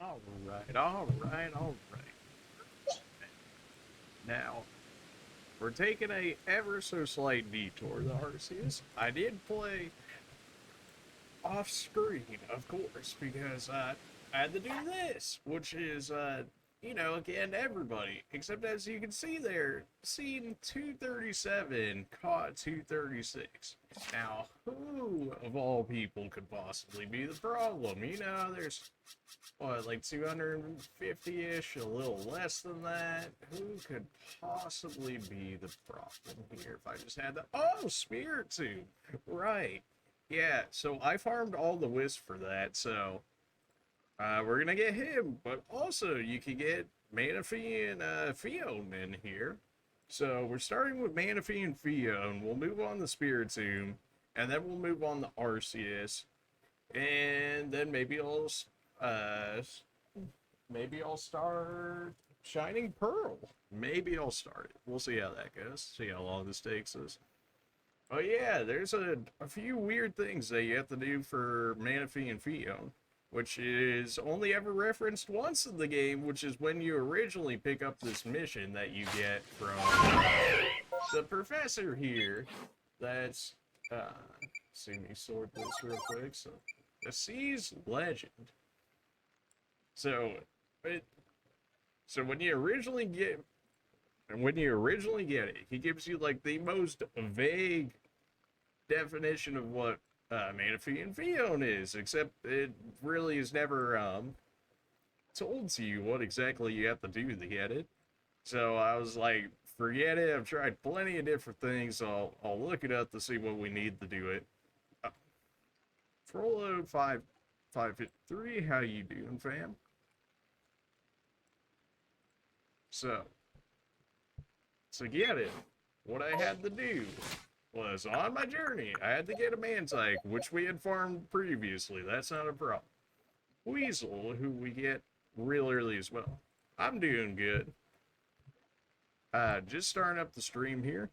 Alright. Now, we're taking a ever so slight detour to Arceus. I did play off screen, of course, because I had to do this, which is, again, everybody. Except as you can see there, scene 237 caught 236. Now, who of all people could possibly be the problem? There's, what, like 250-ish, a little less than that? Who could possibly be the problem here if I just had the... Oh, Spirit Tube! Right. Yeah, so I farmed all the wisp for that, so we're gonna get him, but also you can get Manaphy and Fion in here. So we're starting with Manaphy and Fion. We'll move on to Spirit Tomb, and then we'll move on to Arceus, and then maybe I'll start Shining Pearl. Maybe I'll start it. We'll see how that goes. See how long this takes us. Oh yeah, there's a few weird things that you have to do for Manaphy and Fion, which is only ever referenced once in the game, which is when you originally pick up this mission that you get from the professor here. That's, see me sort this real quick. So, the Sea's Legend. So when you originally get it, he gives you like the most vague definition of what Manaphy and Fion is, except it really is never told to you what exactly you have to do to get it. So I was like, forget it. I've tried plenty of different things. I'll look it up to see what we need to do it. Frollo 553, how you doing, fam? So to get it, what I had to do was, on my journey, I had to get a Mantike, which we had farmed previously. That's not a problem. Weasel, who we get real early as well. I'm doing good. Just starting up the stream here.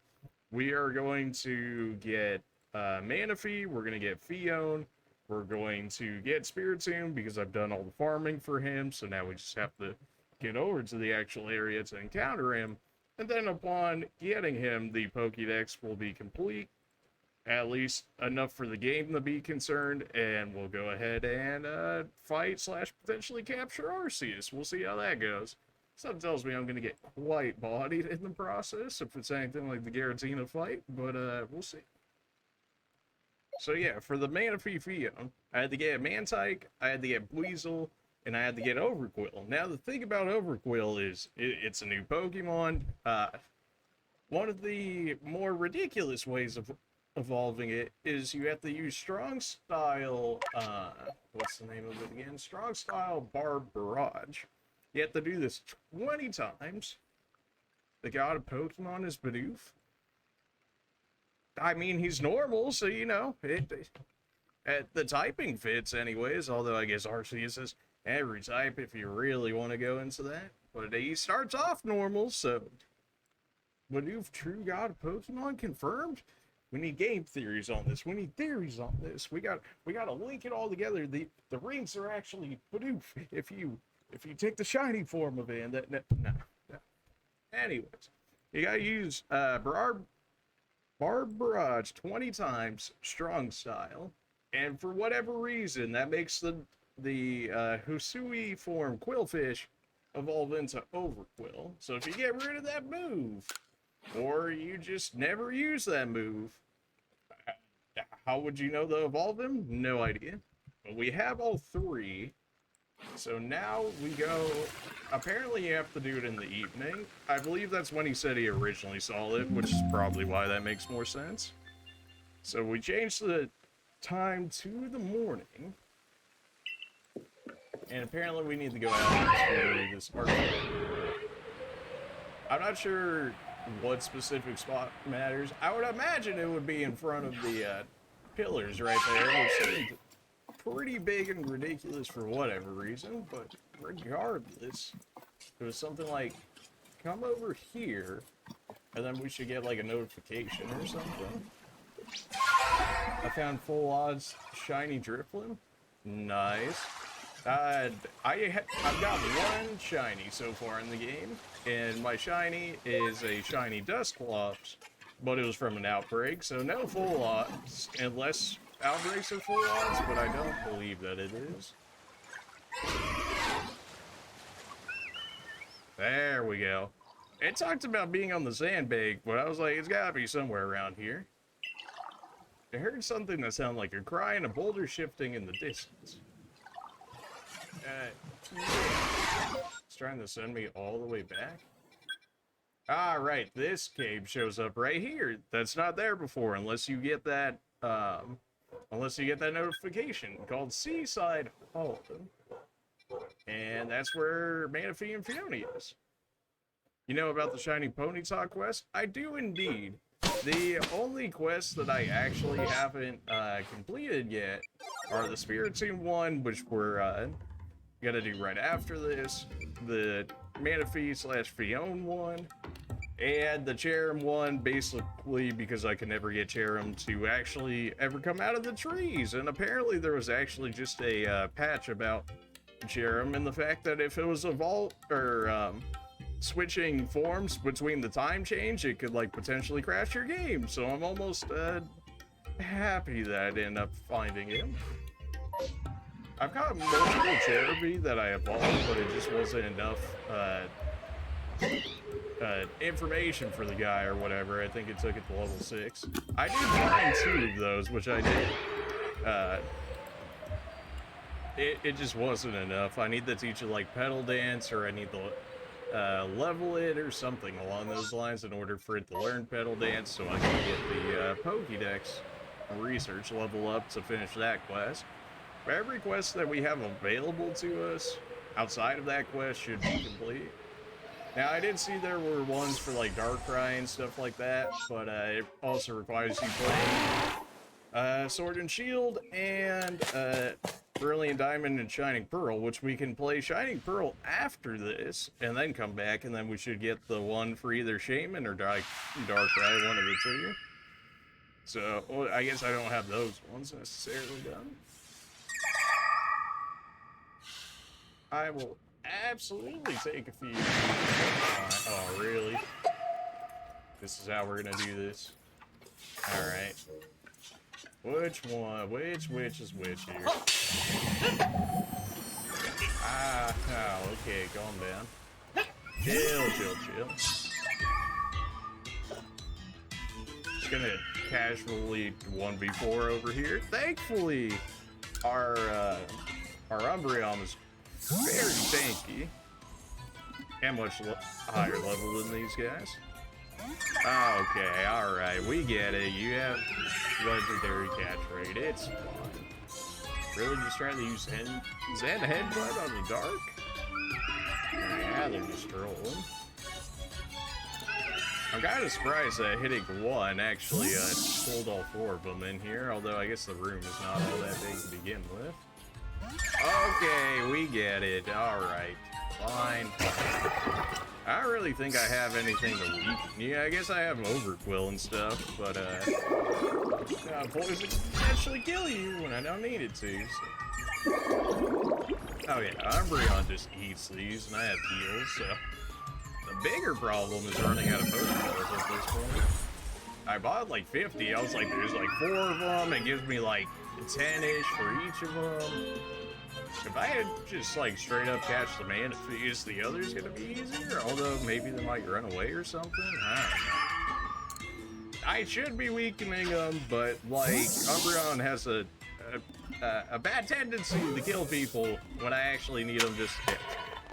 We are going to get Manaphy. We're going to get Fion. We're going to get Spirit Tomb because I've done all the farming for him. So now we just have to get over to the actual area to encounter him. And then upon getting him, the Pokédex will be complete, at least enough for the game to be concerned, and we'll go ahead and fight / potentially capture Arceus. We'll see how that goes. Something tells me I'm going to get quite bodied in the process, if it's anything like the Giratina fight, but we'll see. So yeah, for the Manaphy Fion, I had to get Mantike, I had to get Weasel, and I had to get Overquill. Now, the thing about Overquill is it's a new Pokemon. One of the more ridiculous ways of evolving it is you have to use Strong Style, what's the name of it again? Strong Style Barb Barrage. You have to do this 20 times. The god of Pokemon is Bidoof. I mean, he's normal, so the typing fits anyways, although I guess Arceus is every type if you really want to go into that. But he starts off normal, so Bidoof, true god of Pokemon, confirmed? We need game theories on this. We need theories on this. We gotta link it all together. The rings are actually Bidoof if you take the shiny form of it. And no. Anyways, you gotta use Barb Barrage 20 times, Strong Style, and for whatever reason that makes the Hisui form Quillfish evolve into Overquill. So if you get rid of that move, or you just never use that move, how would you know to evolve him? No idea. But we have all three. So now we go, apparently you have to do it in the evening. I believe that's when he said he originally saw it, which is probably why that makes more sense. So we changed the time to the morning. And apparently we need to go out to this arcade. I'm not sure what specific spot matters. I would imagine it would be in front of the pillars right there, which seemed pretty big and ridiculous for whatever reason, but regardless, it was something like, come over here, and then we should get like a notification or something. I found full odds shiny Drifloon. Nice. I've got one shiny so far in the game, and my shiny is a shiny Dusclops, but it was from an outbreak, so no full odds, unless outbreaks are full odds, but I don't believe that it is. There we go. It talked about being on the sandbank, but I was like, it's gotta be somewhere around here. I heard something that sounded like a cry and a boulder shifting in the distance. It's trying to send me all the way back. Ah, right. This cave shows up right here. That's not there before, unless you get that, notification called Seaside Hall. And that's where Manaphy and Fiona is. You know about the Shiny Ponyta quest? I do indeed. The only quests that I actually haven't completed yet are the Spiritomb one, which we're gonna do right after this, the Manaphy / Fiona one, and the Cherrim one, basically because I can never get Cherrim to actually ever come out of the trees. And apparently there was actually just a patch about Cherrim and the fact that if it was switching forms between the time change, it could like potentially crash your game. So I'm almost happy that I ended up finding him. I've got multiple Cherubi that I evolved, but it just wasn't enough information for the guy or whatever. I think it took it to level 6. I did find 2 of those, which I did. It just wasn't enough. I need to teach it like pedal dance, or I need to level it or something along those lines in order for it to learn pedal dance, so I can get the Pokédex research level up to finish that quest. But every quest that we have available to us outside of that quest should be complete. Now, I did see there were ones for like Darkrai and stuff like that, but it also requires you playing Sword and Shield and Brilliant Diamond and Shining Pearl, which we can play Shining Pearl after this and then come back, and then we should get the one for either Shaman or Darkrai, one of the two. So, well, I guess I don't have those ones necessarily done. I will absolutely take a few. Oh, really? This is how we're gonna do this. Alright. Which one? Which is which here? Oh, okay, calm down. Chill. Just gonna casually 1v4 over here. Thankfully, our Umbreon is very tanky and much higher level than these guys. Okay, alright, we get it. You have legendary catch rate. It's fine. Really just trying to use Zen Headbutt on the dark? Yeah, they're just trolling. I'm kind of surprised that hitting one actually pulled all 4 of them in here, although I guess the room is not all that big to begin with. Okay, we get it. Alright, fine. I don't really think I have anything to weaken. Yeah, I guess I have Overquill and stuff, but poison can actually kill you when I don't need it to. So. Oh yeah, Umbreon just eats these, and I have heals, so the bigger problem is running out of Pokeballs at this point. I bought like 50. I was like, there's like 4 of them. It gives me like 10-ish for each of them. If I had just like straight up catch the Manaphy, is the others gonna be easier? Although maybe they might run away or something. I don't know. I should be weakening them, but like Umbreon has a bad tendency to kill people when I actually need them just to hit.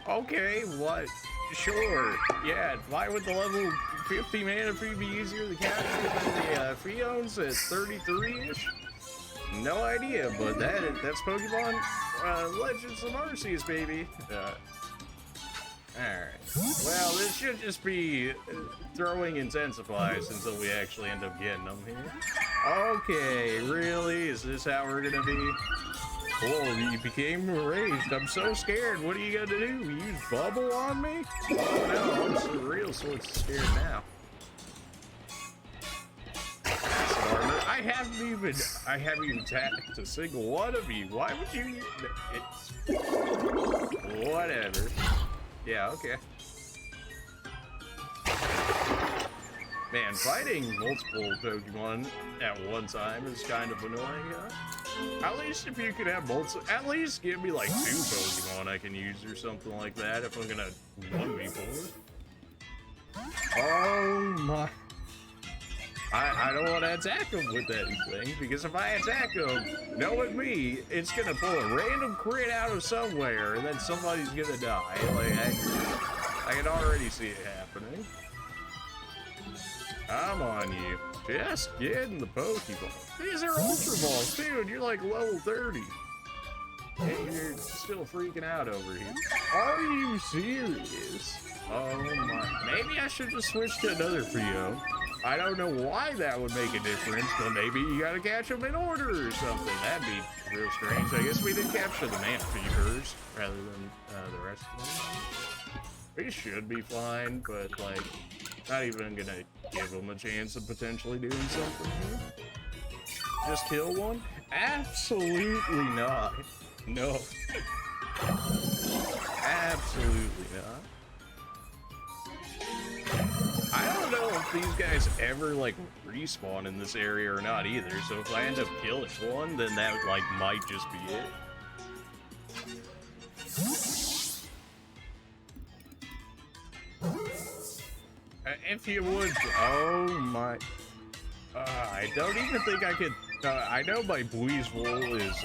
Okay, what? Sure. Yeah, why would the level 50 Manaphy be easier to catch than the Fiones at 33-ish? No idea, but that's Pokemon Legends of Arceus, baby. Alright. Well, this should just be throwing intensifies until we actually end up getting them here. Okay, really? Is this how we're gonna be? Oh, you became enraged. I'm so scared. What are you gonna do? Use bubble on me? Oh no, I'm so real sorts of scared now. I haven't even attacked a single one of you. Why would you? Whatever. Yeah, okay. Man, fighting multiple Pokemon at one time is kind of annoying, huh? At least if you could have multiple, at least give me like 2 Pokemon I can use or something like that if I'm gonna 1v4. Oh my. I don't want to attack him with anything, because if I attack him, knowing me, it's gonna pull a random crit out of somewhere, and then somebody's gonna die. Like, I can already see it happening. I'm on you. Just getting the Pokeball. These are Ultra Balls, dude. You're like level 30. And you're still freaking out over here. Are you serious? Oh my. Maybe I should just switch to another Theo. I don't know why that would make a difference, but maybe you gotta catch them in order or something. That'd be real strange. I guess we did capture the Manaphy first, rather than the rest of them. We should be fine, but like, not even gonna give them a chance of potentially doing something here. Just kill one? Absolutely not. No. Absolutely not. I don't know if these guys ever like respawn in this area or not either, so if I end up killing one, then that like might just be it. If you would, oh my, I don't even think I could, I know my Buizel is,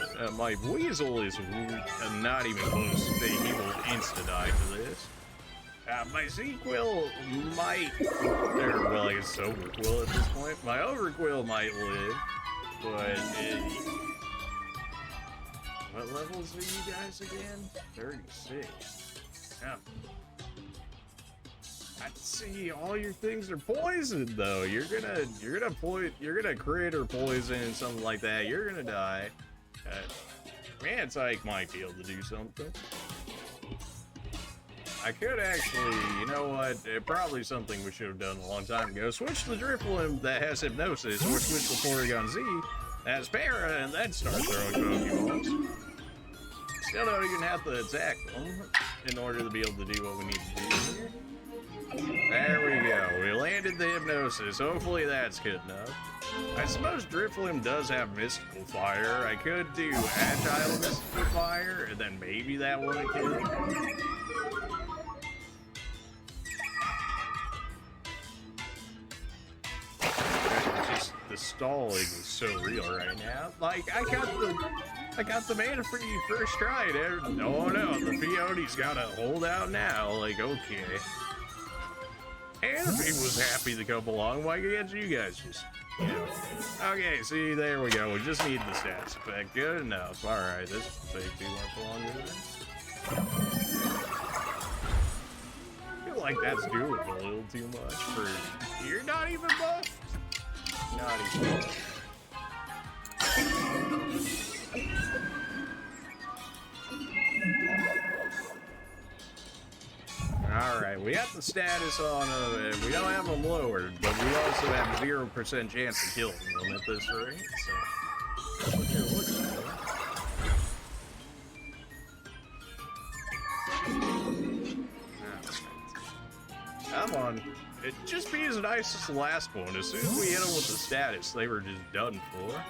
not even close to being, he will insta-die to this. My Sequel might, or well, I guess Overquill at this point. My Overquill might live, but what levels are you guys again? 36. Yeah. I see all your things are poisoned though. You're gonna crit or poison something like that. You're gonna die. Mantyke might be able to do something. I could actually, you know what, probably something we should have done a long time ago. Switch the Drifloon that has Hypnosis, or switch the Porygon Z that has Para, and then start throwing Pokeballs. Still don't even have to attack them in order to be able to do what we need to do here. There we go, we landed the Hypnosis. Hopefully that's good enough. I suppose Drifloon does have Mystical Fire. I could do Agile Mystical Fire, and then maybe that would kill him. The stalling is so real right now. Like, I got the Manaphy first try. Oh no, the VODs gotta hold out now. Like, okay. Manaphy was happy to come along. Why can't you guys just, you know? Okay, see, there we go. We just need the stats effect. Good enough. Alright, this will take too much longer then. I feel like that's doing a little too much for... You're not even buffed? Not even. Alright, we got the status on them, and we don't have them lowered, but we also have 0% chance of killing them at this rate, so that's what you're looking for. Come on. It just be as nice as the last one. As soon as we hit them with the status, they were just done for.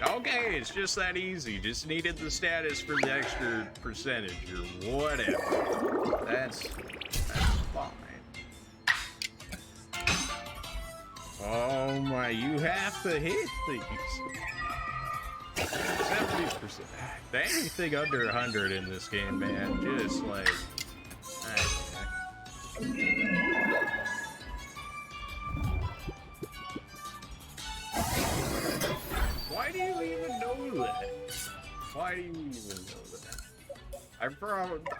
Okay, it's just that easy. Just needed the status for the extra percentage or whatever. That's fine. Oh my, you have to hit these. 70%. Anything under 100 in this game, man, just like... Why do you even know that? Why do you even know that?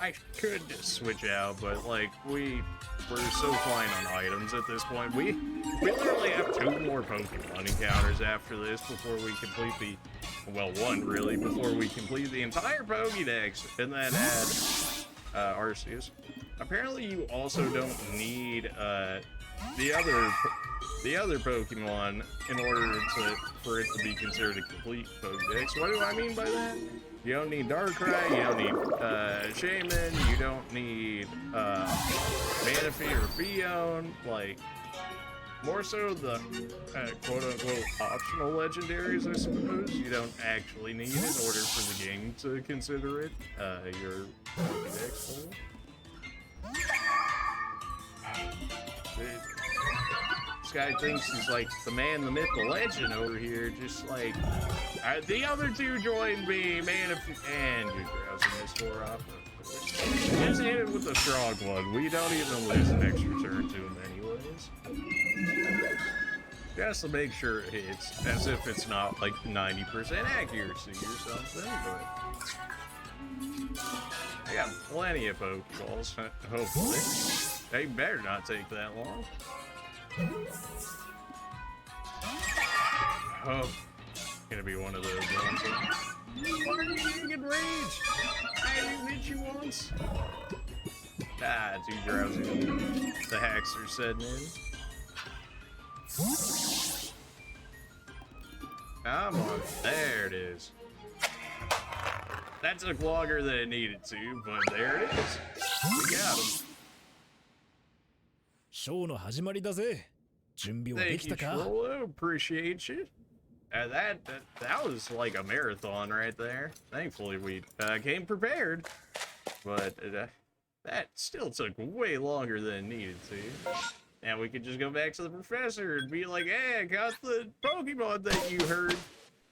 I could just switch out, but like we're so fine on items at this point. We literally have 2 more Pokemon encounters after this before we complete the, well, 1 really, before we complete the entire Pokédex and then add Arceus. Apparently you also don't need the other Pokemon in order for it to be considered a complete Pokédex. What do I mean by that? You don't need Darkrai, you don't need Shaman, you don't need Manaphy or Fion, like, more so the quote-unquote optional legendaries, I suppose, you don't actually need in order for the game to consider it your Pokédex full. This guy thinks he's like the man, the myth, the legend over here, just like, the other two joined me, Manaphy, and you're drowsing this four off. Just hit it with a strong one. We don't even lose an extra turn to him anyways. Just to make sure it hits, as if it's not like 90% accuracy or something, but I got plenty of Pokeballs, hopefully. They better not take that long. Oh, gonna be one of those ones. Why are you getting enraged? I didn't hit you once. Ah, too drowsy. The hacks are setting in. Come on, there it is. That took longer than it needed to, but there it is. We got him. Thank you, Trollo. Appreciate you. That was like a marathon right there. Thankfully, we came prepared, but that still took way longer than it needed to. And we could just go back to the professor and be like, hey, I got the Pokemon that you heard.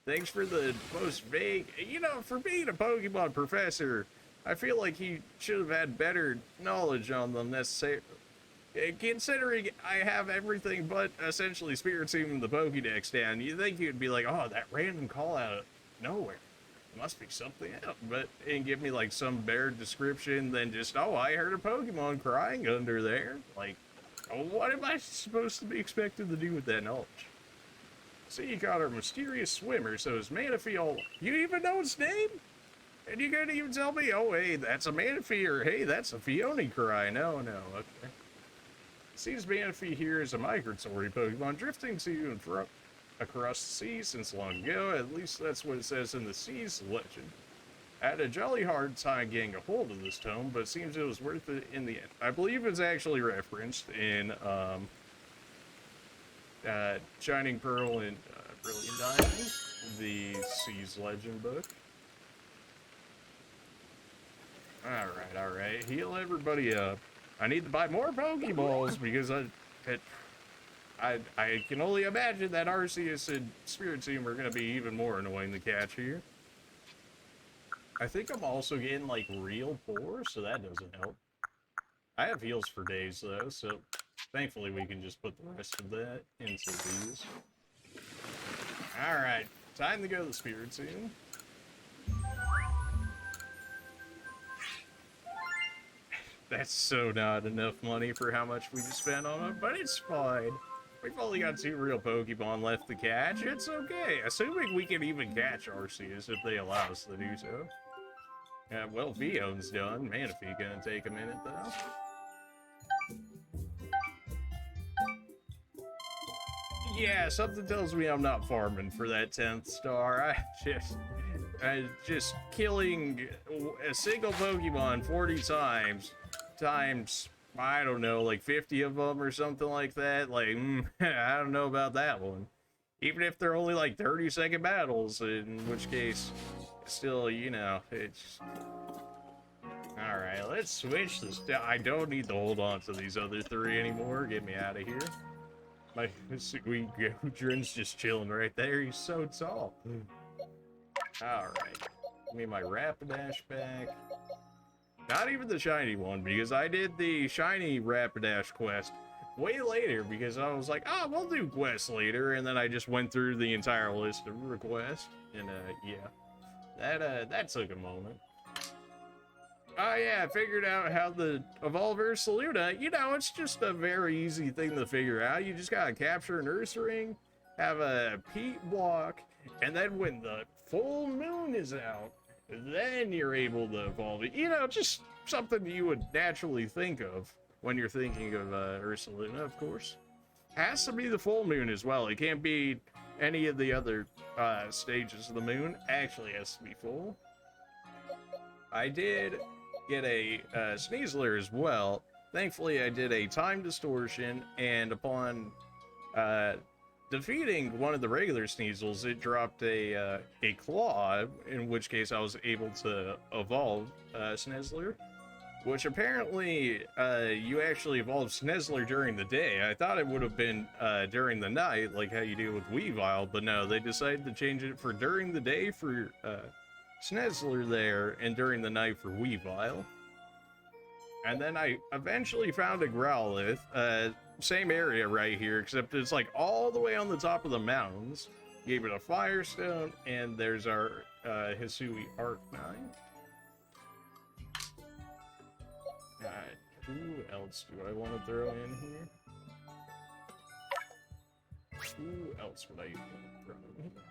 Thanks for the most vague. You know, for being a Pokemon professor, I feel like he should have had better knowledge on them necessarily. Considering I have everything but essentially Spiritomb and the Pokédex down, you think you'd be like, oh, that random call out of nowhere. It must be something else. But and give me like some better description than just, oh, I heard a Pokemon crying under there. Like, what am I supposed to be expected to do with that knowledge? See, you got our mysterious swimmer, so is Manaphy all... You even know its name? And you couldn't even tell me, oh, hey, that's a Manaphy, or hey, that's a Fione cry. No, okay. Seems Manaphy here is a migratory Pokemon drifting to and from across the sea since long ago. At least that's what it says in the Seas legend. I had a jolly hard time getting a hold of this tome, but it seems it was worth it in the end. I believe it's actually referenced in Shining Pearl and Brilliant Diamond, the Seas legend book. Alright. Heal everybody up. I need to buy more Pokeballs because I can only imagine that Arceus and Spiritomb are going to be even more annoying to catch here. I think I'm also getting like real poor, so that doesn't help. I have heals for days though, so thankfully we can just put the rest of that into these. Alright, time to go to the Spiritomb. That's so not enough money for how much we just spent on it, but it's fine. We've only got 2 real Pokemon left to catch. It's okay. Assuming we can even catch Arceus if they allow us to do so. Well, Vion's done. Manaphy gonna take a minute, though. Yeah, something tells me I'm not farming for that 10th star. Just killing a single Pokemon 40 times, I don't know, like 50 of them or something like that. Like, I don't know about that one. Even if they're only like 30-second battles, in which case, still, you know, it's... Alright, let's switch this. I don't need to hold on to these other 3 anymore. Get me out of here. My sweet Goudron's just chilling right there. He's so tall. Alright. Give me my Rapidash back. Not even the shiny one, because I did the shiny Rapidash quest way later, because I was like, oh, we'll do quests later, and then I just went through the entire list of requests, and yeah, that took a moment. Oh yeah, I figured out how to evolve Ursaluna. You know, it's just a very easy thing to figure out. You just gotta capture an Ursaring, have a Peat block, and then when the full moon is out, then you're able to evolve it. You know, just something you would naturally think of when you're thinking of Ursaluna, of course. Has to be the full moon as well. It can't be any of the other stages of the moon. Actually has to be full. I did get a Sneasler as well. Thankfully, I did a time distortion, and upon defeating one of the regular Sneasels, it dropped a claw, in which case I was able to evolve Sneasler. Which apparently, you actually evolve Sneasler during the day. I thought it would have been during the night, like how you do with Weavile, but no, they decided to change it for during the day for Sneasler there, and during the night for Weavile. And then I eventually found a Growlithe, same area right here, except it's like all the way on the top of the mountains. Gave it a Firestone, and there's our Hisui Arc-9. Who else do I want to throw in here? Who else would I want to throw in here?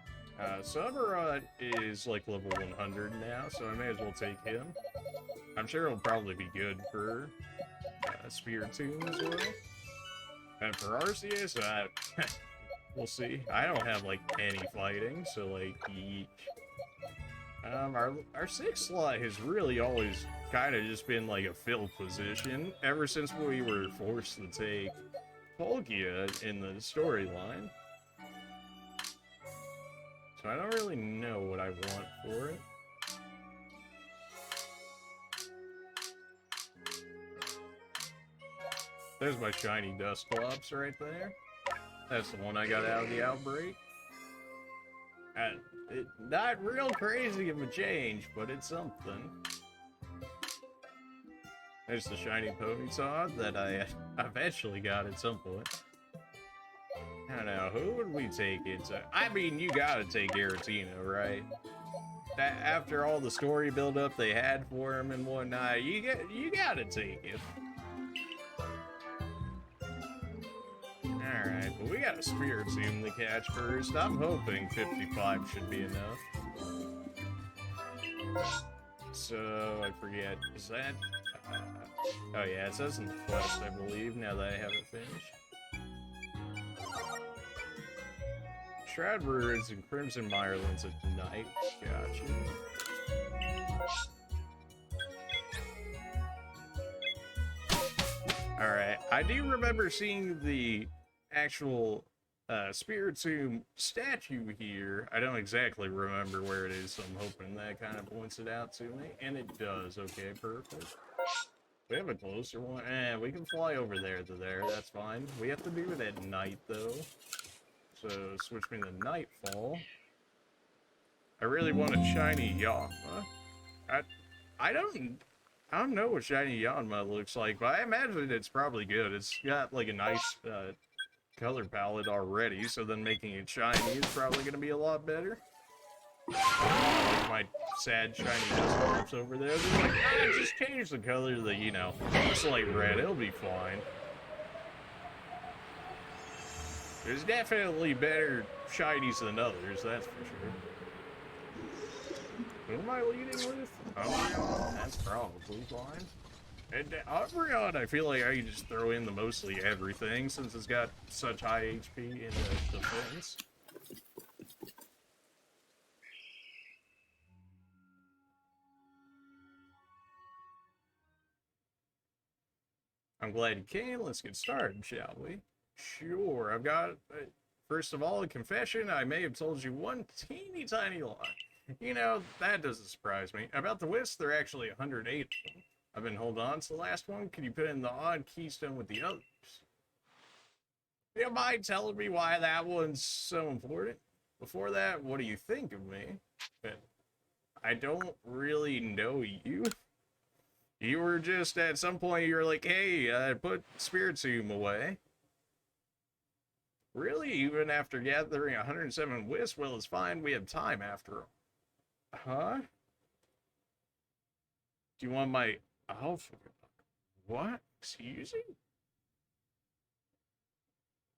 Summerrod is like level 100 now, so I may as well take him. I'm sure it'll probably be good for Spiritomb as well. And for Arceus, we'll see. I don't have like any fighting, so like yeesh. Our 6th slot has really always kind of just been like a fill position ever since we were forced to take Palkia in the storyline. So I don't really know what I want for it. There's my shiny Dusclops right there. That's the one I got out of the outbreak. Not real crazy of a change, but it's something. There's the shiny Ponyta that I eventually got at some point. I don't know, who would we take it to? I mean, you gotta take Giratina, right? After all the story build-up they had for him and whatnot, you gotta take it. Alright, but we got a Spiritomb to catch first. I'm hoping 55 should be enough. So, I forget, is that... oh yeah, it says in the quest, I believe, now that I have it finished. Shroud Birds and Crimson Mirelands at night. Gotcha. Alright, I do remember seeing the actual Spiritomb statue here. I don't exactly remember where it is, so I'm hoping that kind of points it out to me. And it does. Okay, perfect. We have a closer one. We can fly over there to there. That's fine. We have to do it at night, though. So, switch me to Nightfall. I really want a shiny Yanma. I don't know what shiny Yanma looks like, but I imagine it's probably good. It's got, like, a nice, color palette already, so then making it shiny is probably going to be a lot better. Like my sad shiny Dusclops over there, they're like, just change the color to the, you know, slight red, it'll be fine. There's definitely better shinies than others, that's for sure. Who am I leading with? Umbreon? That's probably fine. And Umbreon, I feel like I can just throw in the mostly everything since it's got such high HP in the defense. I'm glad you came. Let's get started, shall we? Sure. I've got, first of all, a confession. I may have told you one teeny tiny lie. You know, that doesn't surprise me. About the Wisps, there are actually 108 of them. I've been holding on to the last one. Can you put in the odd keystone with the others? You mind telling me why that one's so important? Before that, what do you think of me? I don't really know you. You were just, at some point, you were like, hey, put Spiritomb away. Really? Even after gathering 107 Wisps? Well, it's fine. We have time after all. Huh? Do you want my alpha? What? Excuse me?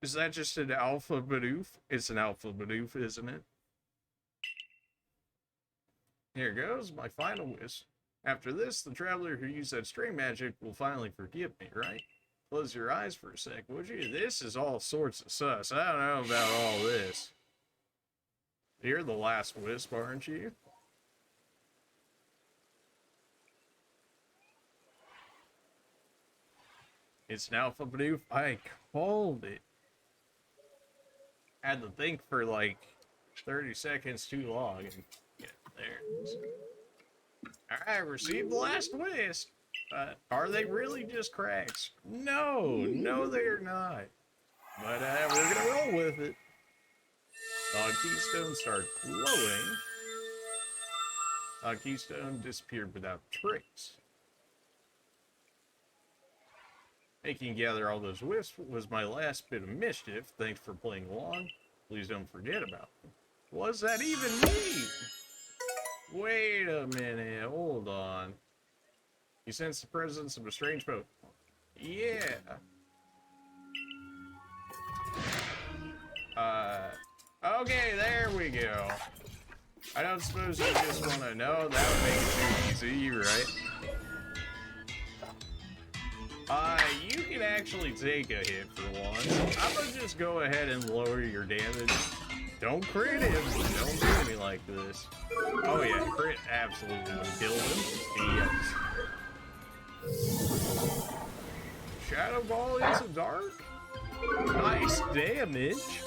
Is that just an alpha Bidoof? It's an alpha Bidoof, isn't it? Here goes my final wish. After this, the traveler who used that string magic will finally forgive me, right? Close your eyes for a sec, would you? This is all sorts of sus. I don't know about all this. You're the last wisp, aren't you? It's now Flippadoof. I called it. Had to think for like 30 seconds too long. And yeah, there it is. Alright, received the last twist. Are they really just cracks? No, no, they're not. But we're gonna roll with it. Keystone started glowing. Keystone disappeared without trace. Making gather all those wisps was my last bit of mischief. Thanks for playing along. Please don't forget about them. Was that even me? Wait a minute, hold on. You sense the presence of a strange boat. Yeah. Okay, there we go. I don't suppose you just want to know. That would make it too easy, right? You can actually take a hit for once. I'm gonna just go ahead and lower your damage. Don't crit him. Don't do me like this. Oh yeah, crit absolutely will kill him. Yes. Shadow Ball into dark? Nice damage.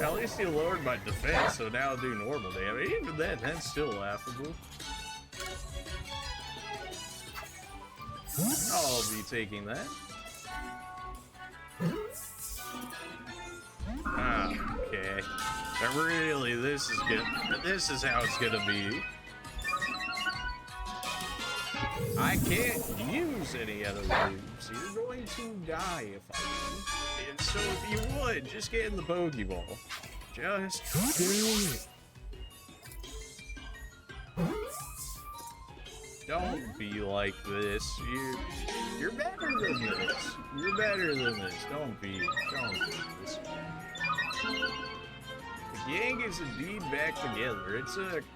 At least he lowered my defense, so now I'll do normal damage. Even then, that's still laughable. I'll be taking that. Okay. But really, this is good. This is how it's gonna be. I can't use any other moves. You're going to die if I do. And so if you would, just get in the Pokeball. Just do it. Don't be like this. You're better than this. You're better than this. Don't be this. The gang is indeed back together.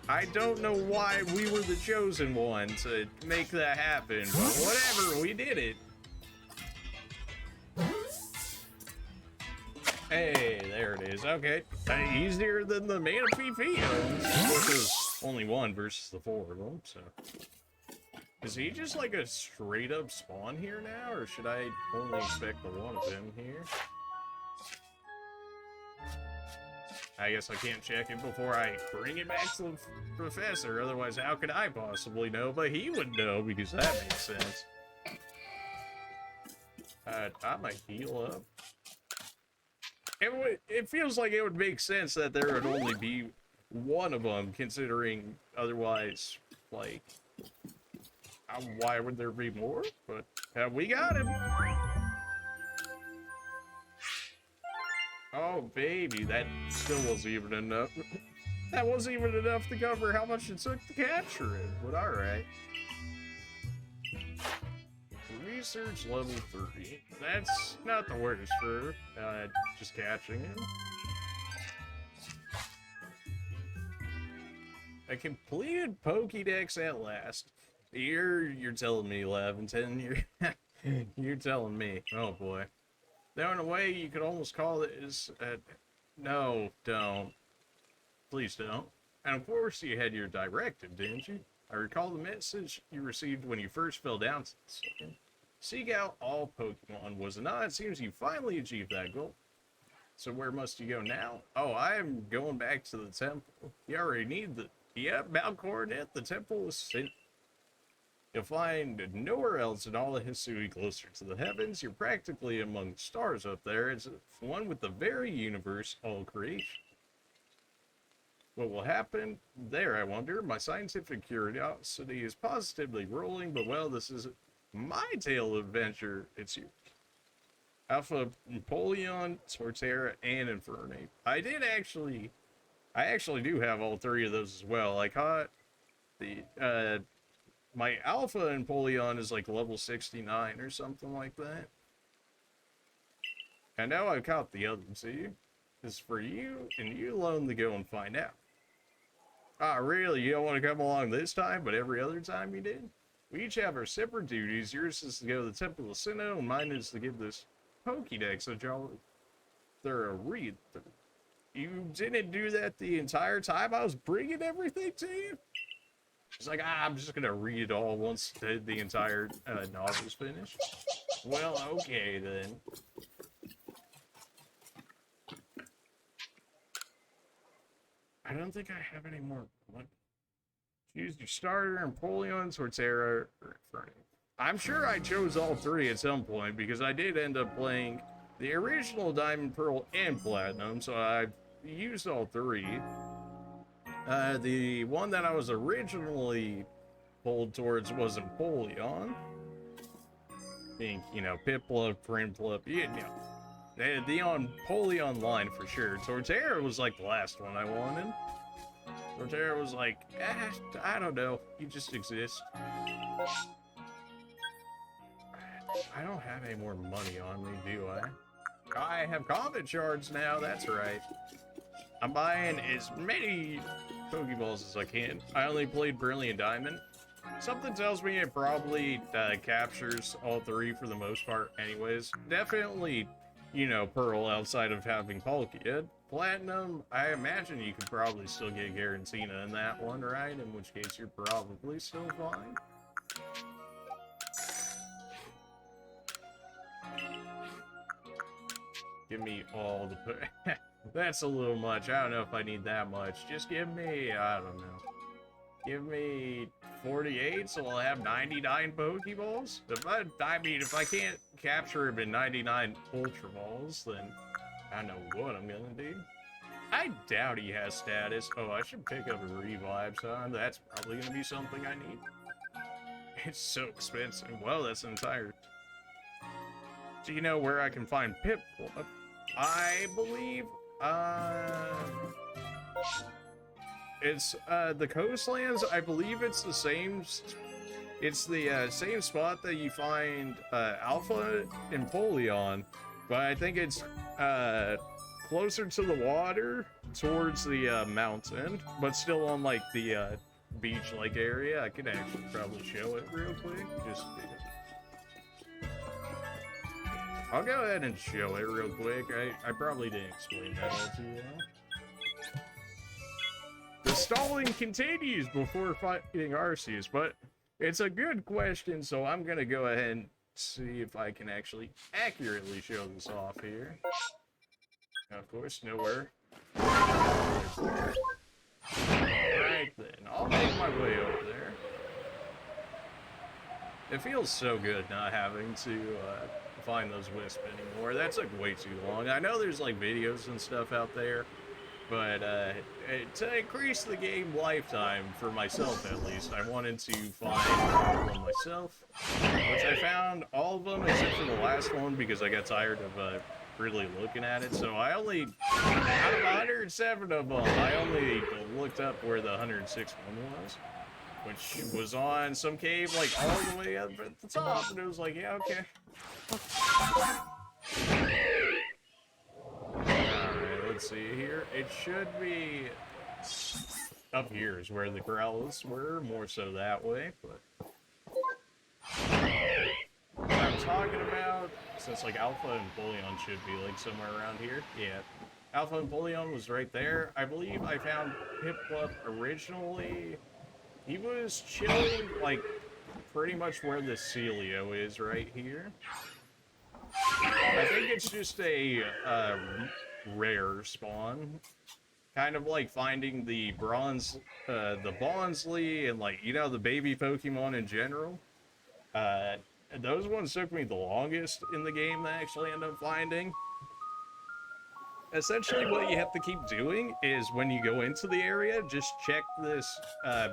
I don't know why we were the chosen one to make that happen, but whatever, we did it. Hey, there it is. Okay. Easier than the Manaphy Fios, which is only one versus the four of them, so. Is he just like a straight up spawn here now, or should I only expect the one of him here? I guess I can't check it before I bring it back to the professor, otherwise how could I possibly know? But he would know, because that makes sense. I might heal up. It feels like it would make sense that there would only be one of them, considering otherwise, like, why would there be more? But we got him. Oh, baby, that still wasn't even enough. That wasn't even enough to cover how much it took to capture it, but alright. Research level 3. That's not the worst for just catching him. A completed Pokédex at last. You're telling me, 11, you're telling me. Oh boy. Now in a way you could almost call it is no, don't. Please don't. And of course you had your directive, didn't you? I recall the message you received when you first fell down to the second. Seek out all Pokemon, was it not? It seems you finally achieved that goal. So where must you go now? Oh, I am going back to the temple. You already need the... Yep, Mount Coronet, the temple is sent. You'll find nowhere else in all the hisui closer to the heavens. You're practically among the stars up there. It's one with the very universe, all creation. What will happen there, I wonder? My scientific curiosity is positively rolling, but well, this is my tale of adventure. It's you. Alpha, Napoleon, Torterra, and Infernape. I actually do have all three of those as well. I caught the, my Alpha Napoleon is like level 69 or something like that. And now I've caught the other two. It's for you and you alone to go and find out. Ah, really? You don't want to come along this time, but every other time you did? We each have our separate duties. Yours is to go to the Temple of Sinnoh, and mine is to give this Pokédex a jolly thorough read. You didn't do that the entire time I was bringing everything to you? It's like, I'm just going to read it all once the entire novel's finished. Well, okay then. I don't think I have any more. What? Choose your starter, Empoleon, Torterra, or Inferno. I'm sure I chose all three at some point because I did end up playing the original Diamond, Pearl, and Platinum, so I've used all three. The one that I was originally pulled towards was Empoleon. Being, you know, Piplup, Prinplup, you know, the Empoleon line for sure. Torterra was like the last one I wanted. Torterra was like, I don't know, you just exist. I don't have any more money on me, do I? I have Comet Shards now, that's right. I'm buying as many Pokeballs as I can. I only played Brilliant Diamond. Something tells me it probably captures all three for the most part anyways. Definitely, you know, Pearl outside of having Palkia. Platinum, I imagine you could probably still get Garantina in that one, right? In which case you're probably still fine. Give me all the... That's a little much. I don't know if I need that much. Just give me, I don't know. Give me 48, so I'll have 99 Pokeballs? If I can't capture him in 99 Ultra Balls, then I don't know what I'm gonna do. I doubt he has status. Oh, I should pick up a Revive Sign. That's probably gonna be something I need. It's so expensive. Well, that's an entire... Do you know where I can find Piplup? I believe, it's, the Coastlands, I believe it's the same, it's the, same spot that you find, Alpha Empoleon, but I think it's, closer to the water, towards the, mountain, but still on, like, the, beach-like area. I could actually probably show it real quick, just... I'll go ahead and show it real quick. I probably didn't explain that all too well. The stalling continues before fighting Arceus, but it's a good question, so I'm gonna go ahead and see if I can actually accurately show this off here. Of course, nowhere. Right then, I'll make my way over there. It feels so good not having to, find those wisps anymore. That took way too long. I know there's like videos and stuff out there, but to increase the game lifetime for myself at least, I wanted to find one myself, which I found all of them except for the last one because I got tired of really looking at it. So I only, out of 107 of them, I only looked up where the 106th one was, which was on some cave like all the way up at the top, and it was like, yeah, okay. Alright, let's see here. It should be up here is where the Growlers were, more so that way, but what I'm talking about, since like Alpha and Empoleon should be like somewhere around here. Yeah. Alpha and Empoleon was right there. I believe I found Piplup originally. He was chilling like pretty much where the Celio is right here. I think it's just a rare spawn, kind of like finding the the Bonsley and like, you know, the baby Pokemon in general. Those ones took me the longest in the game to actually end up finding. Essentially what you have to keep doing is when you go into the area, just check this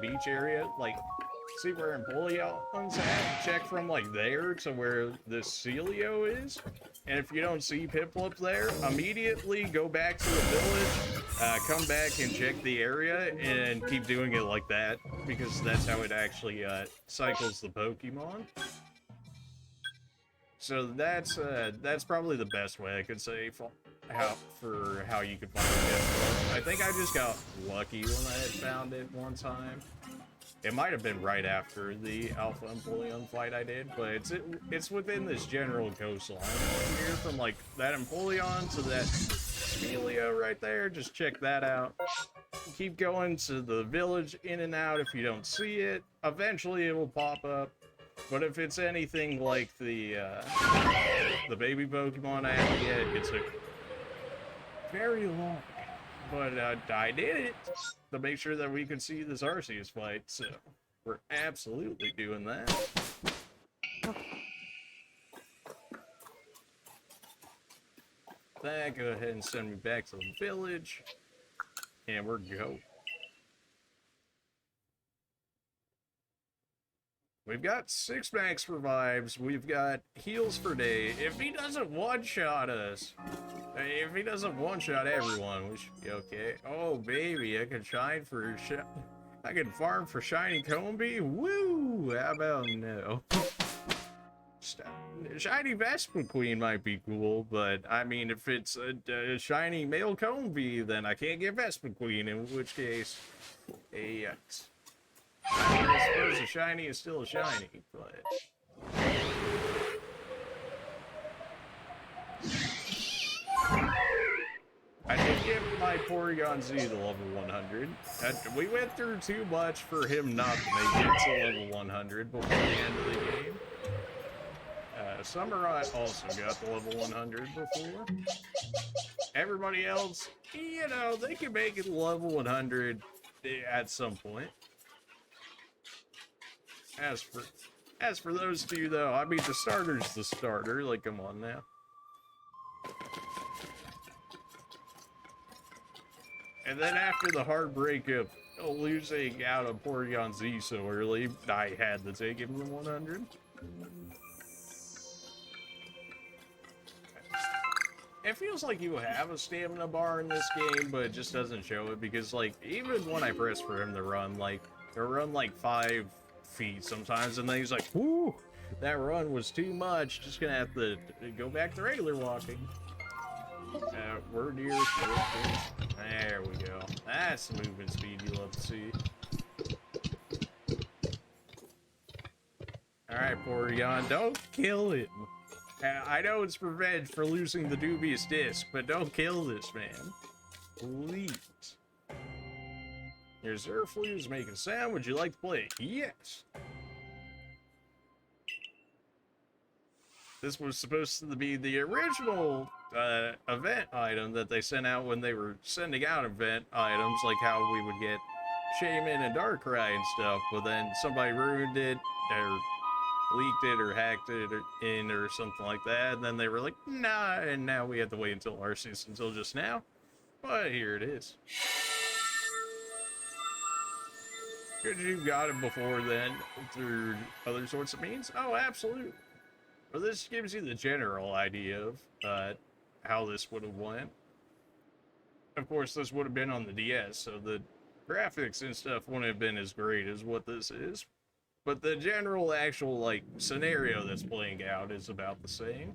beach area, like see where Empoleon's at, check from like there to where the Celio is, and if you don't see Piplup there, immediately go back to the village, come back and check the area, and keep doing it like that, because that's how it actually cycles the Pokemon. So that's probably the best way I could say for how you could find Piplup. I think I just got lucky when I had found it one time. It might have been right after the Alpha Empoleon fight I did, but it's within this general coastline here, from like that Empoleon to that Celio right there. Just check that out. Keep going to the village, in and out. If you don't see it, eventually it will pop up. But if it's anything like the baby Pokemon I haven't yet, it's a very long. But I did it to make sure that we could see this Arceus fight, so we're absolutely doing that. That, go ahead and send me back to the village, and we're go. We've got 6 max revives, we've got heals for day. If he doesn't one-shot us, if he doesn't one-shot everyone, we should be okay. Oh baby, I can I can farm for shiny Combi. Woo! How about no? Shiny Vespiquen might be cool, but I mean, if it's a shiny male Combi, then I can't get Vespiquen, in which case, yucks. I mean, I suppose a shiny is still a shiny, but... I did get my Porygon Z to level 100. We went through too much for him not to make it to level 100 before the end of the game. Samurai also got to level 100 before. Everybody else, you know, they can make it to level 100 at some point. As for those two, though, I mean, the starter's the starter. Like, come on now. And then after the heartbreak of losing out on Porygon Z so early, I had to take him to 100. It feels like you have a stamina bar in this game, but it just doesn't show it because, like, even when I press for him to run, like, he'll run like 5 feet sometimes, and then he's like, whoo, that run was too much, just gonna have to go back to regular walking. We're near. There we go. That's the movement speed you love to see. Alright, Porygon, don't kill him. I know it's revenge for losing the dubious disc, but don't kill this man. Please. Your Zerflu is making a sound. Would you like to play? Yes. This was supposed to be the original event item that they sent out when they were sending out event items, like how we would get Shaman and Darkrai and stuff, but then somebody ruined it, or leaked it, or hacked it in, or something like that, and then they were like, nah, and now we have to wait until Arceus until just now. But here it is. Could you got it before then through other sorts of means? Oh, absolutely. Well, this gives you the general idea of how this would have went. Of course, this would have been on the DS, so the graphics and stuff wouldn't have been as great as what this is. But the general actual, like, scenario that's playing out is about the same.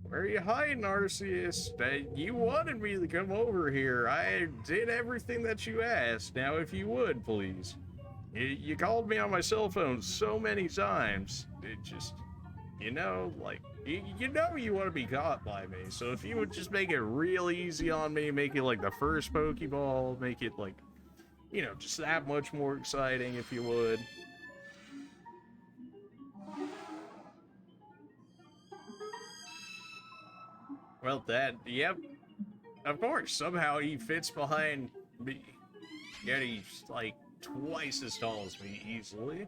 Where are you hiding, Arceus? You wanted me to come over here. I did everything that you asked. Now, if you would, please. You called me on my cell phone so many times. It just, you know, like, you know you want to be caught by me. So if you would just make it real easy on me, make it like the first Pokeball, make it like, you know, just that much more exciting if you would. Well, yep. Of course, somehow he fits behind me. Yet he's like twice as tall as me, easily.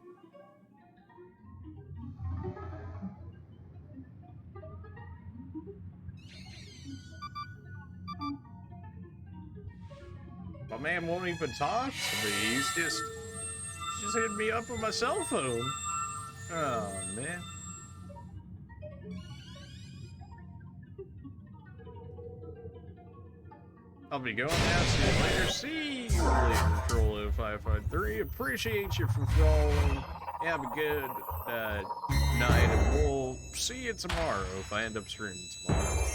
My man won't even talk to me. He's just hitting me up with my cell phone. Oh, man. I'll be going now. See you later. See you later, Troll 0553. Appreciate you for following. Have a good night, and we'll see you tomorrow if I end up streaming tomorrow.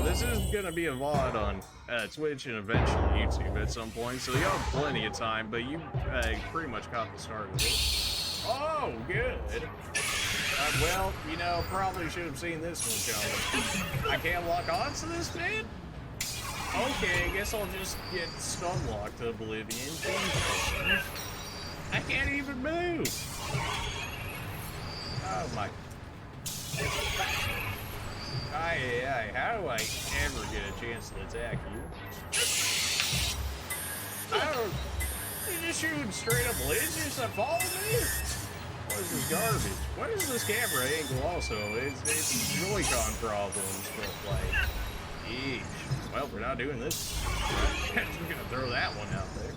This is gonna be a VOD on Twitch and eventually YouTube at some point, so you have plenty of time, but you pretty much caught the start of it. Oh, good. Well, you know, probably should have seen this one coming. I can't lock onto this man? Okay, I guess I'll just get stun locked to oblivion. I can't even move! Oh my... how do I ever get a chance to attack you? I don't... You just shooting straight up lasers that follow me? What is this garbage? What is this camera angle also? It's Joy-Con problems, but like... Yeesh. Well, we're not doing this. I'm just gonna throw that one out there.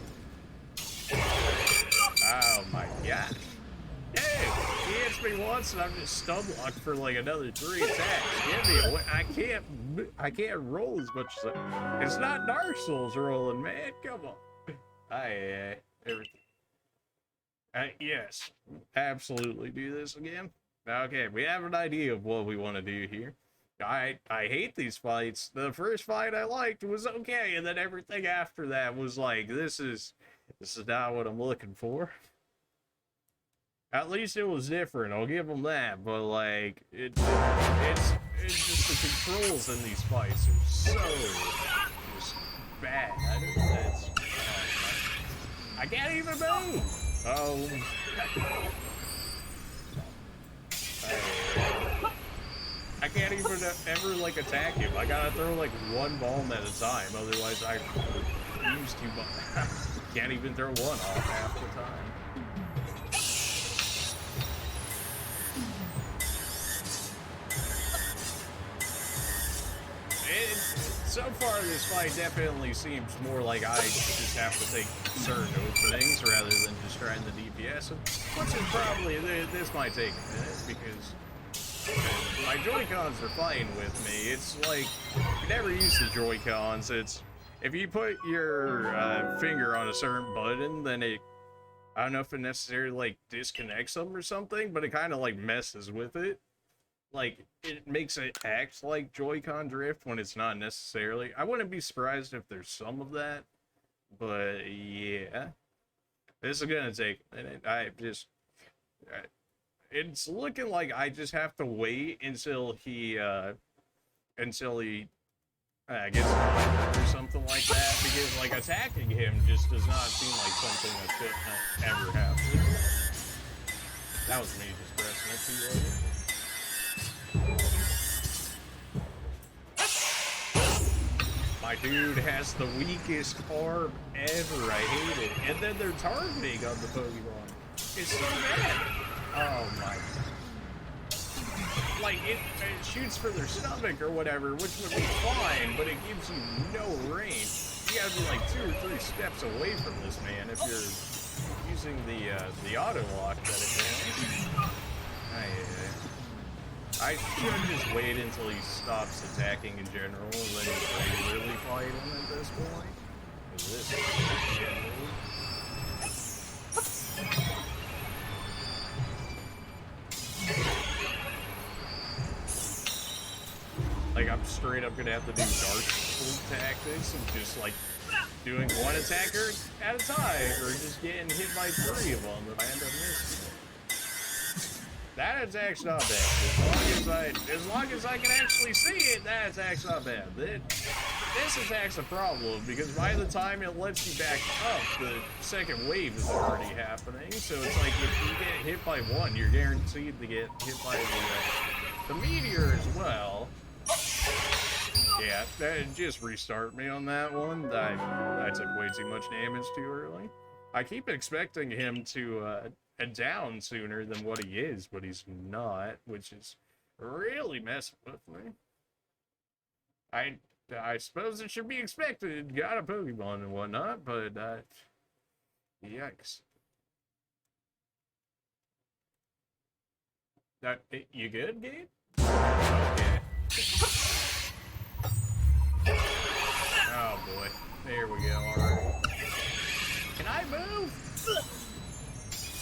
Oh my god. Hey, he hits me once and I'm just stun locked for like another 3 attacks. Give me a I can't roll as much as it's not Dark Souls rolling, man. Come on. Everything. Yes, absolutely do this again. Okay, we have an idea of what we want to do here. I hate these fights. The first fight I liked was okay, and then everything after that was like, this is not what I'm looking for. At least it was different, I'll give them that, but like, it's just the controls in these fights are so just bad. I can't even move! Oh. I can't even ever like attack him. I gotta throw like 1 bomb at a time, otherwise I use 2 bombs. Can't even throw 1 off half the time. So far, this fight definitely seems more like I just have to take certain openings rather than just trying the DPS, which is probably, this might take a minute, because my Joy-Cons are fine with me. It's like, you never use the Joy-Cons. It's, if you put your finger on a certain button, then it, I don't know if it necessarily, like, disconnects them or something, but it kind of, like, messes with it. Like, it makes it act like Joy-Con drift when it's not necessarily. I wouldn't be surprised if there's some of that, but yeah. This is gonna take a minute. It's looking like I just have to wait until he gets tired or something like that, because, like, attacking him just does not seem like something that should ever happen. That was me just pressing it too late. My dude has the weakest arm ever. I hate it. And then they're targeting on the Pokemon. It's so bad. Oh my. Like, it shoots for their stomach or whatever, which would be fine, but it gives you no range. You gotta be like 2 or 3 steps away from this man if you're using the auto lock that it has. I should just wait until he stops attacking in general and then just regularly fight him at this point. This like, I'm straight up gonna have to do Dark Souls tactics and just like doing 1 attacker at a time, or just getting hit by 3 of them if I end up missing. That attack's not bad. As long as I can actually see it, that attack's not bad. This attack's a problem, because by the time it lets you back up, the second wave is already happening. So it's like, if you get hit by 1, you're guaranteed to get hit by the meteor as well. Yeah, just restart me on that one. I took way too much damage too early. I keep expecting him to down sooner than what he is, but he's not, which is really messing with me. I suppose it should be expected. Got a Pokemon and whatnot, but yikes. You good, Gabe? Okay. Oh boy. There we go. Alright. Can I move?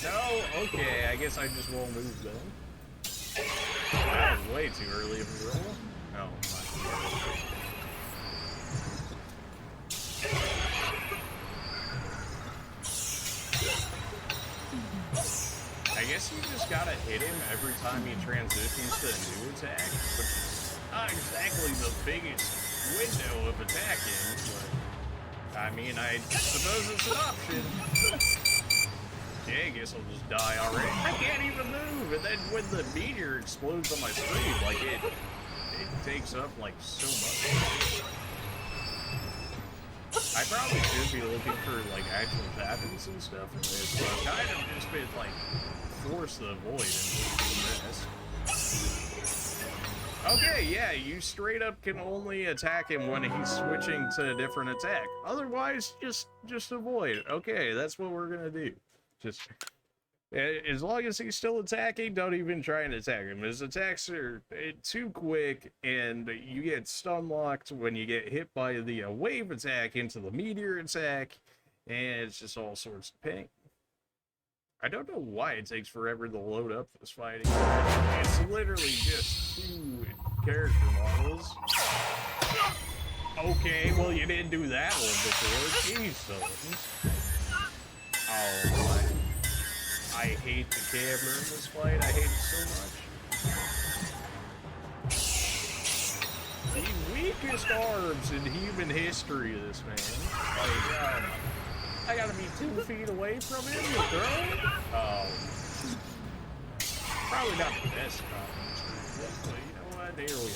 No? Okay, I guess I just won't move then. That was way too early of a roll. Oh my god. I guess you just gotta hit him every time he transitions to a new attack, which is not exactly the biggest window of attacking, but I mean, I suppose it's an option. Yeah, I guess I'll just die already. I can't even move, and then when the meteor explodes on my screen, like it takes up like so much. I probably should be looking for like actual weapons and stuff in this, but I've kind of just been like forced to avoid this. Okay, yeah, you straight up can only attack him when he's switching to a different attack. Otherwise, just avoid. Okay, that's what we're gonna do. Just as long as he's still attacking, don't even try and attack him. His attacks are too quick, and you get stun locked when you get hit by the wave attack into the meteor attack, and it's just all sorts of pain. I don't know why it takes forever to load up this fighting. It's literally just 2 character models. Okay, well you didn't do that one before. Jeez, oh my. I hate the camera in this fight. I hate it so much. The weakest arms in human history, this man. Like, I gotta be 2 feet away from him to throw? Oh. Probably not the best combination, but you know what? There we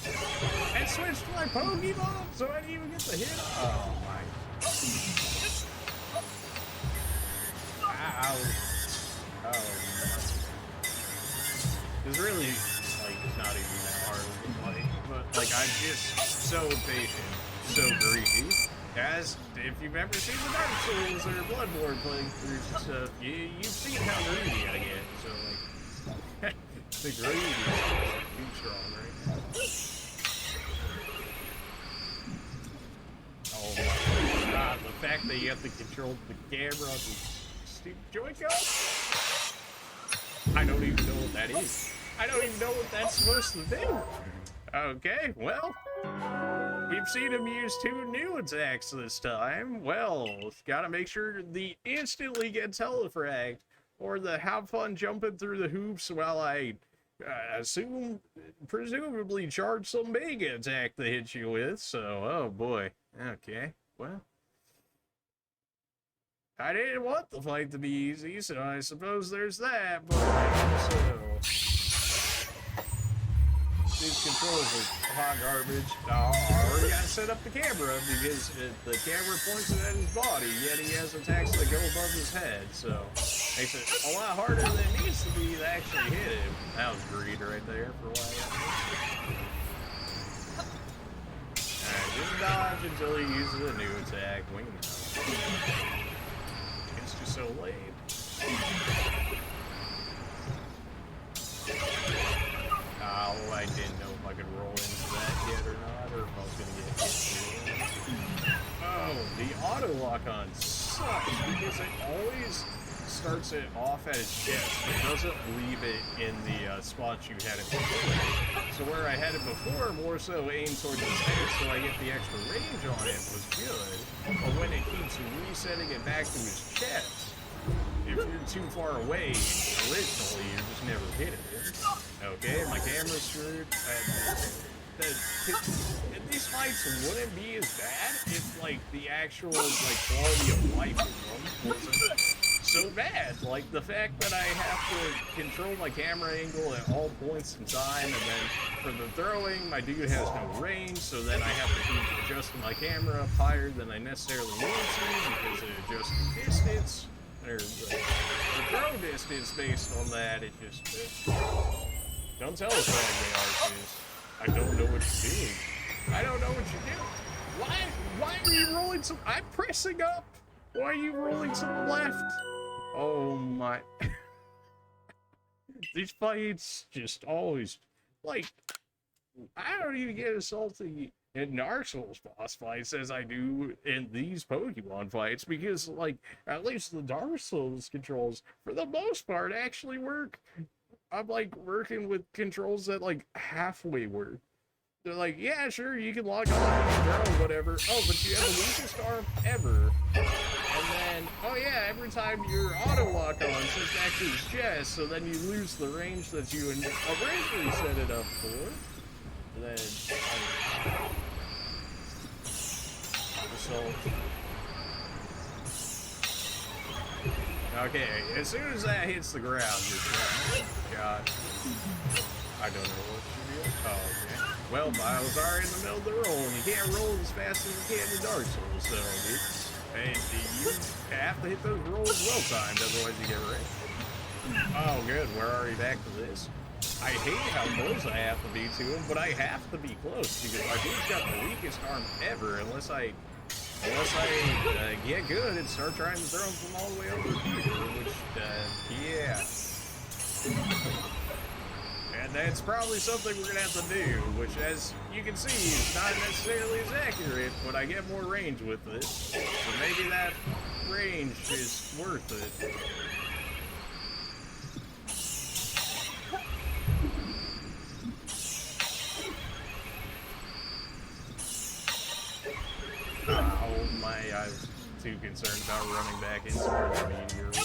are. And switched to my Pokemon so I didn't even get the hit. Oh my. Ow. Oh my. It's really, like, it's not even that hard of a fight, but, like, I'm just so patient, so greedy. As, if you've ever seen the Dark Souls or Bloodborne playthroughs and stuff, you've seen how greedy I get, so, like, the greedy is too strong right now. Oh my god, the fact that you have to control the camera on the stupid Joy-Con? I don't even know what that is. I don't even know what that's supposed to do. Okay, well, we've seen him use 2 new attacks this time. Well, gotta make sure the instantly get telefragged, or the have fun jumping through the hoops while I presumably charge some mega attack to hit you with. So, oh boy. Okay, well. I didn't want the fight to be easy, so I suppose there's that, but also... These controls are hot garbage. I already got to set up the camera because the camera points it at his body, yet he has attacks that go above his head, so makes it a lot harder than it needs to be to actually hit him. That was greed right there for why I got this. Alright, just dodge until he uses a new attack. We know. It's just so lame. Oh, I didn't know if I could roll into that yet or not, or if I was going to get hit. Oh, the auto lock-on sucks because it always starts it off at his chest. It doesn't leave it in the spots you had it before. So where I had it before, more so aimed towards his head so I get the extra range on it was good. But when it keeps resetting it back to his chest, if you're too far away originally, you're just never hitting it. Okay, my camera's screwed. These fights wouldn't be as bad if, like, the actual, like, quality of life of them wasn't so bad. Like, the fact that I have to control my camera angle at all points in time, and then for the throwing, my dude has no range, so then I have to keep adjusting my camera up higher than I necessarily need to because it adjusts the distance. Or the throw distance based on that, it just... Don't tell us what they are, Arceus. I don't know what you're doing. I don't know what you're doing. Why are you rolling some... I'm pressing up. Why are you rolling to the left? Oh my... These fights just always... Like, I don't even get as salty in Dark Souls boss fights as I do in these Pokemon fights, because, like, at least the Dark Souls controls, for the most part, actually work. I'm, like, working with controls that, like, halfway work. They're like, yeah, sure, you can log on and throw whatever. Oh, but you have the weakest arm ever. And then, oh yeah, every time your auto lock on, sets back to his chest, so then you lose the range that you originally set it up for. Then, okay, as soon as that hits the ground, you're God. I don't know what to do. Oh, okay. Well, I was already in the middle of the roll, and you can't roll as fast as you can in Dark Souls, so and you have to hit those rolls well timed, otherwise you get wrecked. Oh, good. We're already back to this. I hate how close I have to be to him, but I have to be close because my dude's got the weakest arm ever. Unless I get good and start trying to throw him from all the way over here, which yeah. And that's probably something we're gonna have to do, which, as you can see, is not necessarily as accurate, but I get more range with this. So maybe that range is worth it. Oh my, I was too concerned about running back into the meteor war.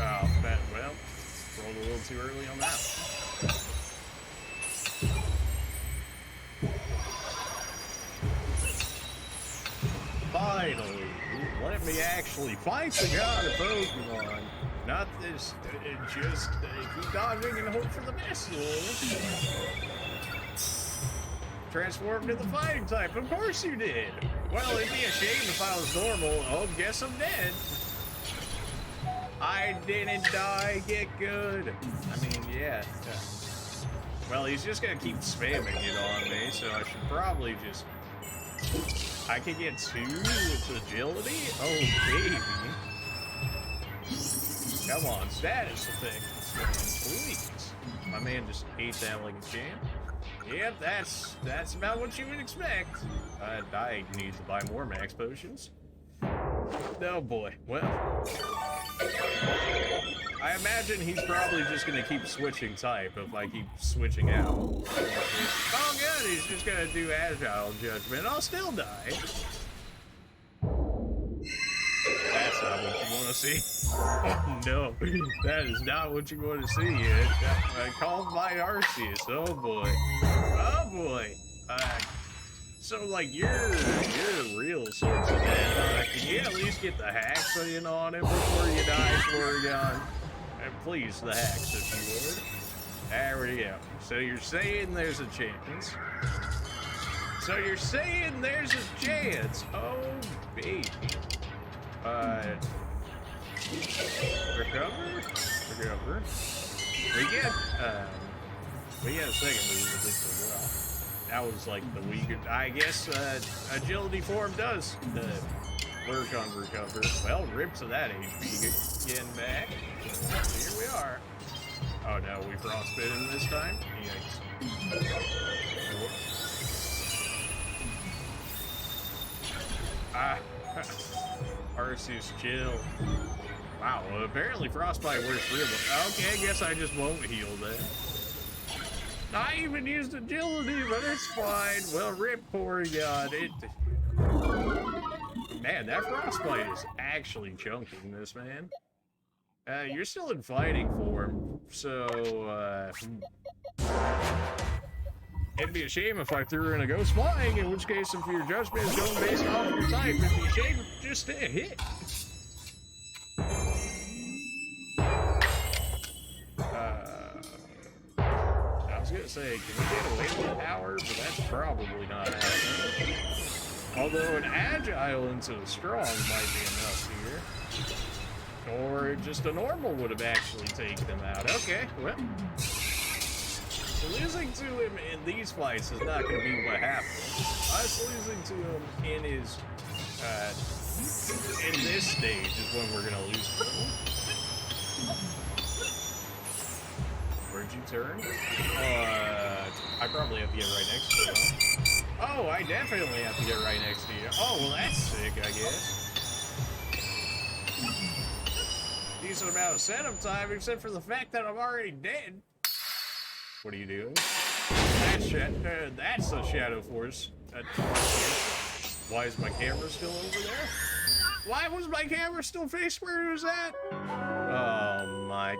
Oh, well, rolled a little too early on that one. Finally, let me actually fight the god of Pokemon. Not this, just keep dodging and hope for the best, Lord. Transformed to the fighting type, of course you did. Well, it'd be a shame if I was normal. Oh, guess I'm dead. I didn't die, get good. I mean, yeah. Well, he's just gonna keep spamming it on me, so I should probably just... I could get 2 with agility? Oh, baby. Come on, status effect. Please. My man just ate that like a champ. Yep, that's about what you would expect. I need to buy more max potions. Oh boy, well. I imagine he's probably just gonna keep switching type if I keep switching out. Oh good, he's just gonna do agile judgment. I'll still die. That's not what you want to see. Oh no, that is not what you want to see. I called my Arceus. Oh boy. Oh boy. So like you're real sorts of dead. Can you at least get the hacks in on him before you die, Florian? And please, the hacks if you would. There we go. So you're saying there's a chance. So you're saying there's a chance. Oh baby. Recover. We get a second move with this as well. That was like the weaker. I guess agility form does work on recover. Well, rip to that HP getting back. So here we are. Oh no, we frostbit him this time. Yikes. Arceus, chill. Wow, well, apparently frostbite works real well. Okay, I guess I just won't heal then. I even used agility, but it's fine. Well, rip Porygon. Man, that frostbite is actually chunking this man. You're still in fighting form, so it'd be a shame if I threw in a ghost flying, in which case if your judgment is going based off your type, it'd be a shame just to hit. I was gonna say, can we get away with power? But that's probably not happening. Although an agile into a strong might be enough here. Or just a normal would have actually taken him out. Okay, well. Losing to him in these fights is not going to be what happens. Us losing to him in his, in this stage is when we're going to lose to him. Where'd you turn? I probably have to get right next to you. Oh, I definitely have to get right next to you. Oh, well, that's sick, I guess. Decent amount of setup time, except for the fact that I'm already dead. What are you doing? That's a Shadow Force. Why is my camera still over there? Why was my camera still faced where it was at? Oh my.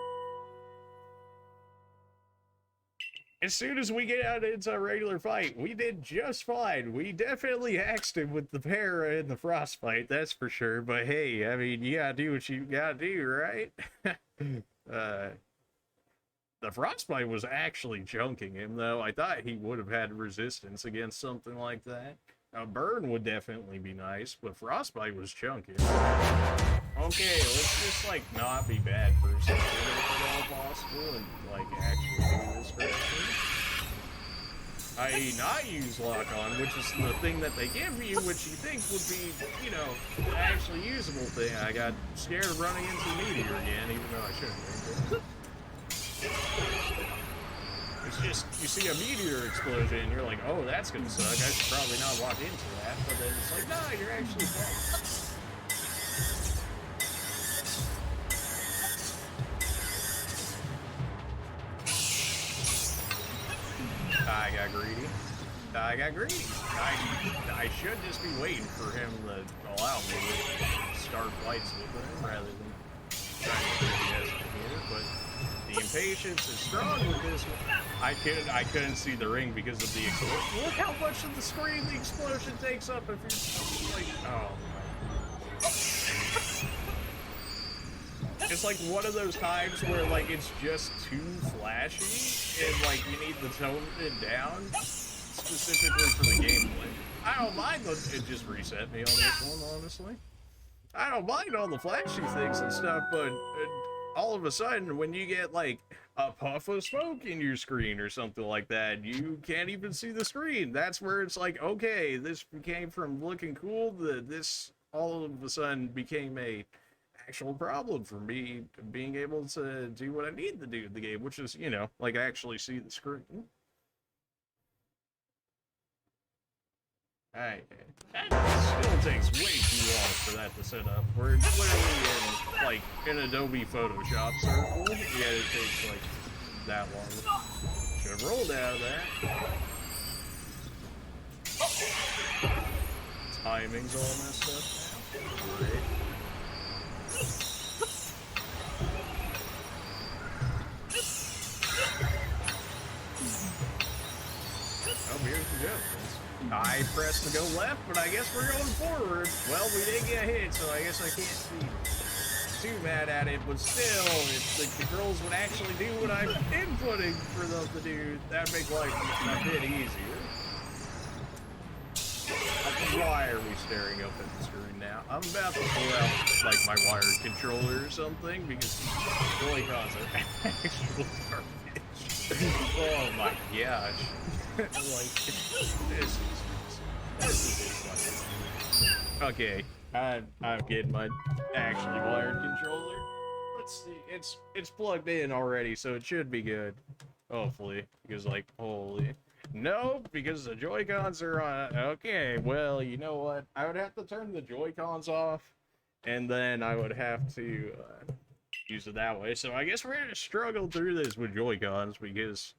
As soon as we get out into a regular fight, we did just fine. We definitely axed him with the para and the frostbite, that's for sure. But hey, I mean, you gotta do what you gotta do, right? The frostbite was actually junking him, though. I thought he would have had resistance against something like that. A burn would definitely be nice, but frostbite was chunky. Okay, let's just, like, not be bad for a second if at all possible and, like, actually do this correctly. I.e. not use lock-on, which is the thing that they give you, which you think would be, you know, an actually usable thing. I got scared of running into the meteor again, even though I shouldn't have. It's just, you see a meteor explosion and you're like, oh, that's gonna suck, I should probably not walk into that, but then it's like, nah, you're actually fine. I got greedy. I should just be waiting for him to allow me to start fights with him rather than trying to do the here, but the impatience is strong with this one. I couldn't see the ring because of the explosion. Look how much of the screen the explosion takes up if you're like, oh my. It's like one of those times where like it's just too flashy and like you need to tone it down specifically for the gameplay. I don't mind it just reset me on this one, honestly. I don't mind all the flashy things and stuff, but all of a sudden, when you get like a puff of smoke in your screen or something like that, you can't even see the screen. That's where it's like, okay, this became from looking cool to this all of a sudden became a actual problem for me being able to do what I need to do in the game, which is, you know, like actually see the screen. Alright, that still takes way too long for that to set up. We're literally in, like, an Adobe Photoshop circle, yet it takes, like, that long. Should have rolled out of that. Timing's all messed up now. Great. Oh, here's the joke. I pressed to go left, but I guess we're going forward. Well, we did get hit, so I guess I can't be too mad at it, but still, if the controls would actually do what I'm inputting for them to do, that'd make life a bit easier. Why are we staring up at the screen now? I'm about to pull out, like, my wired controller or something, because Joy-Cons are actual garbage. Oh my gosh. Like, this is like, okay, I'm getting my actually wired controller. Let's see, it's plugged in already, so it should be good, hopefully, because like, holy, no, because the Joy-Cons are on. Okay, well, you know what, I would have to turn the Joy-Cons off, and then I would have to use it that way, so I guess we're gonna struggle through this with Joy-Cons, because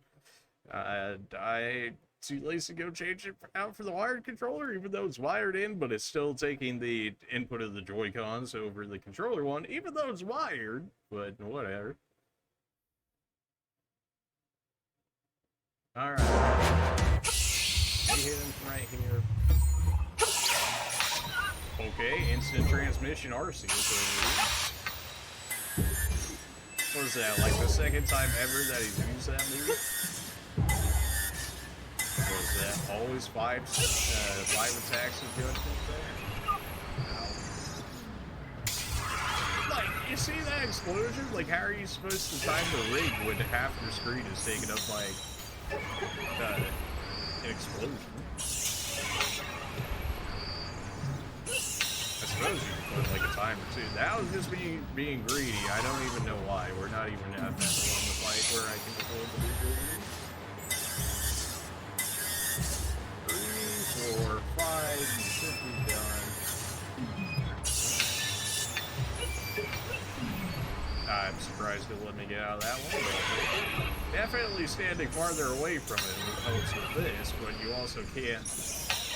I too lazy to go change it out for the wired controller, even though it's wired in, but it's still taking the input of the Joy-Cons over the controller one, even though it's wired, but whatever. Alright. Hit him right here. Okay, instant transmission Arceus over here. What is that, like the second time ever that he's used that move? Was that always five attacks of judgment there? Ow. Like, you see that explosion? Like, how are you supposed to time the rig when half your screen is taken up by an explosion? I suppose you could put like a timer too. That was just me being greedy. I don't even know why. We're not even at that level in the fight where I can afford to be greedy. 3, 4, 5, you should be done. I'm surprised it let me get out of that one. Definitely standing farther away from it in hopes of this, but you also can't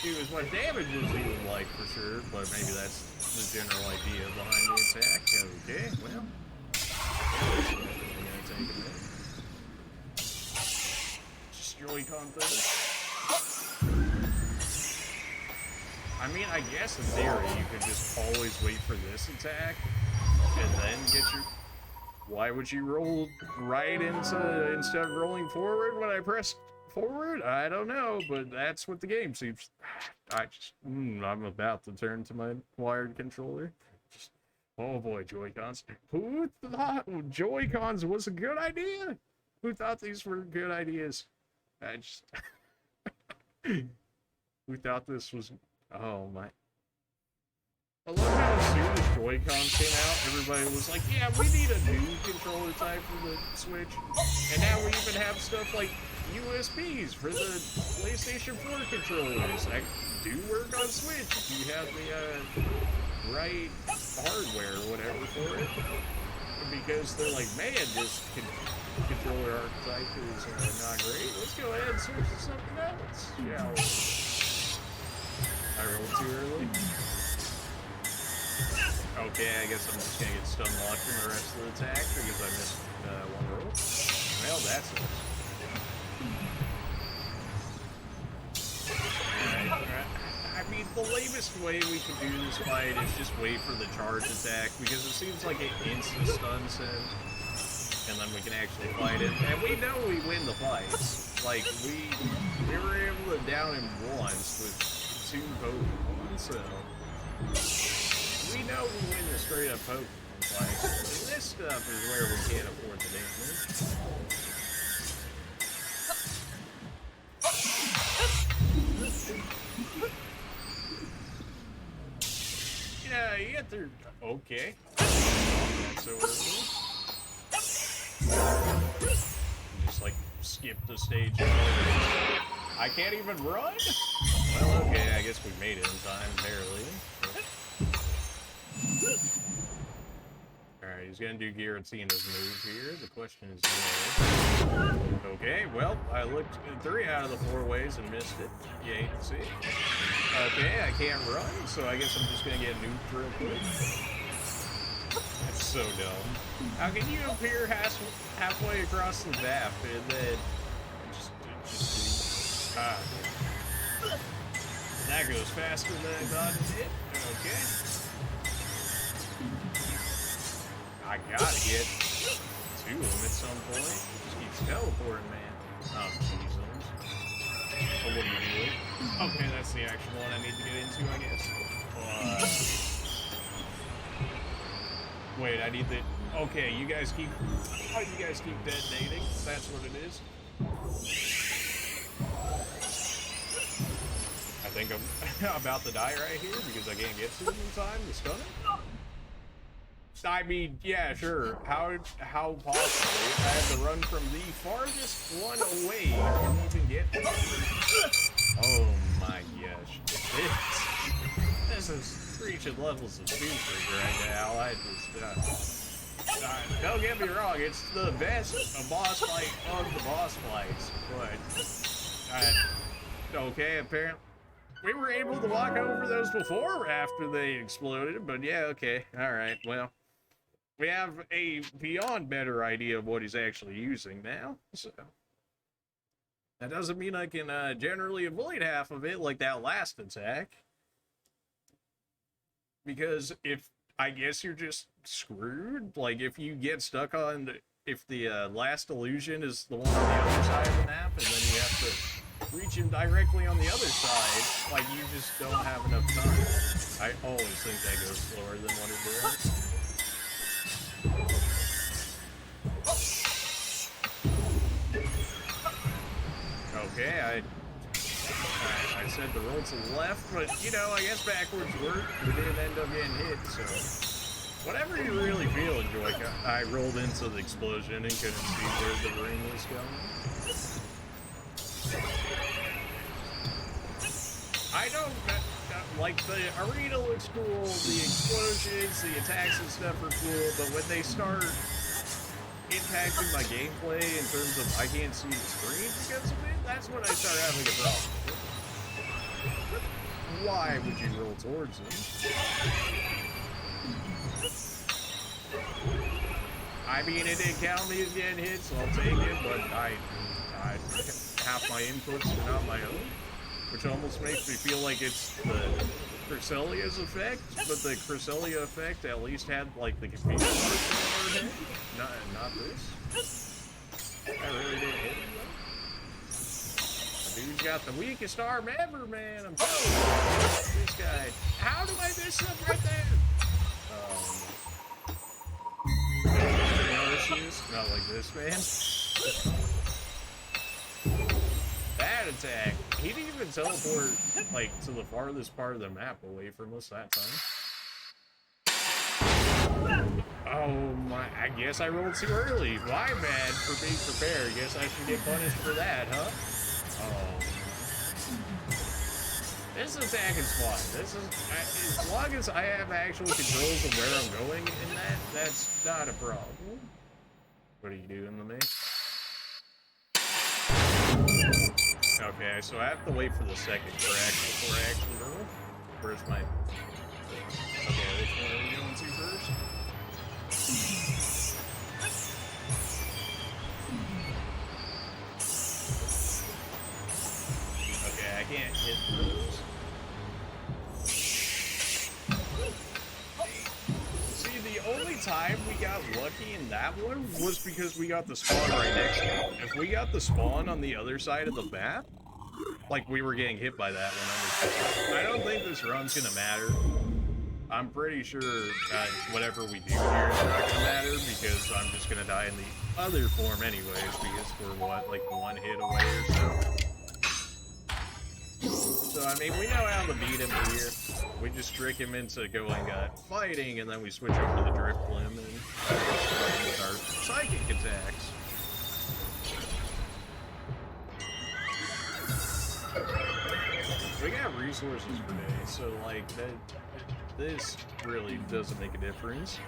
do as much damage as you would like, for sure, but maybe that's the general idea behind the attack. Okay, well. We're gonna take a minute. Just Joy-Con thing. I mean, I guess in theory, you could just always wait for this attack, and then get your... Why would you roll right into, instead of rolling forward when I press forward? I don't know, but that's what the game seems... I'm about to turn to my wired controller. Just, oh boy, Joy-Cons. Who thought Joy-Cons was a good idea? Who thought these were good ideas? I just... Who thought this was... Oh my... I love how as soon as Joy-Cons came out, everybody was like, yeah, we need a new controller type for the Switch. And now we even have stuff like USBs for the PlayStation 4 controllers that do work on Switch if you have the right hardware or whatever for it. Because they're like, man, this controller archetype is not great. Let's go ahead and switch to something else. Yeah. I rolled too early. Okay, I guess I'm just gonna get stun locked in the rest of the attack because I missed one roll. Well, that's it. Alright. I mean, the lamest way we can do this fight is just wait for the charge attack because it seems like it insta-stuns him. And then we can actually fight it. And we know we win the fights. Like, we were able to down him once with 2 Pokemon, so... We know we win the straight up Pokemon fight. This stuff is where we can't afford the damage. Yeah, you get through. Okay. That's over. Just like skip the stage. I can't even run? Well, okay, I guess we made it in time, barely. Alright, he's gonna do Giratina's move here. The question is no. Okay, well, I looked 3 out of the 4 ways and missed it. You hate to see it. Okay, I can't run, so I guess I'm just gonna get nuked real quick. That's so dumb. How can you appear halfway across the map and then just that goes faster than I thought it did. Okay. I gotta get to him at some point. He just keeps teleporting, man. Oh, Jesus. Oh, what are you doing? Okay, that's the actual one I need to get into, I guess. Wait, I need the... Okay, you guys keep detonating. That's what it is. I think I'm about to die right here because I can't get to him in time to stun him. I mean, yeah, sure. How possibly? I have to run from the farthest one away to even get to him. Oh my gosh. This is reaching levels of stupid right now. I just, don't get me wrong, it's the best boss fight of the boss fights, but, okay, apparently, we were able to walk over those before after they exploded, but yeah, okay, alright, well, we have a beyond better idea of what he's actually using now, so. That doesn't mean I can generally avoid half of it like that last attack. Because I guess you're just screwed. Like, if you get stuck on, if the last illusion is the one on the other side of the map, and then you have to reach him directly on the other side, like, you just don't have enough time. I always think that goes slower than what it does. Okay, I said to roll to the left, but, you know, I guess backwards worked. We didn't end up getting hit, so... Whatever you really feel, Joy. I rolled into the explosion and couldn't see where the ring was going. I don't... like, the arena looks cool, the explosions, the attacks and stuff are cool, but when they start impacting my gameplay in terms of I can't see the screen because of it, that's when I start having a problem. why would you roll towards him? I mean, it didn't count me as getting hit, so I'll take it, but I half my inputs are not my own, which almost makes me feel like it's the Creselia's effect, but the Cresselia effect at least had, like, the computer hit. Not this. I really didn't hit him, though. Dude's got the weakest arm ever, man. I'm telling you. This guy. How do I miss him right there? You know this is? Not like this, man. That attack. He didn't even teleport, like, to the farthest part of the map away from us that time. Oh my, I guess I rolled too early. My bad for being prepared. Guess I should get punished for that, huh? Oh. This attack is fine. This is, as long as I have actual controls of where I'm going in that, that's not a problem. What are you doing to me? Okay, so I have to wait for the second crack before I actually roll. Where's my... Okay, which one are we going to first? Okay, I can't hit those. See, the only time we got lucky in that one was because we got the spawn right next to it. If we got the spawn on the other side of the map, like we were getting hit by that one, I don't think this run's gonna matter. I'm pretty sure whatever we do here is not gonna matter because I'm just gonna die in the other form anyways because we're what, like one hit away or so. So I mean, we know how to beat him here. We just trick him into going fighting, and then we switch over to the drift limb and start with our psychic attacks. We got resources for days, so like this really doesn't make a difference.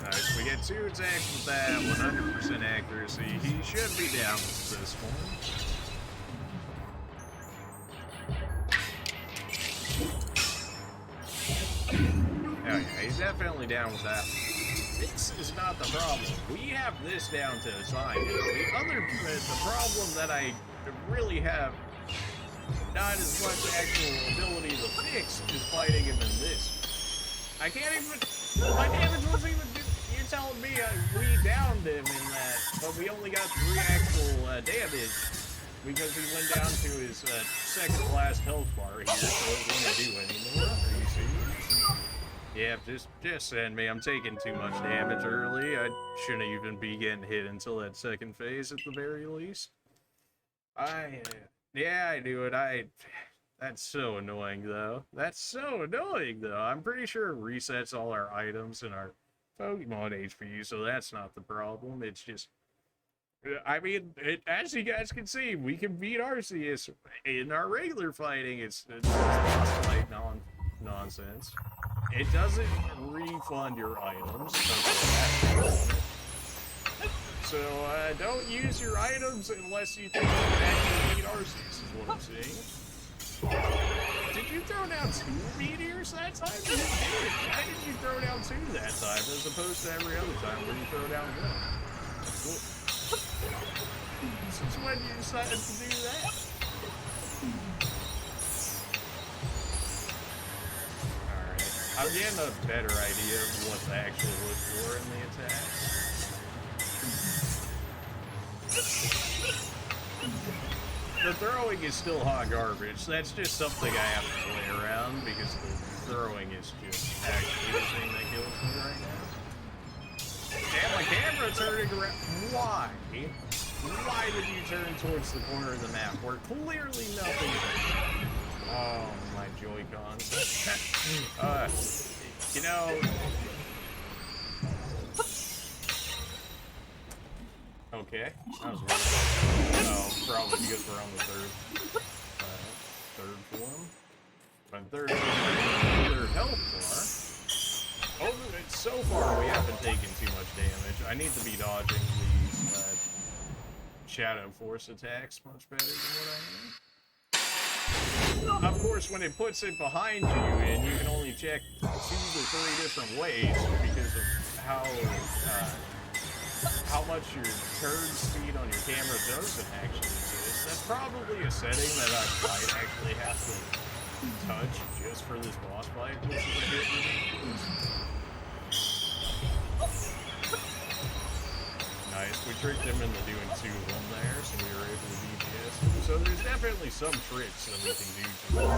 Nice, we get 2 attacks with that, 100% accuracy. He should be down with this one. Oh yeah, he's definitely down with that one. This is not the problem. We have this down to a science. The problem that I really have not as much actual ability to fix is fighting him in this. I can't even, my damage wasn't even, you're telling me we downed him in that, but we only got 3 actual damage because he went down to his second to last health bar here, so it wouldn't do anymore. Are you serious? Yeah, just send me. I'm taking too much damage early. I shouldn't even be getting hit until that second phase at the very least. Yeah, I do it. That's so annoying though. That's so annoying though. I'm pretty sure it resets all our items and our Pokemon HP, so that's not the problem. It's just, I mean, as you guys can see, we can beat Arceus in our regular fighting. It's boss fight nonsense. It doesn't refund your items. So, don't use your items unless you think you can actually beat Arceus, is what I'm saying. Did you throw down 2 meteors that time? You did. Why did you throw down 2 that time, as opposed to every other time where you throw down 1? Since when you decided to do that? I'm getting a better idea of what to actually look for in the attacks. The throwing is still hot garbage. That's just something I have to play around because the throwing is just actually the thing that kills me right now. Damn, my camera turning around. Why? Why did you turn towards the corner of the map where clearly nothing's there? Oh, my Joy-Cons. You know... Okay. That was weird. Oh, probably because we're on the third form. But third health bar. So far, we haven't taken too much damage. I need to be dodging these Shadow Force attacks much better than what I am. Of course, when it puts it behind you, and you can only check 2 or 3 different ways because of how much your turn speed on your camera doesn't actually exist. That's probably a setting that I might actually have to touch just for this boss fight, which is a bit ridiculous. Nice, we tricked them into doing 2 of them there, so we were able to DPS them. So there's definitely some tricks that we can do to them.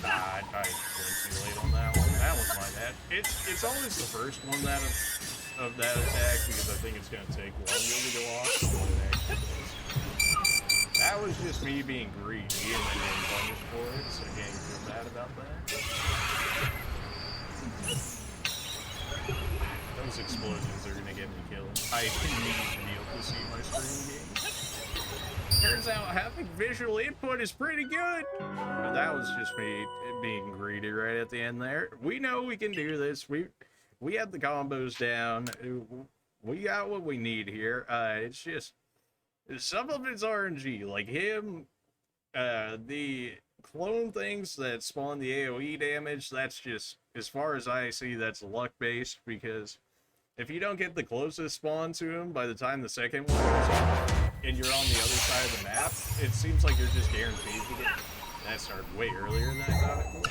Nah, I went too late on that one. That was my bad. It's always the first one of that attack because I think it's going to take longer to go off than what it actually does. That was just me being greedy and then getting punished for it, so I can't feel bad about that. Those explosions are going to get me killed. I need to be able to see my stream games. Turns out having visual input is pretty good. But that was just me being greedy right at the end there. We know we can do this. We have the combos down. We got what we need here. It's just some of it's RNG. Like him, the clone things that spawn the AoE damage, that's just, as far as I see, that's luck based, because if you don't get the closest spawn to him by the time the second one goes off, and you're on the other side of the map, it seems like you're just guaranteed to get. That started way earlier than I thought it would.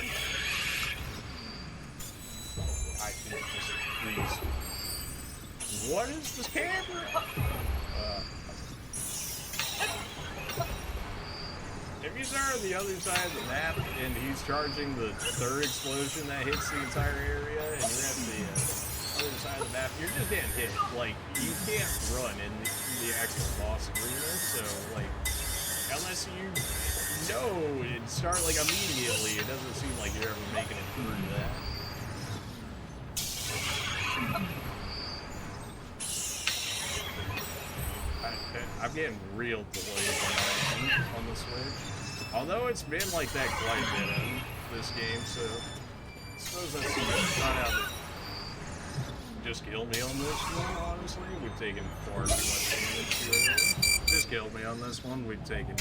I think just please. What is this camera? If you start on the other side of the map and he's charging the 3rd explosion that hits the entire area, and you're at the other side of the map, you're just getting hit. Like, you can't run in the actual boss arena, so, like, unless you know and start, like, immediately, it doesn't seem like you're ever making it through that. I'm getting real delayed on the Switch. Although it's been like that quite a bit in this game, so I suppose that's not how to just kill me on this one, honestly. We've taken far too much damage. Just kill me on this one. We've taken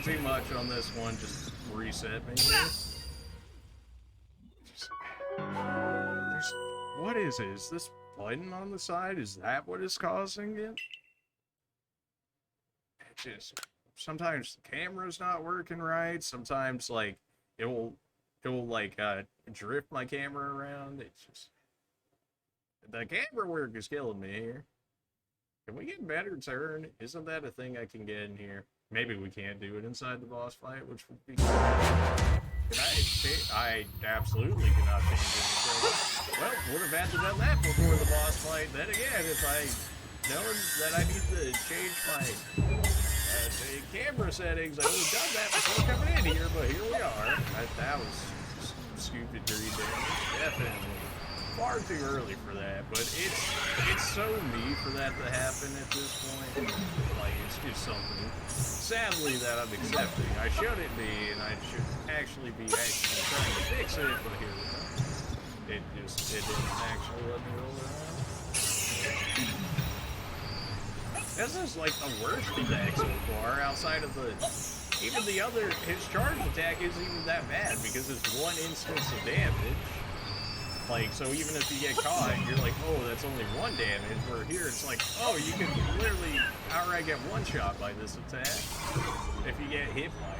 too much on this one. Just reset me. What is it? Is this button on the side? Is that what is causing it? Just sometimes the camera's not working right. Sometimes like it will like drift my camera around. It's just the camera work is killing me here. Can we get better turn? Isn't that a thing I can get in here? Maybe we can't do it inside the boss fight, which would be good. I absolutely cannot change it. Well, would have had to done that before the boss fight. Then again, if I known that I need to change my the camera settings, I would have done that before coming in here, but here we are. That was stupid greed damage. Definitely far too early for that, but it's so me for that to happen at this point. Like, it's just something, sadly, that I'm accepting. I shouldn't be, and I should actually be trying to fix it, but here we go. It didn't actually let me roll around. This is like the worst attack so far, outside of even the other, his charge attack isn't even that bad, because it's 1 instance of damage. Like, so even if you get caught, you're like, oh, that's only 1 damage, where here it's like, oh, you can literally outright get 1 shot by this attack, if you get hit by it.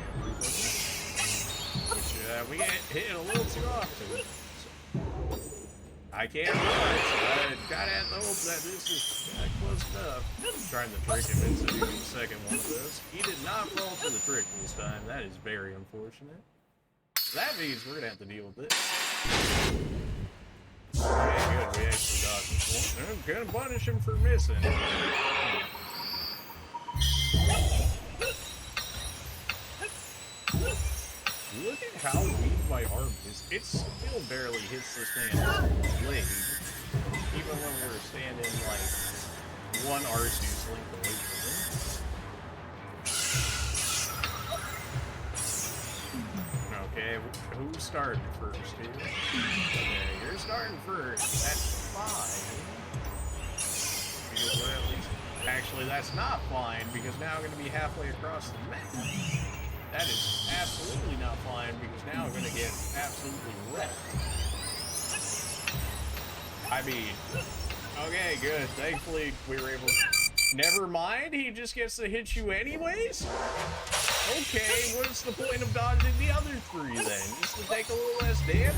Which, we get hit a little too often. So. I can't run, so I gotta have to hope that this is close enough. Trying to trick him into the second one of those. He did not fall for the trick this time. That is very unfortunate. That means we're gonna have to deal with this. Okay, good. We actually dodged this one. I'm gonna punish him for missing. Look at how weak my arm is. It still barely hits this man's leg, even when we're standing like 1 Arceus length away from him. Okay, who's starting first here? Okay, you're starting first. That's fine. Because Actually, that's not fine, because now I'm going to be halfway across the map. That is absolutely not fine, because now I'm going to get absolutely wrecked. I mean, okay, good. Thankfully, we were able to... Never mind, he just gets to hit you anyways? Okay, what's the point of dodging the other three, then? Just to take a little less damage?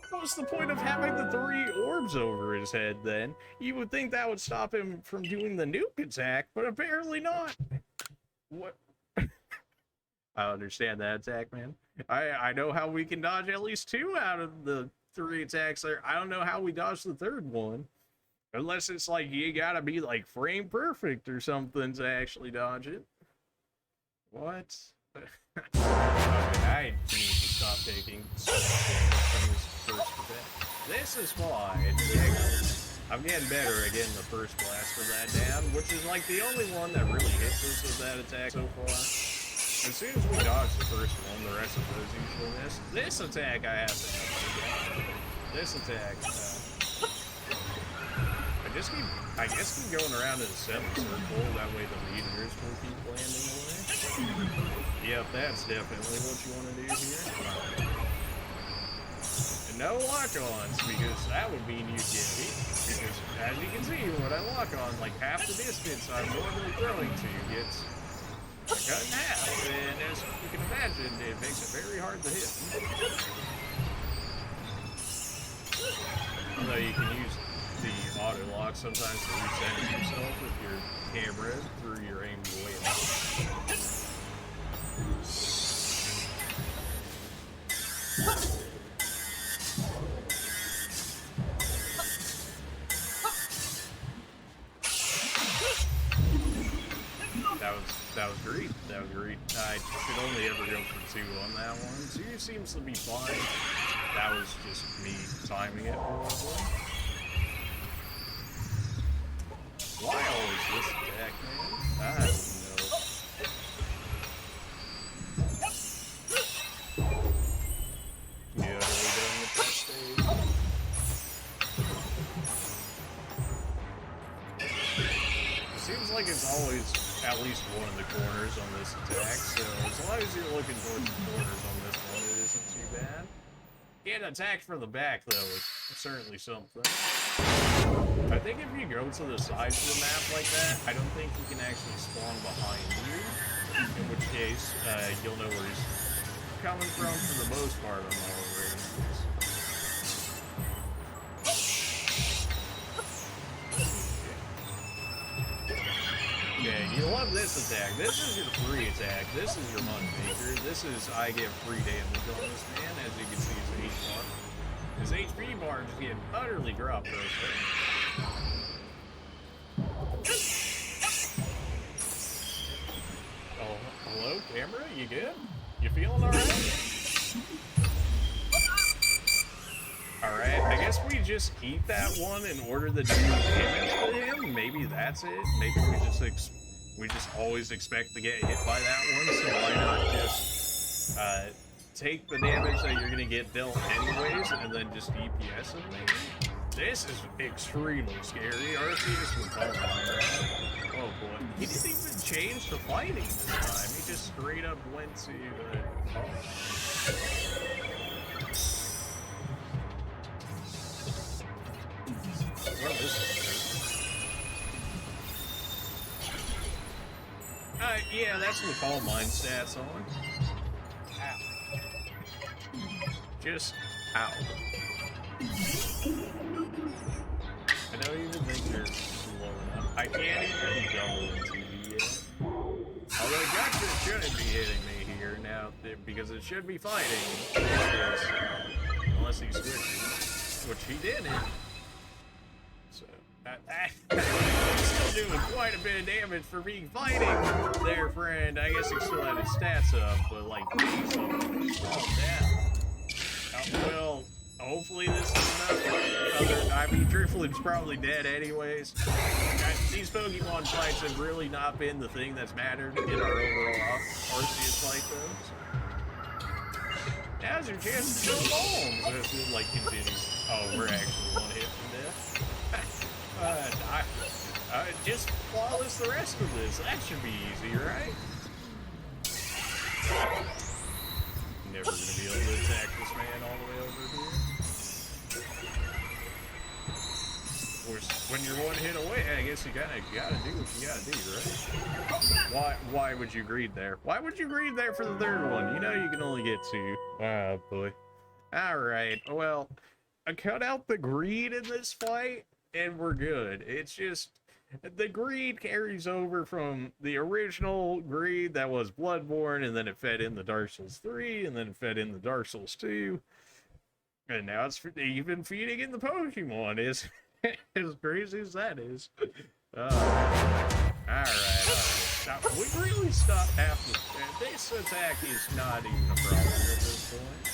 What's the point of having the 3 orbs over his head, then? You would think that would stop him from doing the nuke attack, but apparently not. What? I understand that attack, man. I know how we can dodge at least 2 out of the 3 attacks there. I don't know how we dodge the 3rd one. Unless it's like you gotta be like frame perfect or something to actually dodge it. What? Okay, I need to stop taking so much damage from this first attack. This is fine. I'm getting better at getting the first blast of that down, which is like the only one that really hits us with that attack so far. As soon as we dodge the first one, the rest of those usually miss. This attack I have to have. This attack, I guess keep going around in a semicircle, that way the leaders will keep landing away. Yep, that's definitely what you want to do here. And no lock-ons, because that would mean you get beat. Because, as you can see, when I lock on, like half the distance I'm normally throwing to gets cut in half. And as you can imagine, it makes it very hard to hit. Although you can use the auto lock sometimes to reset yourself with your camera through your aim way up. That was great. That was great. I should only ever go for 2 on that one. 2 seems to be fine. That was just me timing it horribly. Why always this attack, man? I don't know. Yeah, totally done with that stage. It seems like it's always at least one of the corners on this attack, so as long as you're looking towards the corners on this one, it isn't too bad. Getting attacked from the back, though, is certainly something. I think if you go to the sides of the map like that, I don't think he can actually spawn behind you, in which case, you'll know where he's coming from for the most part on all the ratings. Okay, you love this attack. This is your free attack. This is your money maker. This is, I get free damage on this man, as you can see his HP bar. His HP bar just getting utterly dropped right there. Oh, hello, camera? You good? You feeling alright? Alright, I guess we just eat that one in order to do damage to him. Maybe that's it. Maybe we just always expect to get hit by that one, so why not just take the damage that you're gonna get dealt anyways, and then just DPS him maybe? This is extremely scary. Arceus would call on that. Oh boy. He didn't even change to fighting this time. He just straight up went to well, this is good. Yeah, that's what Calm Mind stats on. Ow. Just ow. I don't even think they're slow enough. I can't even double in TV yet. Although Gotcha shouldn't be hitting me here now, because it should be fighting. Unless he switches, which he didn't. So, he's still doing quite a bit of damage for being fighting there, friend. I guess he still had his stats up, but like, he's calm down. Well, hopefully this is enough. I mean, Drifloop's probably dead anyways. These Pokemon fights have really not been the thing that's mattered in our overall Arceus fight, though. Now's your chance to kill bombs as it, like, continues. Oh, we're actually one hit from death. Just flawless the rest of this. That should be easy, right? Never gonna be able to attack this man all the way over here. Of course, when you're one hit away, I guess you gotta do what you gotta do, right? Why would you greed there? Why would you greed there for the third one? You know you can only get two. Oh boy. Alright, well, I cut out the greed in this fight, and we're good. It's just, the greed carries over from the original greed that was Bloodborne, and then it fed in the Dark Souls 3, and then it fed in the Dark Souls 2, and now it's even feeding in the Pokemon, as crazy as that is. Alright. We really stopped half the... This attack is not even a problem at this point.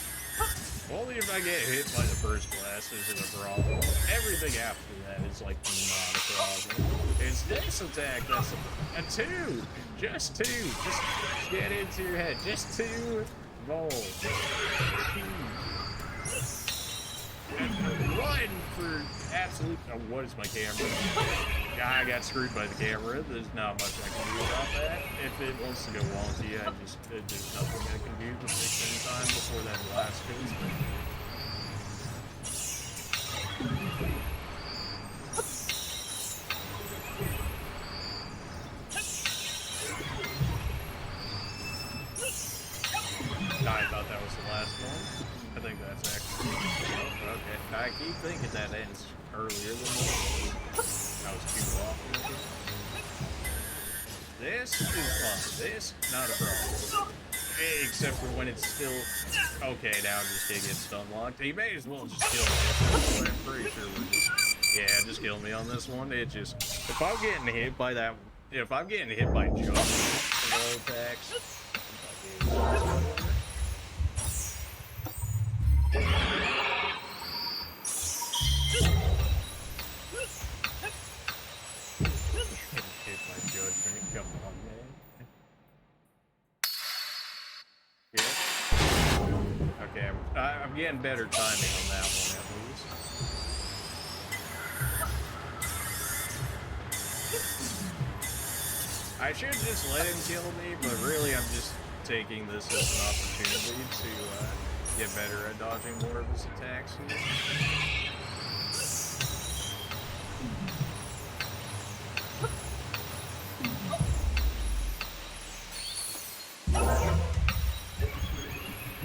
Only if I get hit by the first blast isn't a problem. Everything after that is like not a problem. It's this attack that's a 2. Just 2. Just get into your head. Just 2 volts. And run for absolute... Oh, what is my camera? I got screwed by the camera. There's not much I can do about that. If it wants to go wonky, there's nothing I can do to fix it in time before that blast goes. I thought that was the last one. I think that's actually... Oh, okay. I keep thinking that ends earlier than that. I was too off with it. This is fun. This, not a problem. Except for when it's still... Okay, now I'm just gonna get stun locked. He may as well just kill me. I'm pretty sure we're just... Yeah, just kill me on this one. It just... If I'm getting hit by that... If I'm getting hit by jump low attacks... Come on, man. Yeah. Okay, I'm getting better timing on that one at least. I should just let him kill me, but really I'm just taking this as an opportunity to get better at dodging more of his attacks here.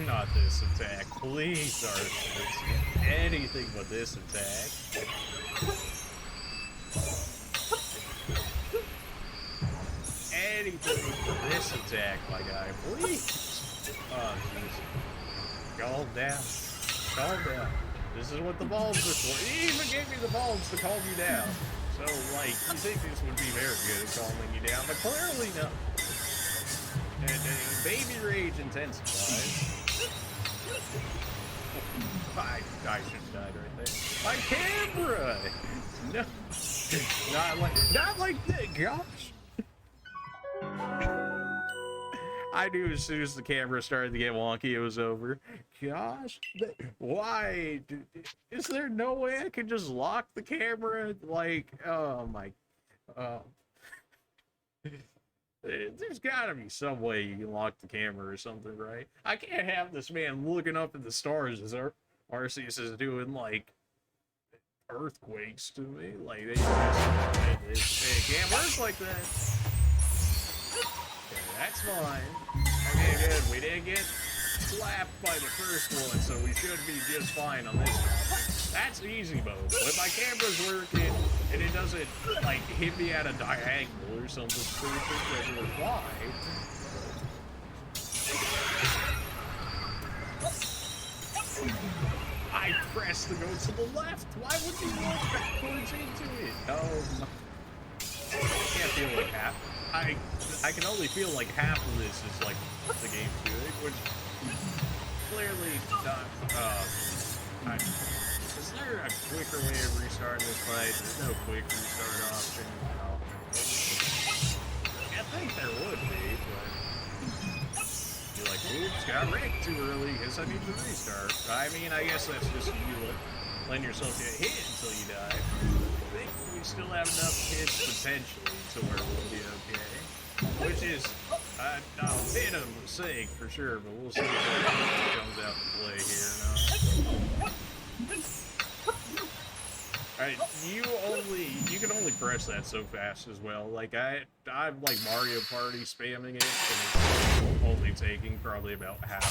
Not this attack, please, Arceus. Anything but this attack. Anything but this attack, my guy, please. Oh, jeez. Calm down. Calm down. This is what the bulbs are for. He even gave me the bulbs to calm you down. So, like, you think this would be very good at calming you down, but clearly no. And baby rage intensifies. I should have died right there. My camera! No. Not like that, gosh. I knew as soon as the camera started to get wonky, it was over. Gosh, why? Is there no way I could just lock the camera? Like, oh my, there's gotta be some way you can lock the camera or something, right? I can't have this man looking up at the stars as Arceus is doing, like, earthquakes to me. Like, it can't work like that. Okay, that's fine. Okay, good. We didn't get slapped by the first one, so we should be just fine on this one. That's easy mode. When my camera's working and it doesn't, like, hit me at a diagonal or something stupid, then we're fine. I pressed to go to the left. Why would you walk backwards into it? Oh my. I can't feel like half. I can only feel like half of this is like the game's doing, which clearly not. Is there a quicker way of restarting this fight? There's no quick restart option. No. I think there would be, but you're like, oops, got wrecked too early. Guess I need to restart. I mean, I guess that's just you letting yourself get hit until you die. I think we still have enough hits potentially to where we'll be okay. Which is a bit of a mistake for sure, but we'll see if it comes out to play here now. Alright, you can only press that so fast as well. Like I'm like Mario Party spamming it, and it's only taking probably about half of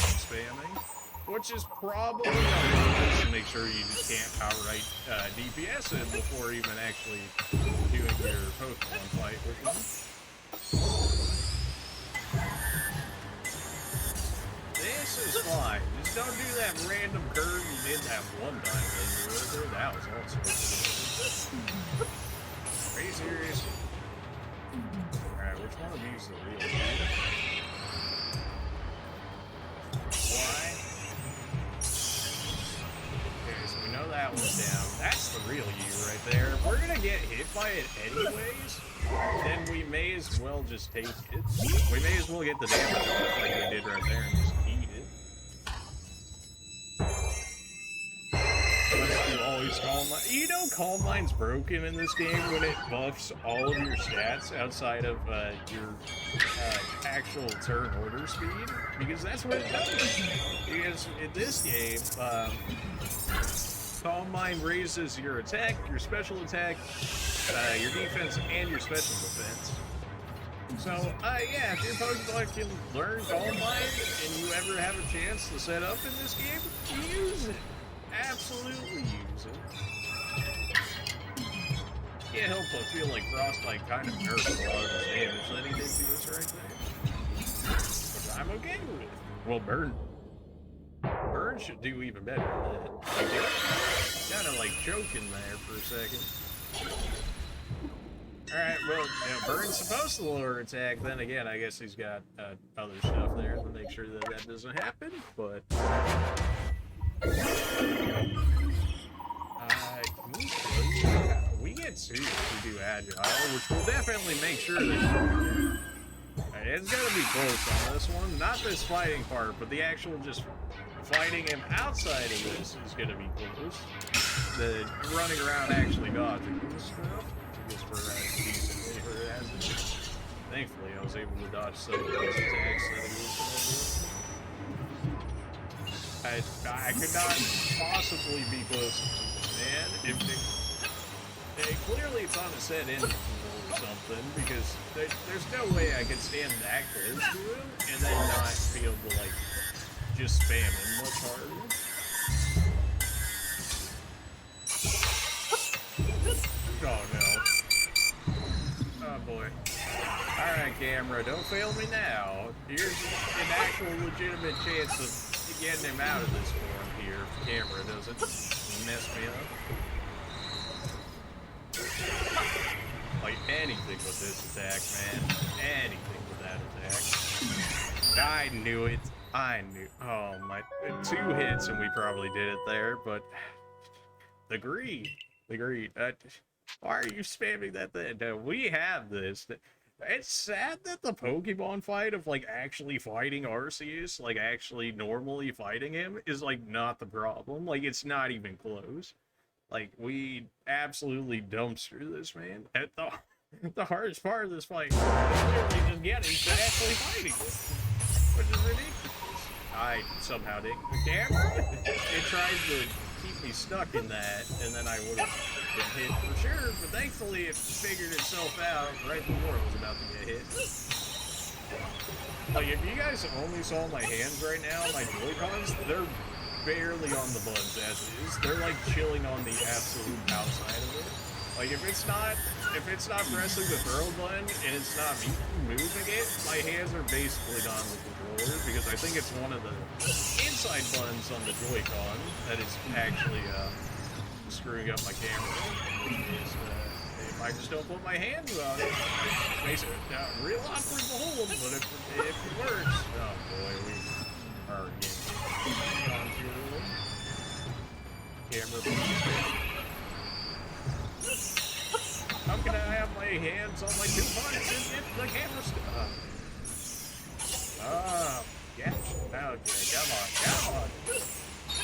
the spamming. Which is probably to make sure you just can't outright DPS it before even actually doing your Pokemon fight with them. This is fine. Just don't do that random curve you did that one time. That was all sorts of. Are you serious? Alright, which one of these is the real one? Why? Okay, so we know that one's down. That's the real you right there. If we're gonna get hit by it anyways, then we may as well just take it. We may as well get the damage on it like we did right there and just eat it. Unless you always Calm Mind. You know Calm Mind's broken in this game when it buffs all of your stats outside of your actual turn order speed, because that's what it does. Because in this game, Calm Mind raises your attack, your special attack, your defense, and your special defense. So, yeah, if your Pokemon can learn Calm Mind and you ever have a chance to set up in this game, use it. Absolutely use it. Yeah, help us feel like Frostbite kind of nerfed a lot of the damage that he did to us right there. Which I'm okay with. Well, Burn should do even better than that. Kind of like choking there for a second. Alright, well, Burn's supposed to lower attack. Then again, I guess he's got other stuff there to make sure that that doesn't happen, but... we get 2 if we do Agile, which will definitely make sure that it's gonna be close on this one. Not this fighting part, but the actual just fighting him outside of this is gonna be close. The running around actually dodging this stuff. I guess we're decent for that. Thankfully, I was able to dodge some of those attacks that he was gonna do. I could not possibly be close to this, man. Clearly it's on a set in or something, because there's no way I could stand that close to him and then not be able to, like, just spam him much harder. Oh, no. Oh, boy. Alright, camera, don't fail me now. Here's an actual legitimate chance of getting him out of this form here if the camera doesn't mess me up. Like anything with this attack, man. Anything with that attack. I knew it. I knew. Oh my. 2 hits and we probably did it there, but the greed. The greed. Why are you spamming that thing? No, we have this. It's sad that the Pokemon fight of, like, actually fighting Arceus, like, actually normally fighting him, is, like, not the problem. Like, it's not even close. Like, we absolutely dumpster this, man. At the hardest part of this fight is literally just getting to actually fighting him, which is ridiculous. I somehow didn't. The camera, it tried to keep me stuck in that, and then I would have been hit for sure, but thankfully it figured itself out right before it was about to get hit. Like, if you guys only saw my hands right now, my Joy-Cons, they're barely on the buttons as is. They're like chilling on the absolute outside of it. Like, if it's not pressing the throw button and it's not me moving it, my hands are basically not on the controller, because I think it's one of the inside buttons on the Joy-Con that is actually screwing up my camera. If I just don't put my hands on it, it makes it real awkward to hold, but if it works, oh boy, we are getting camera, please. How can I have my hands on my 2 buttons if the camera's yeah. Okay, come on.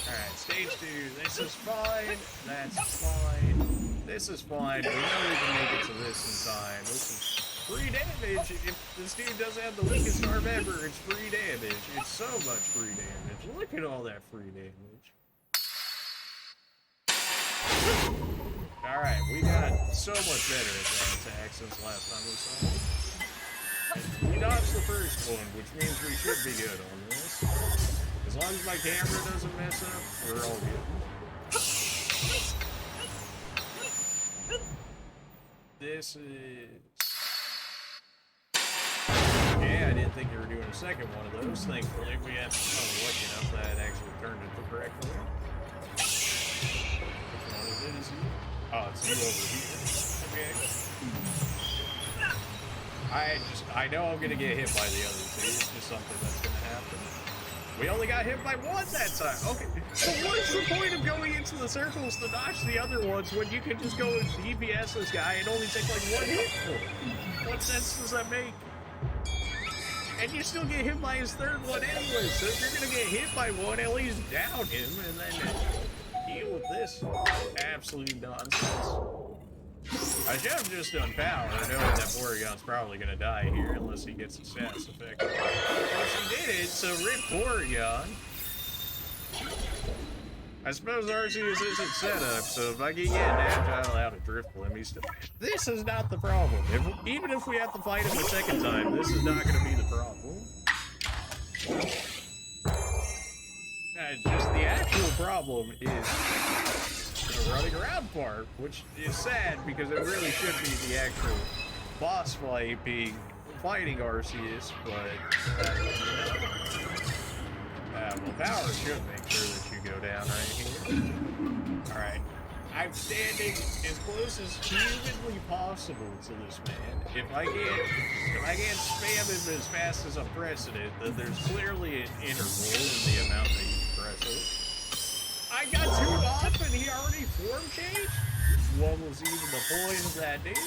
Alright, stage 2. This is fine. That's fine. This is fine. We know we can make it to this in time. This is free damage. If this dude doesn't have the weakest arm ever, it's free damage. It's so much free damage. Look at all that free damage. Alright, we got so much better at that attack since last time we saw it. We dodged the first one, which means we should be good on this. As long as my camera doesn't mess up, we're all good. This is... Yeah, I didn't think you were doing a second one of those. Thankfully, we had lucky enough that I actually turned it the correct way. Which one of it is you? Oh, it's you over here. Okay. I know I'm gonna get hit by the other two. It's just something that's gonna happen. We only got hit by one that time. Okay. So what's the point of going into the circles to dodge the other ones when you can just go and DPS this guy and only take like one hit for it? What sense does that make? And you still get hit by his third one anyway, so if you're gonna get hit by one, at least down him and then deal with this absolute nonsense. I should have just done power, knowing that Porygon's probably gonna die here unless he gets his stats affected. Once he did it, so rip Porygon. I suppose Arceus isn't set up, so if I can get Agile out of Drift Limb, he's still... This is not the problem. Even if we have to fight him a second time, this is not going to be the problem. Just the actual problem is the running around part, which is sad because it really should be the actual boss fight being fighting Arceus, but... well, power should make sure that you go down right here. Alright. I'm standing as close as humanly possible to this man. If I can't spam him as fast as I'm pressing it, then there's clearly an interval in the amount that you press it. I got tuned off and he already form changed? What was even the point of that, dude?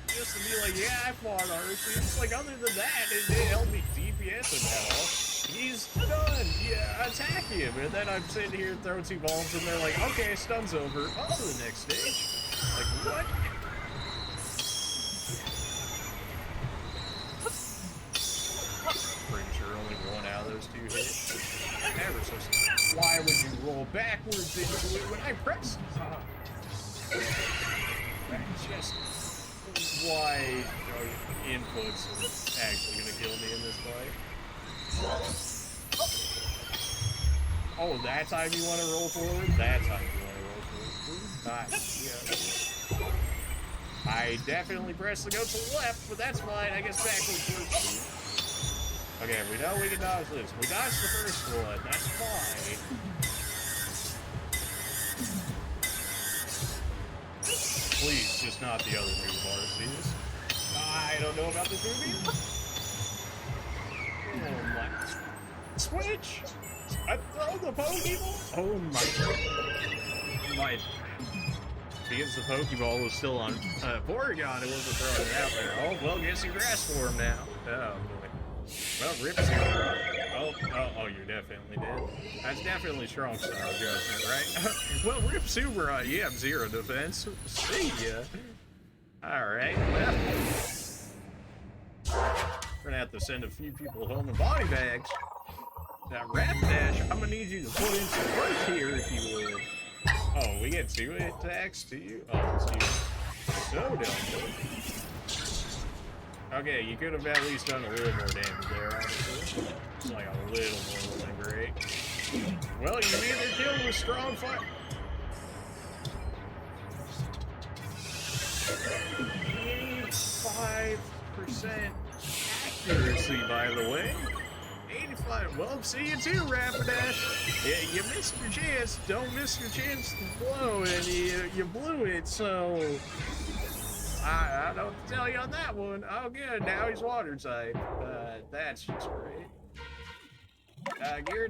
Just to be like, yeah, I fought Arceus. Like, other than that, it didn't help me DPS him at all. He's done. Yeah, attack him. And then I'm sitting here throwing 2 balls and they're like, okay, stun's over. On to the next stage. Like, what? Pretty sure only one out of those 2 hit. Never so slow. Why would you roll backwards into it when I press? That's just why inputs are actually going to kill me in this fight. Oh, that time you want to roll forward? That time you want to roll forward? Nice. Yeah. I definitely pressed the go to the left, but that's fine. I guess backwards works. Okay, we know we can dodge this. We dodged the first one. That's fine. Please, just not the other move, Arceus. I don't know about this movie. Oh my. Switch! I throw the Pokeball? Oh my. Because the Pokeball was still on Porygon, it wasn't throwing it out there. Oh, well, guess you grass form now. Oh boy. Well, Rip Zero. Oh, you're definitely dead. That's definitely strong style adjustment, right? Well, Rip Super, you have 0 defense. See ya. Alright, well. We're gonna have to send a few people home in body bags. Now, Rapidash, I'm gonna need you to put in some work here if you would. Oh, we get 2 attacks to you? Oh, it's you. So dumb. Okay, you could have at least done a little more damage there, honestly. It's like a little more than great. Well, you either killed with strong fire. 85% accuracy, by the way. 85. Well, see you too, Rapidash. Yeah, you missed your chance. Don't miss your chance to blow, and you blew it, so I don't tell you on that one. Oh, good. Now he's water type. That's just great.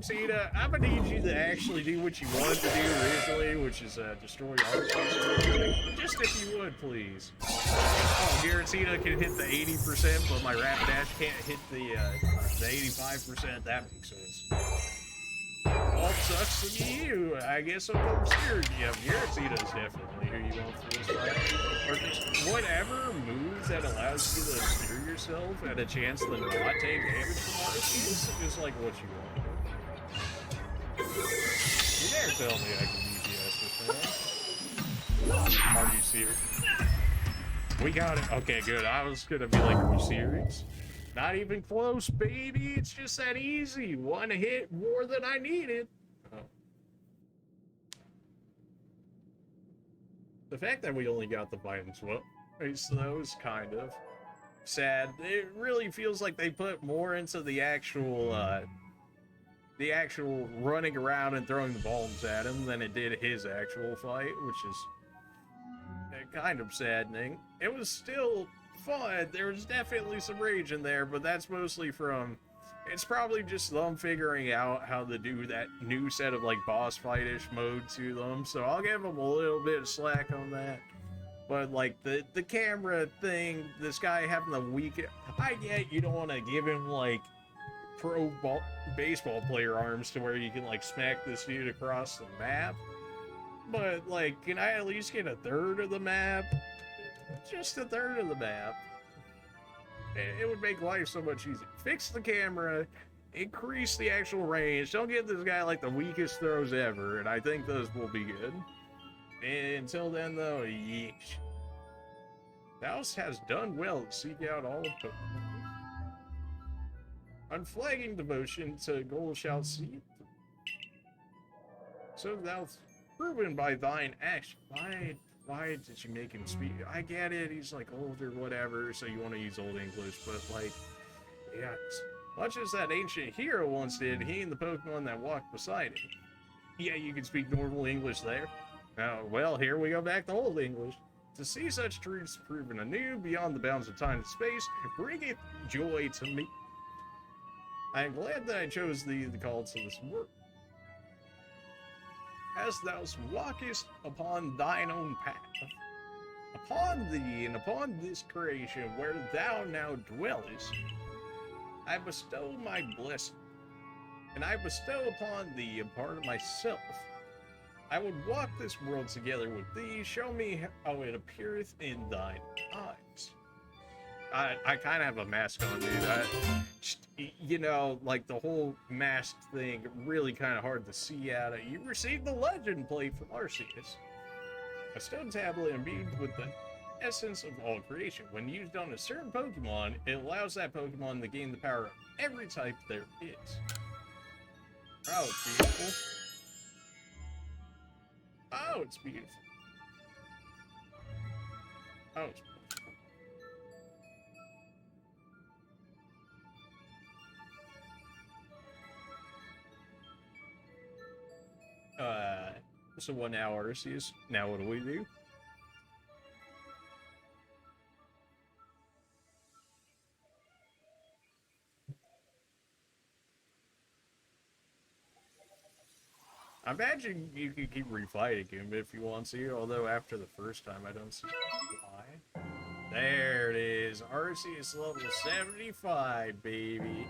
Theta, I'm gonna need you to actually do what you wanted to do originally, which is destroy Arceus. Just if you would, please. Oh, Theta can hit the 80%, but my Rapidash can't hit the 85%. That makes sense. Well, sucks to be you. I guess I'm obscured. Yeah, Garcetta's definitely who you want for this fight. Or just whatever move that allows you to obscure yourself at a chance to not take damage from Arceus is like what you want. You dare tell me I can DPS this thing. Are you serious? We got it. Okay, good. I was gonna be like, are you serious? Not even close, baby. It's just that easy. One hit more than I needed. Oh. The fact that we only got the Vitals, well, that was kind of sad. It really feels like they put more into the actual running around and throwing the bombs at him than it did his actual fight, which is kind of saddening. It was still fun. There was definitely some rage in there, but that's mostly from, it's probably just them figuring out how to do that new set of like boss fight-ish mode to them, so I'll give them a little bit of slack on that. But like the camera thing, this guy having the weak, I get you don't want to give him like baseball player arms to where you can like smack this dude across the map, but like, can I at least get a third of the map? Just a third of the map. It would make life so much easier. Fix the camera, increase the actual range. Don't get this guy like the weakest throws ever, and I think those will be good. And until then, though, yeesh. House has done well to seek out all of Pokemon. Unflagging devotion to goal shall see. So thou'st proven by thine action. Why did you make him speak? I get it, he's like old or whatever, so you want to use Old English, but like, yeah, much as that ancient hero once did, he and the Pokemon that walked beside him. Yeah, you can speak normal English there. Now, well, here we go back to Old English. To see such truths proven anew beyond the bounds of time and space, bringeth joy to me. I am glad that I chose thee the call to this work. As thou walkest upon thine own path, upon thee and upon this creation where thou now dwellest, I bestow my blessing, and I bestow upon thee a part of myself. I would walk this world together with thee, show me how it appeareth in thine eyes. I kind of have a mask on, dude. You know, like the whole mask thing, really kind of hard to see out of. You received the legend plate from Arceus. A stone tablet imbued with the essence of all creation. When used on a certain Pokemon, it allows that Pokemon to gain the power of every type there is. Oh, it's beautiful. Oh, it's beautiful. Oh, it's beautiful. So what now, Arceus? Now what do we do? I imagine you could keep refighting him if you want to, although after the first time I don't see why. There it is, Arceus level 75, baby.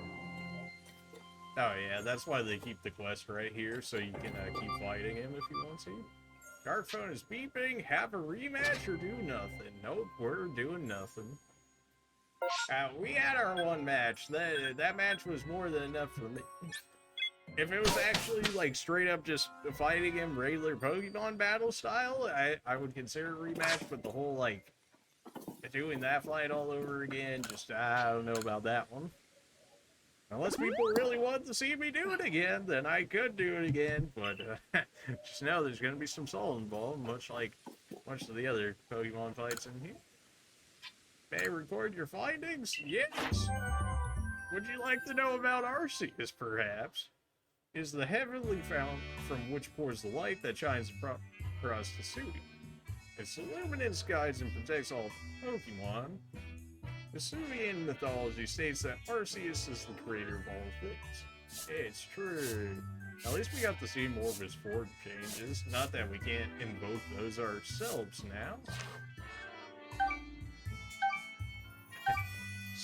Oh yeah, that's why they keep the quest right here, so you can keep fighting him if you want to. Dark phone is beeping, have a rematch or do nothing. Nope, we're doing nothing. We had our one match. That match was more than enough for me. If it was actually like straight up just fighting him regular Pokemon battle style, I would consider a rematch, but the whole like doing that fight all over again, just I don't know about that one. Unless people really want to see me do it again, then I could do it again, but just know there's going to be some soul involved, much of the other Pokemon fights in here. May I record your findings? Yes! Would you like to know about Arceus, perhaps? Is the heavenly fountain from which pours the light that shines across the city. Its luminance guides and protects all Pokemon. Hisuian mythology states that Arceus is the creator of all things. It's true. At least we got to see more of his form changes. Not that we can't invoke those ourselves now.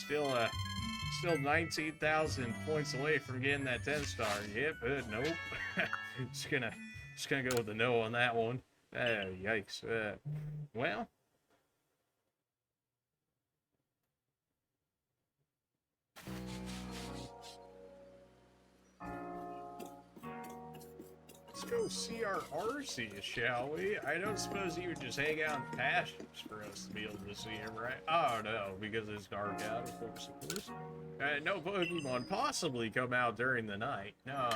Still 19,000 points away from getting that 10-star. Yep, nope. Just gonna go with the no on that one. Yikes. Well. Let's go see our Arceus, shall we? I don't suppose he would just hang out in pastures for us to be able to see him, right? Oh no, because it's dark out, of course. No Pokemon possibly come out during the night. No,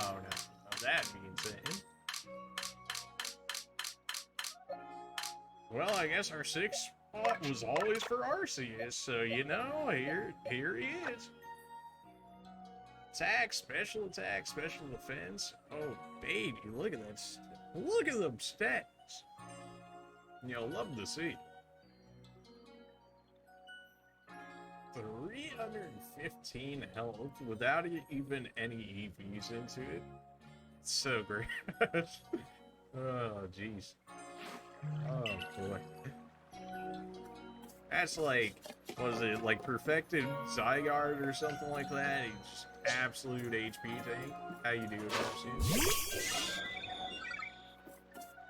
that'd be insane. Well, I guess our sixth spot was always for Arceus, so you know, here he is. Attack, special defense. Oh, baby, look at that. Look at them stats. You'll love to see. 315 health without even any EVs into it. It's so great. Oh, jeez. Oh, boy. That's like, was it like perfected Zygarde or something like that? He's just absolute HP tank. How you doing, Arceus?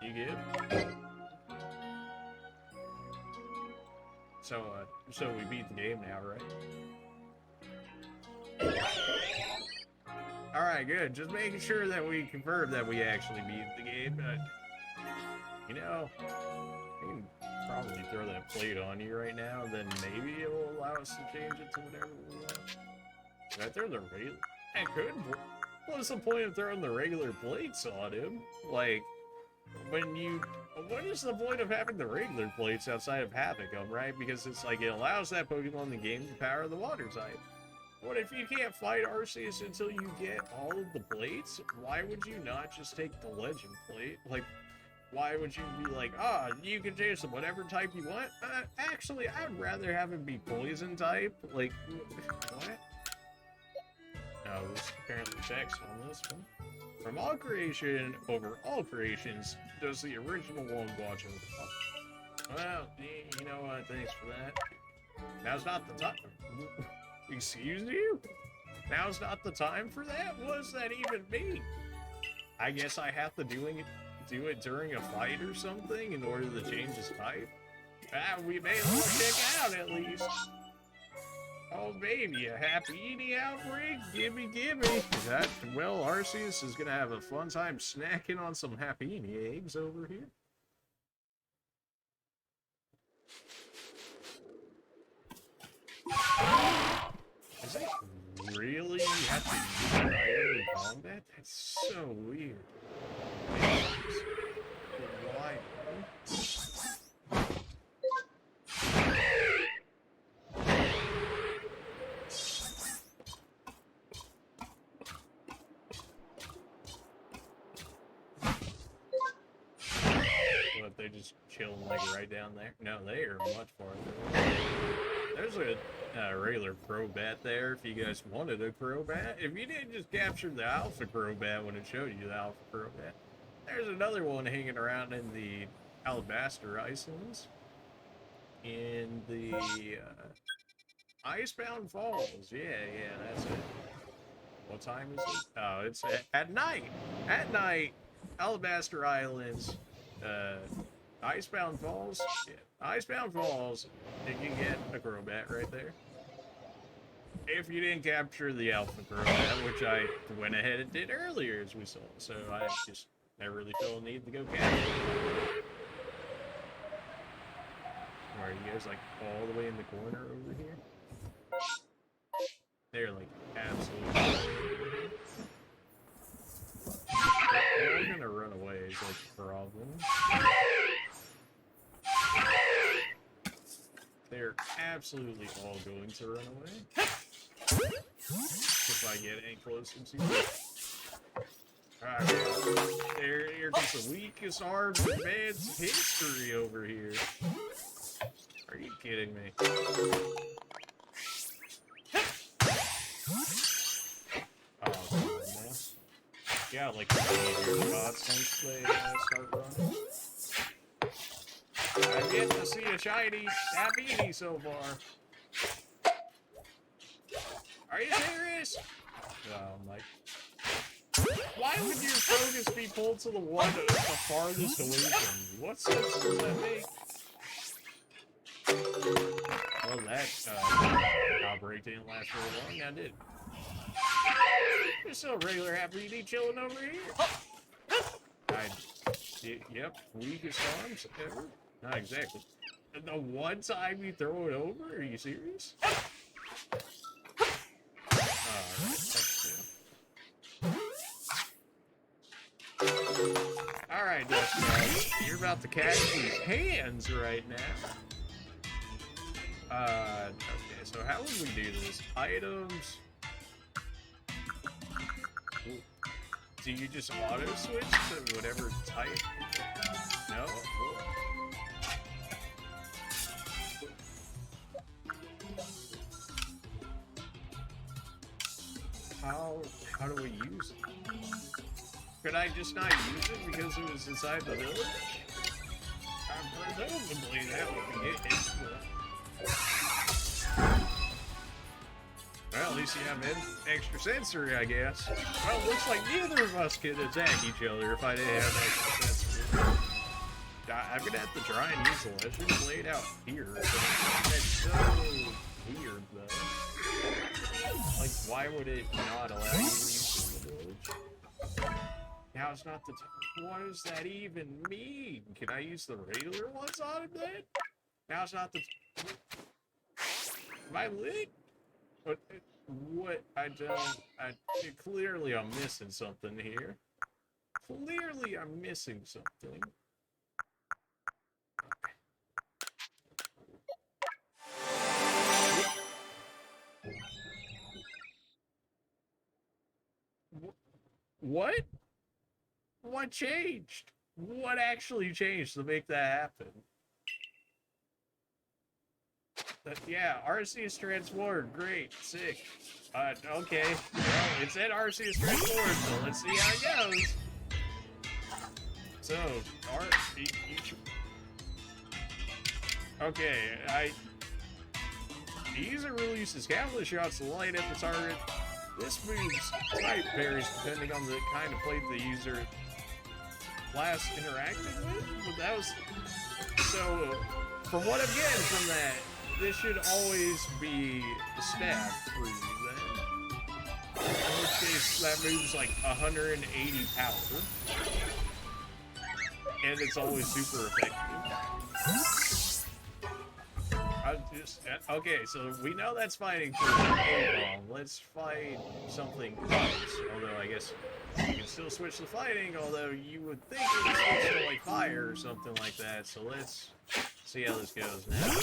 You good? So we beat the game now, right? Alright, good. Just making sure that we confirm that we actually beat the game. You know, we can probably throw that plate on you right now, then maybe it will allow us to change it to whatever we want. Should I throw the regular? I could. What's the point of throwing the regular plates on him? Like, what is the point of having the regular plates outside of having them, right? Because it's like, it allows that Pokemon in the game to power the water type. What if you can't fight Arceus until you get all of the plates? Why would you not just take the legend plate? Like, why would you be like, you can change to whatever type you want? Actually, I'd rather have it be poison type. Like, what? No, this apparently checks on this one. From all creation over all creations, does the original one watch over the top? Well, you know what? Thanks for that. Now's not the time. Excuse you? Now's not the time for that? What does that even mean? I guess I have to do it during a fight or something in order to change his type? We may as well check out at least. Oh baby, a happy outbreak? Gimme. Well, Arceus is gonna have a fun time snacking on some happy eggs over here. Is it really you have to use fire in combat? That's so weird. Why? What, they just chill like right down there? No, they are much farther. There's a regular Crobat there if you guys wanted a Crobat. If you didn't just capture the Alpha Crobat when it showed you the Alpha Crobat, there's another one hanging around in the Alabaster Islands. In the Icebound Falls. Yeah, that's it. What time is it? Oh, it's at night. At night, Alabaster Islands, Icebound Falls. Yeah. Icebound Falls, you can get a Crobat right there. If you didn't capture the Alpha Crobat, which I went ahead and did earlier, as we saw. So I just never really felt a need to go capture it. Are you guys like all the way in the corner over here? They're like absolutely. They're gonna run away is like the problem. They're absolutely all going to run away. If I get any closer to them. Alright, here comes the weakest arms in man's history over here. Are you kidding me? Oh, man. Yeah, like your shots once they start running. I get to see a shiny Happy so far. Are you serious? Oh, Mike. Why would your focus be pulled to the one the farthest away from you? What sense does that make? Well, that outbreak didn't last very long, now did it? Just so regular happy to be chilling over here. Yep, weakest arms ever. Not exactly. The one time you throw it over? Are you serious? Alright, Dust, you're about to catch these hands right now. Okay, so how would we do this? Items. Do you just auto switch to whatever type? No? How do we use it? Could I just not use it because it was inside the village? Presumably that would be it. Well, at least you have extra sensory, I guess. Well, it looks like neither of us could attack each other if I didn't have extra sensory. I'm gonna have to try and use the legend laid out here. That's so weird, though. Like, why would it not allow you to use the village? Now it's not the what does that even mean? Can I use the regular ones on him then? Now it's not the am I lit? What clearly I'm missing something here. Clearly I'm missing something. What? What changed? What actually changed to make that happen? Yeah, Arceus transformed. Great, sick. Okay. Well, it said Arceus transformed, so let's see how it goes. So, okay, the user releases countless shots of light at the target. This move's type varies depending on the kind of plate the user last interacted with. But that was so. From what I'm getting from that, this should always be stab free then. In which case, that moves like 180 power, and it's always super effective. Okay, so we know that's fighting for A-bomb. Let's fight something close. Although I guess you can still switch to fighting, although you would think it would switch to like fire or something like that. So let's see how this goes now.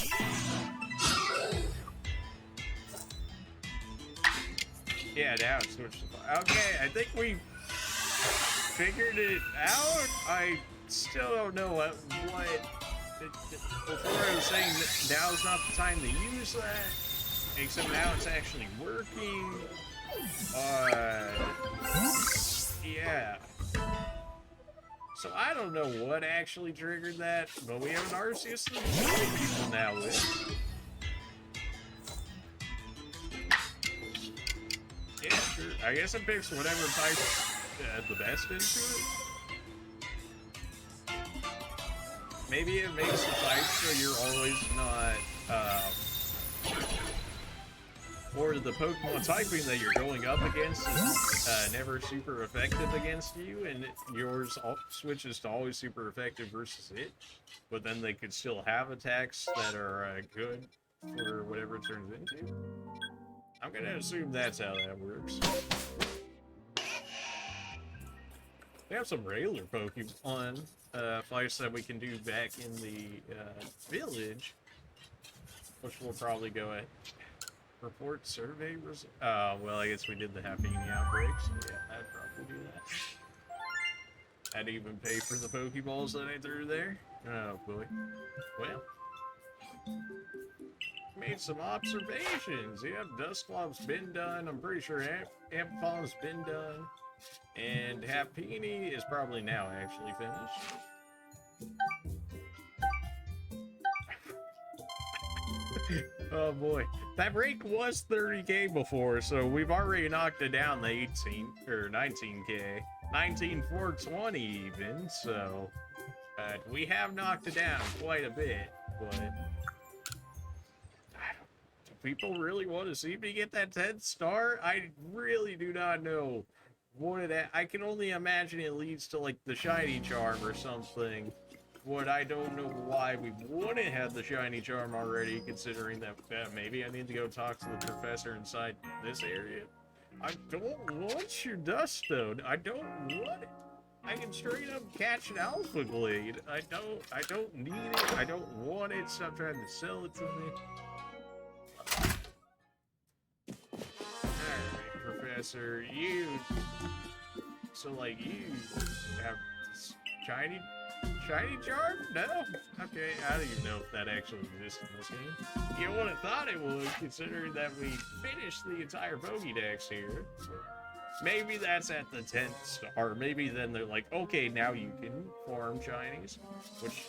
Yeah, now it's switched to fire. Okay, I think we figured it out. I still don't know what before I was saying that now's not the time to use that, except now it's actually working. Yeah. So I don't know what actually triggered that, but we have an Arceus to destroy people now with. Yeah, sure. I guess it picks whatever type the best into it. Maybe it makes the type so you're always not, or the Pokemon typing that you're going up against is never super effective against you, and yours switches to always super effective versus it, but then they could still have attacks that are good for whatever it turns into. I'm gonna assume that's how that works. We have some regular Pokemon fights that we can do back in the village, which we'll probably go at. Report survey results. Well, I guess we did the Happy outbreak, so yeah, I'd probably do that. I'd even pay for the Pokeballs that I threw there. Oh boy. Well, made some observations. Yep, Dusclop's been done. I'm pretty sure Amphal's been done. And Happini is probably now actually finished. Oh boy, that rank was 30k before, so we've already knocked it down to 18 or 19k, 19,420 even. So we have knocked it down quite a bit. But do people really want to see me get that 10th star? I really do not know what it. I can only imagine it leads to like the shiny charm or something. What I don't know why we wouldn't have the shiny charm already, considering that maybe I need to go talk to the professor inside this area. I don't want your dust stone. I don't want it. I can straight up catch an alpha glade. I don't need it. I don't want it. Stop trying to sell it to me. Alright, Professor, you. So like you have shiny charm? No? Okay, I don't even know if that actually exists in this game. You would have thought it would, considering that we finished the entire Pokédex here. So maybe that's at the 10th star. Maybe then they're like, okay, now you can farm shinies. Which,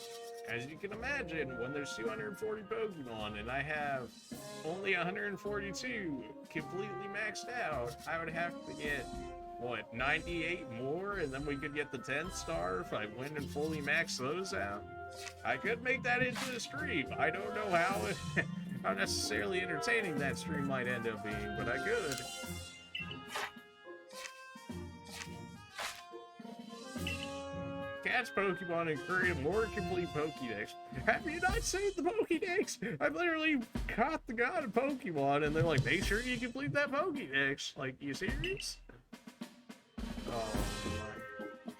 as you can imagine, when there's 240 Pokemon and I have only 142 completely maxed out, I would have to get what, 98 more, and then we could get the 10th star if I win and fully max those out. I could make that into a stream. I don't know how necessarily entertaining that stream might end up being, but I could. Catch Pokemon and create a more complete Pokédex. Have you not seen the Pokédex? I've literally caught the god of Pokemon, and they're like, make sure you complete that Pokédex. Like, you serious? Oh my.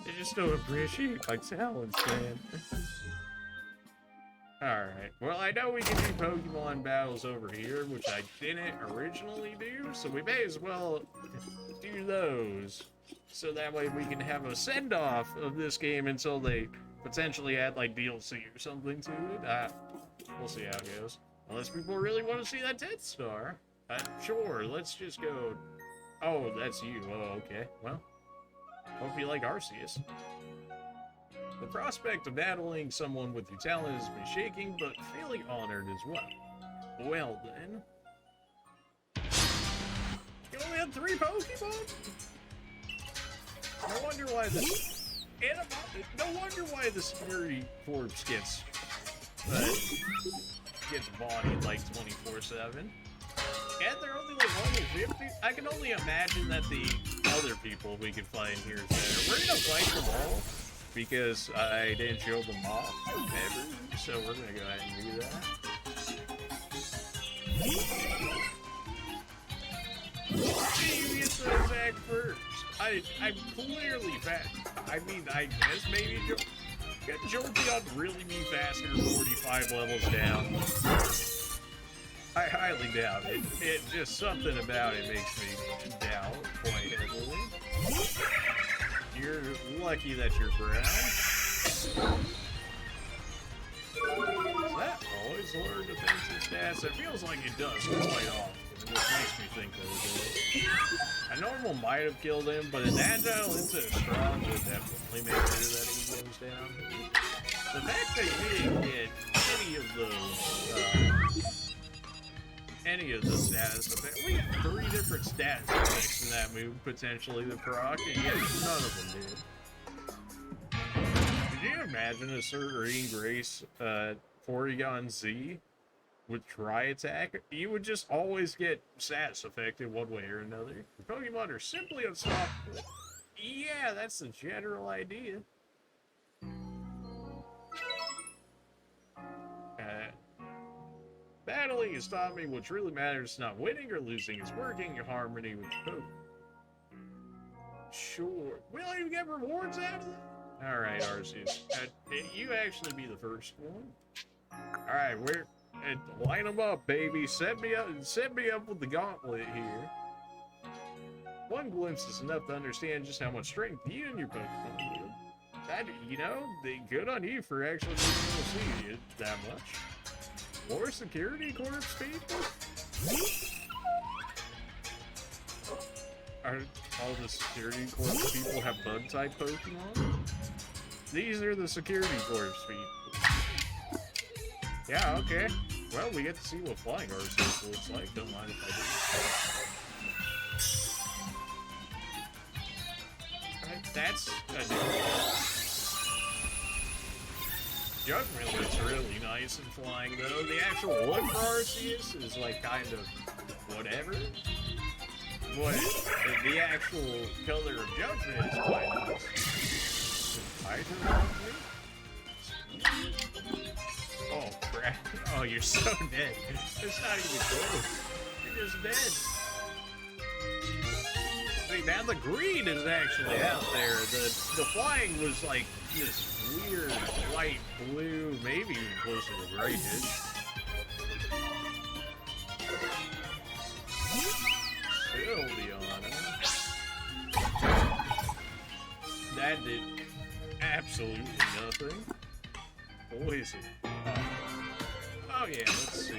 They just don't appreciate my talents, man. Alright, well I know we can do Pokemon battles over here, which I didn't originally do, so we may as well do those. So that way we can have a send-off of this game until they potentially add like DLC or something to it. We'll see how it goes. Unless people really want to see that 10th star. Sure, let's just go. Oh, that's you. Oh, okay. Well, hope you like Arceus. The prospect of battling someone with your talent has been shaking, but feeling honored as well. Well then. You only had 3 Pokemon? No wonder why the security corpse gets bodied like 24/7. And they're only like 150. I can only imagine that the other people we could find here is better. We're gonna fight them all because I didn't show them off ever. So we're gonna go ahead and do that. You get the attack first. I'm clearly fast. I mean, I guess maybe Jolteon really be faster 45 levels down. I highly doubt it. It just something about it makes me doubt quite heavily. You're lucky that you're brown. Does that always lower defensive stats? It feels like it does quite often, which makes me think that it does. A normal might have killed him, but an agile into a strong would definitely make sure that he goes down. The fact that we didn't get any of the status effects. We got 3 different status effects in that move, potentially, the proc, and yet none of them did. Could you imagine a Serene Grace Porygon Z with Tri-Attack? You would just always get status affected one way or another. The Pokemon are simply unstoppable. Yeah, that's the general idea. Battling has taught me what really matters is not winning or losing, it's working in harmony with the Pokemon. Sure. Will you get rewards out of that? Alright, Arceus. You actually be the first one. Alright, line them up, baby. Set me up with the gauntlet here. One glimpse is enough to understand just how much strength you and your Pokemon do. Good on you for actually being able to see it that much. More security corps people? Are all the security corps people have bug type Pokemon? These are the security corps people. Yeah, okay. Well, we get to see what flying Arceus looks like. Don't mind if I do. Alright, that's a new Judgment looks really nice and flying, though. The actual look for Arceus is, like, kind of whatever. But the actual color of Judgment is quite nice. Oh, crap. Oh, you're so dead. It's not even close. You're just dead. See, now the green is actually out there. The flying was, like, this weird white, blue, maybe even closer to grayish. Still Diana. That did absolutely nothing. Poison. Oh yeah, let's see.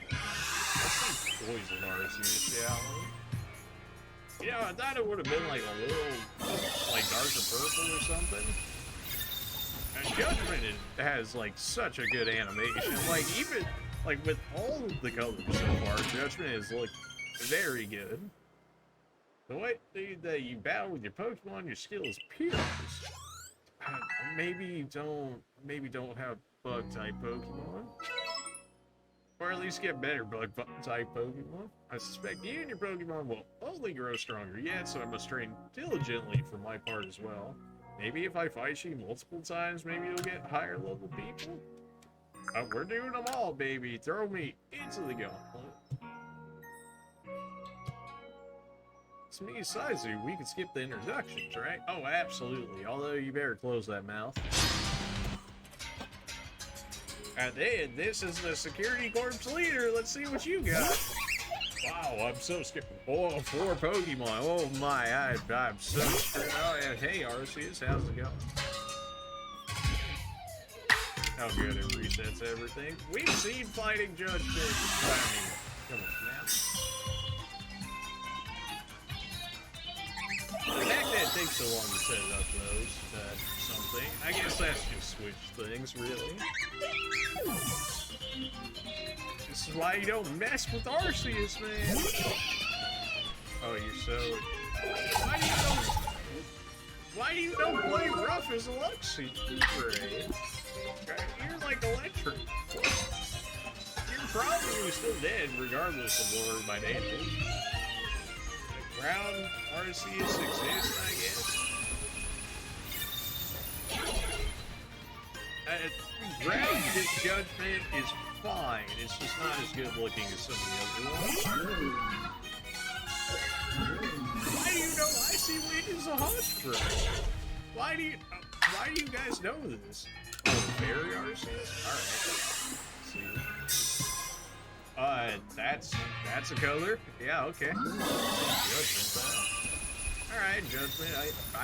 Let's see Poison Arceus, shall we? You know, I thought it would have been like a little, like darker purple or something. And Judgment has like such a good animation. Like even like with all of the colors so far, Judgment has looked very good. The way that you battle with your Pokemon, your skill is Pierce. Maybe don't have bug type Pokemon. Or at least get better bug type Pokemon. I suspect you and your Pokemon will only grow stronger yet, so I must train diligently for my part as well. Maybe if I fight you multiple times, maybe you'll get higher level people? We're doing them all, baby. Throw me into the gauntlet. It's me, Saizu. We can skip the introductions, right? Oh, absolutely. Although you better close that mouth. And then, this is the Security Corps leader. Let's see what you got. Wow, I'm so scared. Oh, 4 Pokemon. Oh my, I'm so scared. Oh, yeah. Hey, Arceus, how's it going? How good it resets everything. We've seen fighting Judgment. Come on, now. The fact that it takes so long to set up those, something. I guess that's just switch things, really. This is why you don't mess with Arceus, man. Oh, you're so... Why do you don't play rough as a Luxie? You're like electric. You're probably still dead, regardless of where my name is. The ground Arceus exists, I guess. Ground Judgment is fine. It's just not as good looking as some of the other ones. Why do you know Icy Wind is a hot spray? Why do you guys know this? Oh, Fairy Arceus? Alright. See. That's a color? Yeah, okay. Judgment. Alright, Judgment. I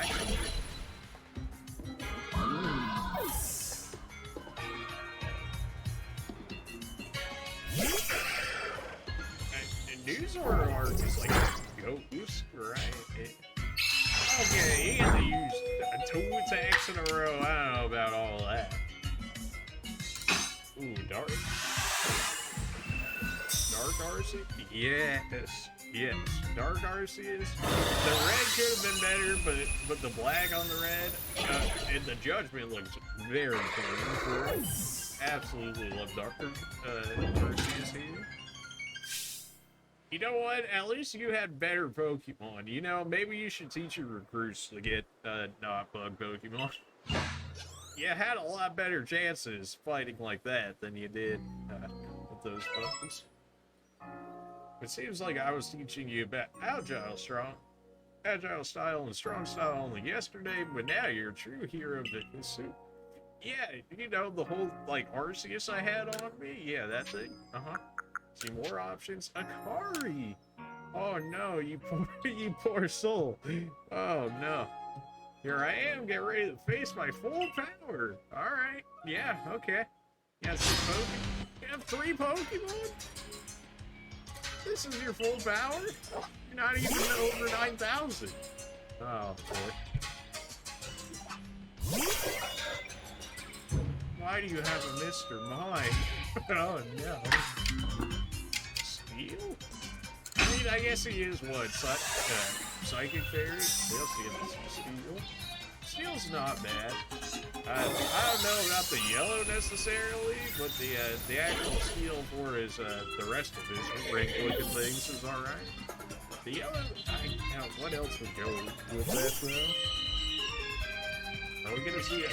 News order are just like ghost, right? Okay, he had to use 2 attacks in a row. I don't know about all that. Ooh, Dark Arceus? Yes. Dark Arceus. The red could have been better, but the black on the red and the Judgment looks very clean for it. Absolutely love Dark Arceus here. You know what? At least you had better Pokemon. You know, maybe you should teach your recruits to get not bug Pokemon. You had a lot better chances fighting like that than you did with those bugs. It seems like I was teaching you about agile style and strong style only yesterday, but now you're a true hero of the hisui. Yeah, you know, the whole, like, Arceus I had on me? Yeah, that thing. See more options. Akari! Oh no, you poor soul. Oh no. Here I am, get ready to face my full power. Alright, yeah, okay. You got 6 Pokemon? You have 3 Pokemon? This is your full power? You're not even over 9,000. Oh boy. Why do you have a Mr. Mime? Oh no. Steel? I mean, I guess he is what? Psychic Fairy? Yes, he has Steel. Steel's not bad. I don't know about the yellow necessarily, but the actual Steel for his the rest of his rank-looking things is alright. The yellow, what else would go with that though? Are we gonna see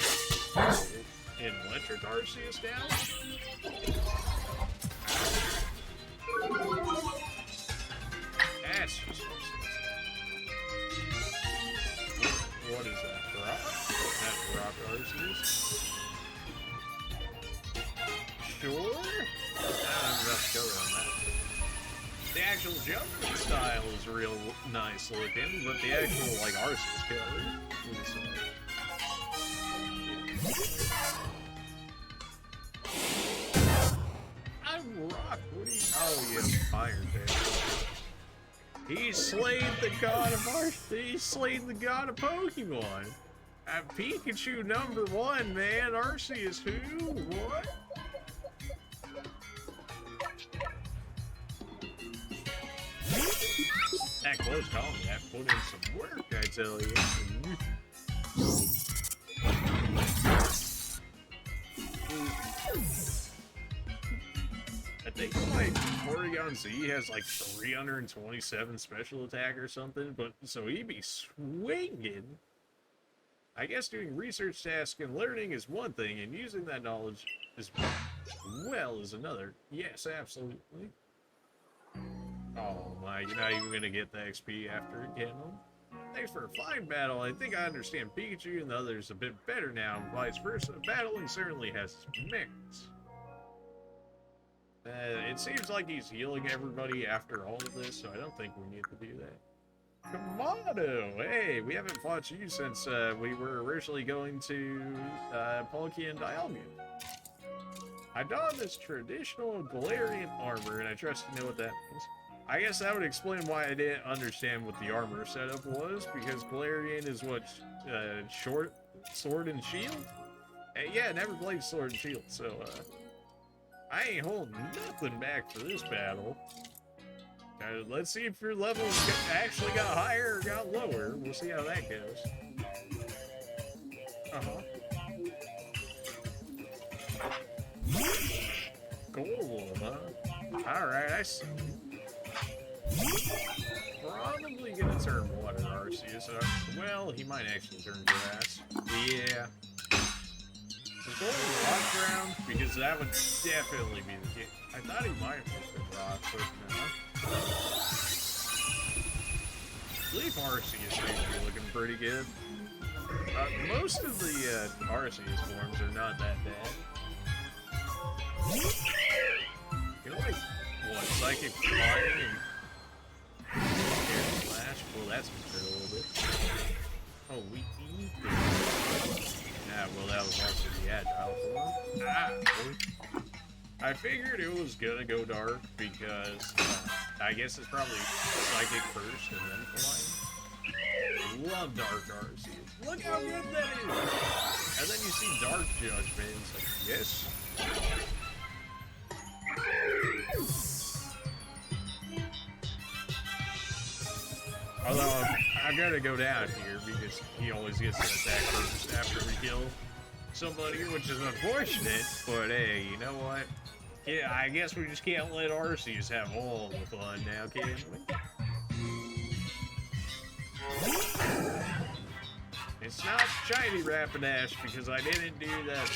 an electric Arceus now? That's just what is that? Rock? That's Rock Arceus? Sure? I don't have enough color on that. The actual jumping style is real nice looking, but the actual, like, Arceus color is, I'm Rock, what are you? Oh, yeah, Iron Dance. He's slain the god of He's slain the god of Pokemon. Pikachu #1, man. Arceus who? What? That close call, that put in some work, I tell you. I think like Porygon Z has like 327 special attack or something, but so he'd be swinging. I guess doing research tasks and learning is one thing, and using that knowledge as well is another. Yes, absolutely. Oh my, you're not even gonna get the XP after again. Thanks for a fine battle. I think I understand Pikachu and the others a bit better now, and vice versa. Battling certainly has its merits. It seems like he's healing everybody after all of this, so I don't think we need to do that. Kamado! Hey, we haven't fought you since we were originally going to Palkia and Dialga. I donned this traditional Galarian armor, and I trust you know what that means. I guess that would explain why I didn't understand what the armor setup was, because Galarian is what, short Sword and Shield? Yeah, I never played Sword and Shield, so, I ain't holding nothing back for this battle. Let's see if your levels actually got higher or got lower. We'll see how that goes. Cool, huh? Alright, I see. Probably gonna turn water Arceus. Well, he might actually turn grass. Yeah. Is Gold rock ground? Because that would definitely be the case. I thought he might have been rock, but no. Leaf Arceus seems to be looking pretty good. Most of the Arceus forms are not that bad. You know, like, what, Psychic Fire and Air Slash? Well, that's a little bit. Oh, we eat this. Yeah, well, that was also the Agile form. Ah, I figured it was gonna go dark because I guess it's probably Psychic first and then Flying. Love Dark Arceus. Look how good that is! And then you see Dark Judgment, and it's like, yes. Although, I gotta go down here because he always gets to attack first after we kill somebody, which is unfortunate, but hey, you know what? Yeah, I guess we just can't let Arceus have all the fun now, can we? It's not shiny Rapidash because I didn't do that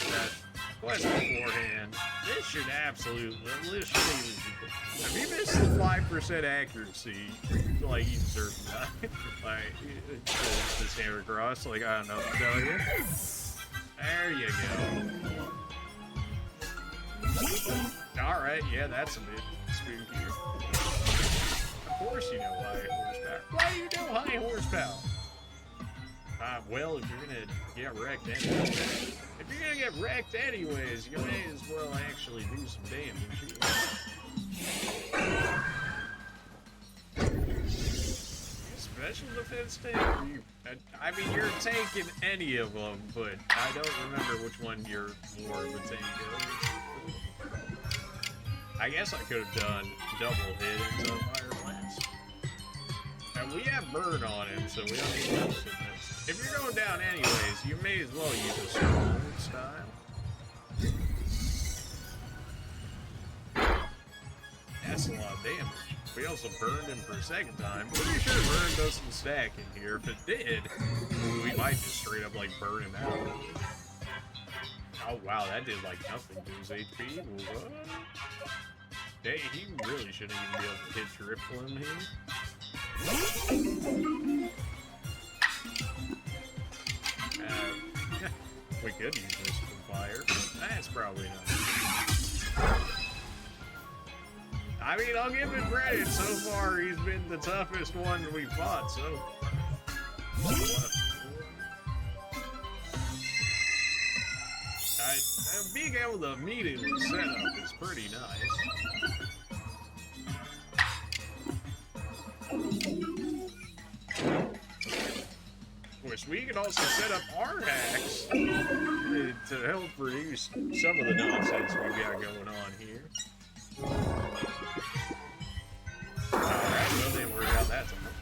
quest beforehand. This should absolutely, this should even be, if you miss the 5% accuracy, like, you deserve that. Like, this Heracross, like, I don't know what to tell you. There you go. Alright, yeah, that's a bit spooky. Of course you know high horsepower. Why do you know high horsepower? Well, if you're gonna get wrecked anyways, you may as well actually do some damage. Special defense tank? I mean, you're tanking any of them, but I don't remember which one you're more of a tank of. I guess I could have done double hit into Fire Blast. And we have burn on him, so we don't need to this. If you're going down anyways, you may as well use a strong style. That's a lot of damage. We also burned him for a second time. Pretty sure burn doesn't stack in here. If it did, we might just straight up like burn him out. Oh wow, that did like nothing to his HP. What? Dang, he really shouldn't even be able to hit triple him here. We could use this for fire, but that's probably not. I mean, I'll give him credit. So far, he's been the toughest one we fought, so... being able to immediately set up is pretty nice. Of course, we can also set up our hacks to help reduce some of the nonsense we've got going on here. Alright, well then we're out that time.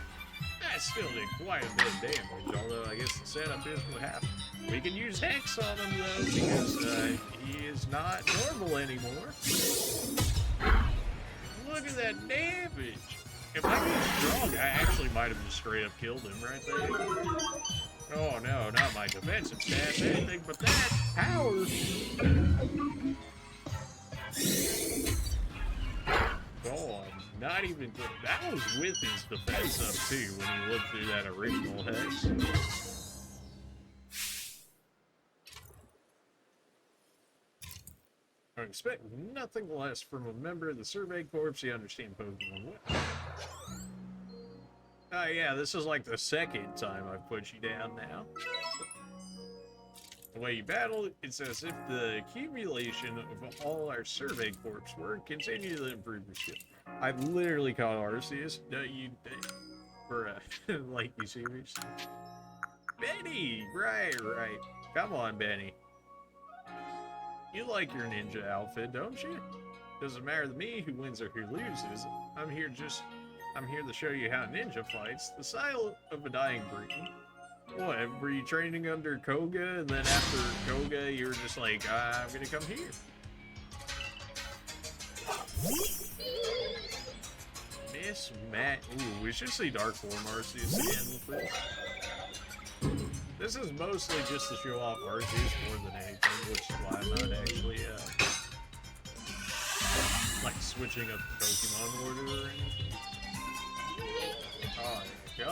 That still did quite a bit of damage, although I guess the setup is what happened. We can use Hex on him though, because he is not normal anymore. Look at that damage! If I was strong, I actually might have just straight up killed him right there. Oh no, not my defensive stats, anything but that power! Oh, I'm not even good. That was with his defense up too when you looked through that original Hex. I expect nothing less from a member of the Survey Corps. You understand Pokemon well. Yeah, this is like the second time I've put you down now. The way you battle, it's as if the accumulation of all our Survey Corps work continue to improve your skill. I've literally caught Arceus. No, you... Bruh. Like, you serious? Benny! Right. Come on, Benny. You like your ninja outfit, don't you? Doesn't matter to me who wins or who loses. I'm here to show you how ninja fights. The style of a dying breed. What, were you training under Koga, and then after Koga, you were just like, I'm gonna come here? Miss Matt. Ooh, we should see Dark Form Arceus again with this. This is mostly just to show off Arceus more than anything, which is why I'm not actually, like, switching up the Pokemon order or anything. Oh, there you go.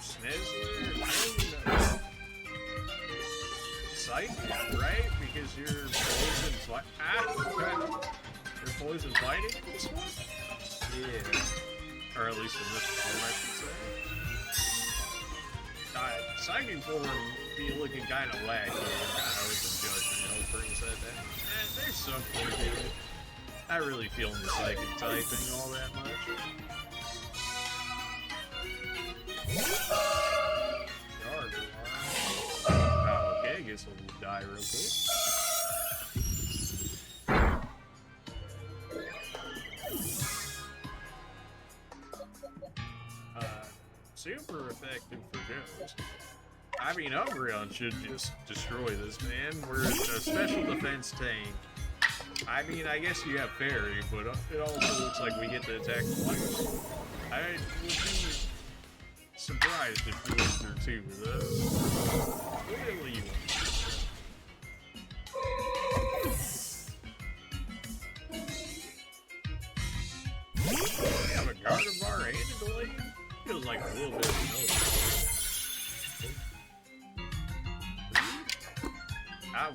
Snizzler, Psychic, right? Because you're poison you're poison fighting this one? Yeah. Or at least in this form, I should say. Psychic form be looking kind of wacky. I was some judgment brings that back. There's something to it. I really feel the psychic typing all that much. Oh, okay, I guess we'll die real quick. Super effective for Jones. I mean, Umbreon should just destroy this man. We're a special defense tank. I mean, I guess you have Fairy, but it also looks like we get to attack twice. I would be surprised if we went through two of those. Really? We have a Gardevoir and a Glade? Feels like a little bit of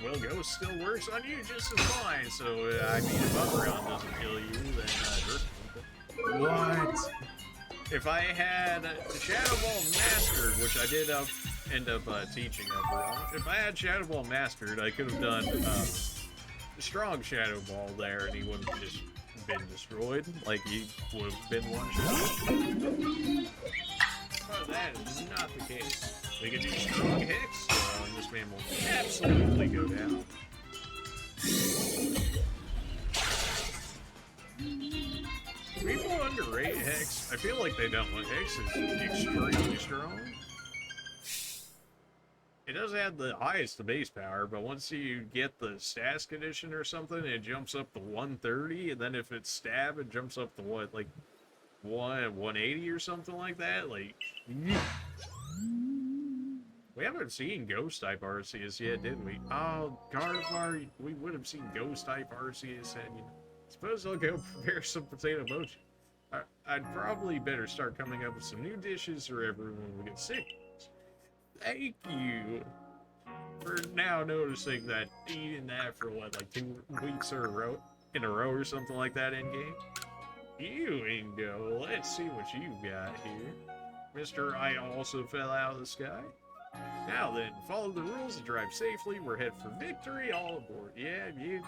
well, Ghost still works on you just as fine, so, I mean, if Umbreon doesn't kill you, then, what? If I had Shadow Ball Mastered, which I did end up teaching Umbreon, if I had Shadow Ball Mastered, I could have done, Strong Shadow Ball there, and he wouldn't just been destroyed, like he would have been one shot. But that is not the case. We can do strong hits, and this man will absolutely go down. People underrate Hex. I feel like they don't. Hex is extremely strong. It does have the highest base power, but once you get the stats condition or something, it jumps up to 130, and then if it's stab, it jumps up to what, like 180 or something like that? Like, we haven't seen Ghost type Arceus yet, did we? Oh, Gardevoir, we would have seen Ghost type Arceus, and you know, suppose I'll go prepare some potato mochi. I'd probably better start coming up with some new dishes for everyone when we get sick. Thank you for now noticing that eating that for what, like 2 weeks in a row or something like that in game. You Ingo, let's see what you got here. Mr. I also fell out of the sky. Now then, follow the rules and drive safely. We're headed for victory. All aboard. Yeah, yeah.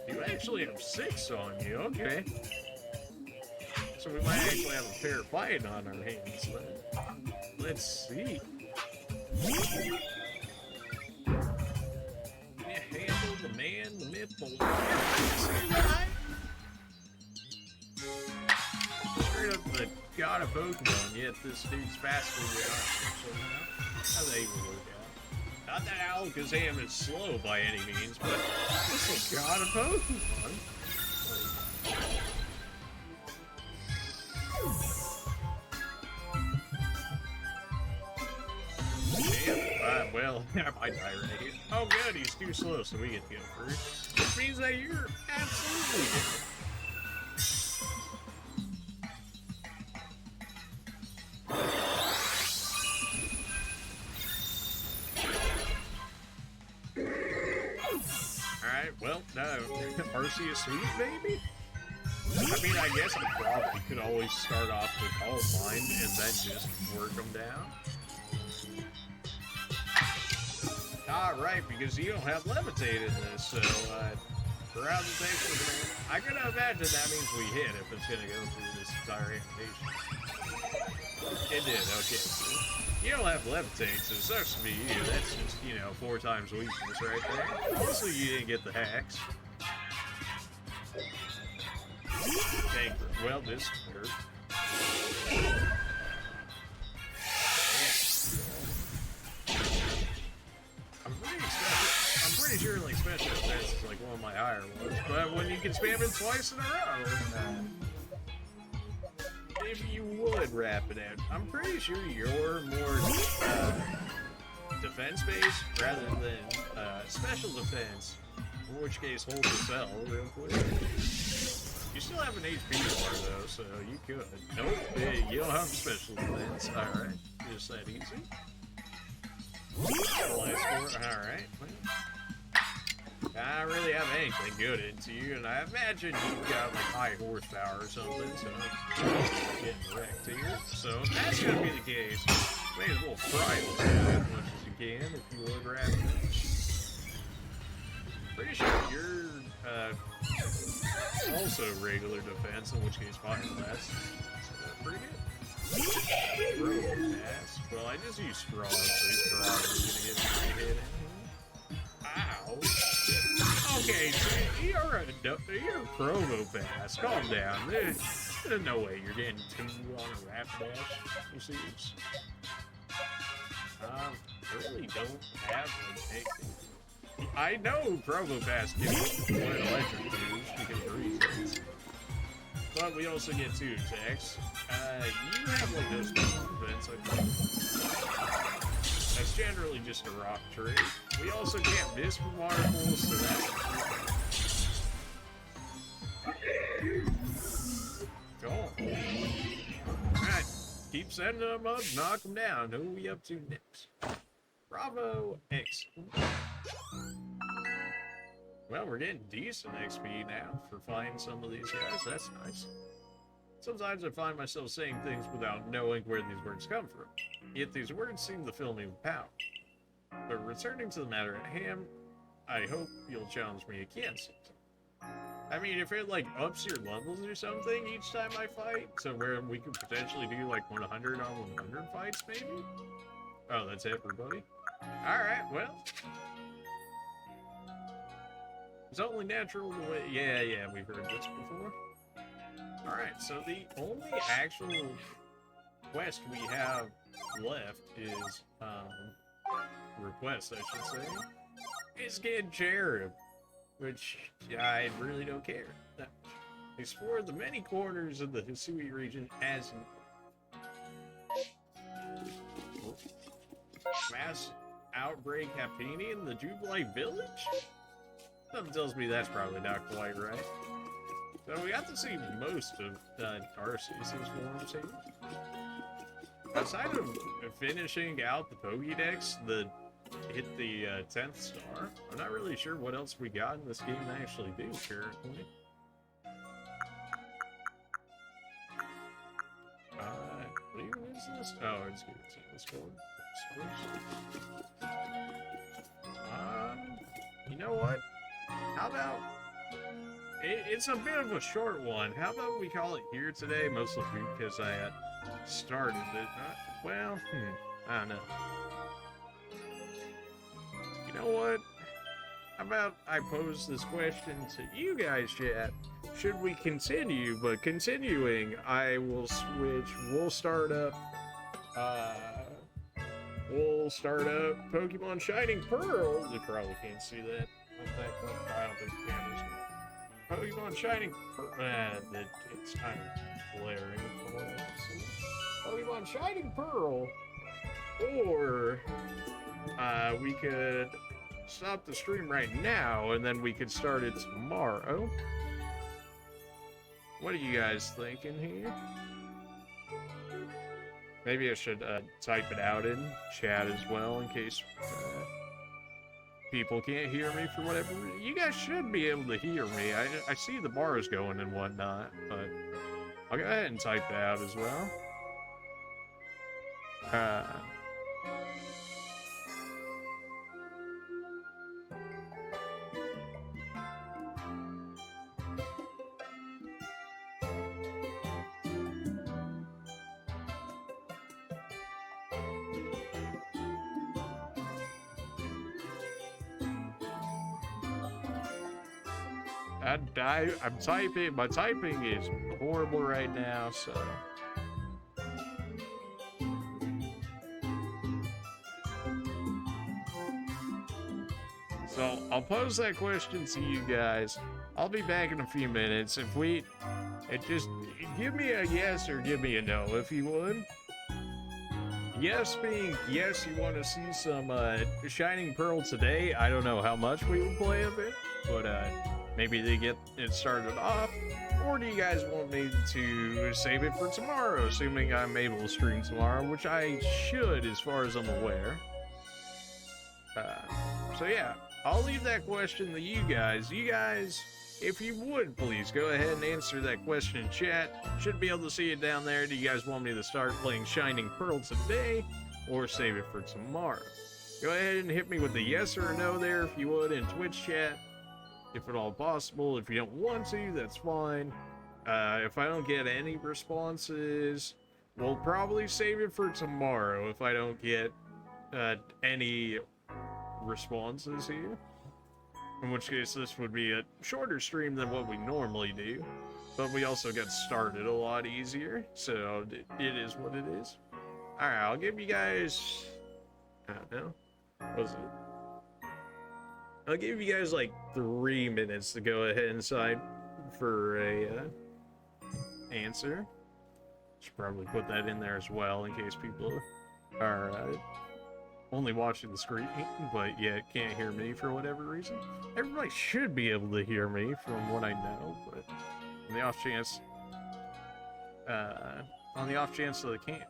You actually have 6 on you, okay. So we might actually have a fair fight on our hands then. Let's see. Yeah, handle the man, the myth, the straight up the god of Pokemon, yet this dude's faster than us. So, you know, how they will work out. Not that Alakazam is slow by any means, but this is god of Pokemon. Damn, well, I might die right here. Oh good, he's too slow, so we get to go first. Which means that you're absolutely good. Alright, well, no. Arceus Sweet, baby? I mean, I guess I probably could always start off with Calm Mind and then just work them down. Alright, because you don't have Levitate in this, so, throughout the text, I can imagine that means we hit if it's gonna go through this entire animation. It did, okay. You don't have Levitate, so it sucks to be you. That's just, you know, 4 times weakness right there. Also, you didn't get the hacks. Dang, well, this hurt. I'm pretty sure like special defense is like one of my higher ones, but when you can spam it twice in a row, if you would wrap it out, I'm pretty sure you're more defense-based rather than special defense. In which case, hold the cell real quick. You still have an HP bar though, so you could. Nope, you don't have special defense. Alright, just that easy. Alright. I don't really have anything good into you, and I imagine you've got like high horsepower or something, so getting wrecked here. So if that's gonna be the case, may as well fry this guy as much as you can if you would grab it. Pretty sure you're also regular defense, in which case fire less. So pretty good. Road pass. Well, I just use strong, so he's probably gonna get a free hit in. Ow! Okay, so you're a promo pass. Calm down. There's no way you're getting 2 on a rap dash. You see? I really don't have anything. I know Provo Pass gives you 1 electric moves because of reasons. But we also get 2 attacks. You have like those defense, I think. That's generally just a rock trade. We also can't miss from water pools, so that's go on. Alright, keep sending them up, knock them down. Who are we up to next? Bravo X. Well, we're getting decent XP now for finding some of these guys. That's nice. Sometimes I find myself saying things without knowing where these words come from. Yet these words seem to fill me with power. But returning to the matter at hand, I hope you'll challenge me again sometime. I mean, if it, like, ups your levels or something each time I fight, so where we could potentially do, like, 100 on 100 fights, maybe? Oh, that's everybody? Alright, well. It's only natural to wait. Yeah, we've heard this before. Alright, so the only actual quest we have left is, request, I should say, is get Cherub, which I really don't care. Explore the many corners of the Hisui region as mass outbreak happening in the Jubilee village? Something tells me that's probably not quite right. So we got to see most of Arceus' forms here. Aside of finishing out the Pokédex, hit the 10th star, I'm not really sure what else we got in this game to actually do, currently. What even is this? Oh, it's good. Let's go. You know what? How about... It's a bit of a short one. How about we call it here today, mostly because I started it. Well, I don't know. You know what? How about I pose this question to you guys, chat? Should we continue? But continuing, I will switch. We'll start up Pokemon Shining Pearl. You probably can't see that. I don't think the camera's good. Pokemon Shining Pearl. It's kind of blaring from what I can see. Pokemon Shining Pearl. Or we could stop the stream right now and then we could start it tomorrow. What are you guys thinking here? Maybe I should type it out in chat as well in case people can't hear me for whatever reason. You guys should be able to hear me. I see the bars going and whatnot, but I'll go ahead and type that out as well. I'm typing. My typing is horrible right now, so. So I'll pose that question to you guys. I'll be back in a few minutes. Just give me a yes or give me a no, if you would. Yes being yes, you want to see some Shining Pearl today. I don't know how much we will play of it, but maybe they get it started off. Or do you guys want me to save it for tomorrow, assuming I'm able to stream tomorrow, which I should as far as I'm aware. So yeah, I'll leave that question to you guys. You guys, if you would, please go ahead and answer that question in chat. Should be able to see it down there. Do you guys want me to start playing Shining Pearl today or save it for tomorrow? Go ahead and hit me with a yes or a no there if you would in Twitch chat, if at all possible. If you don't want to, that's fine. If I don't get any responses, we'll probably save it for tomorrow if I don't get any responses here. In which case, this would be a shorter stream than what we normally do. But we also got started a lot easier, so it is what it is. Alright, I'll give you guys... I don't know. What was it? I'll give you guys like 3 minutes to go ahead and sign for a answer. Should probably put that in there as well in case people are only watching the screen, but yet can't hear me for whatever reason. Everybody should be able to hear me from what I know, but on the off chance that they can't.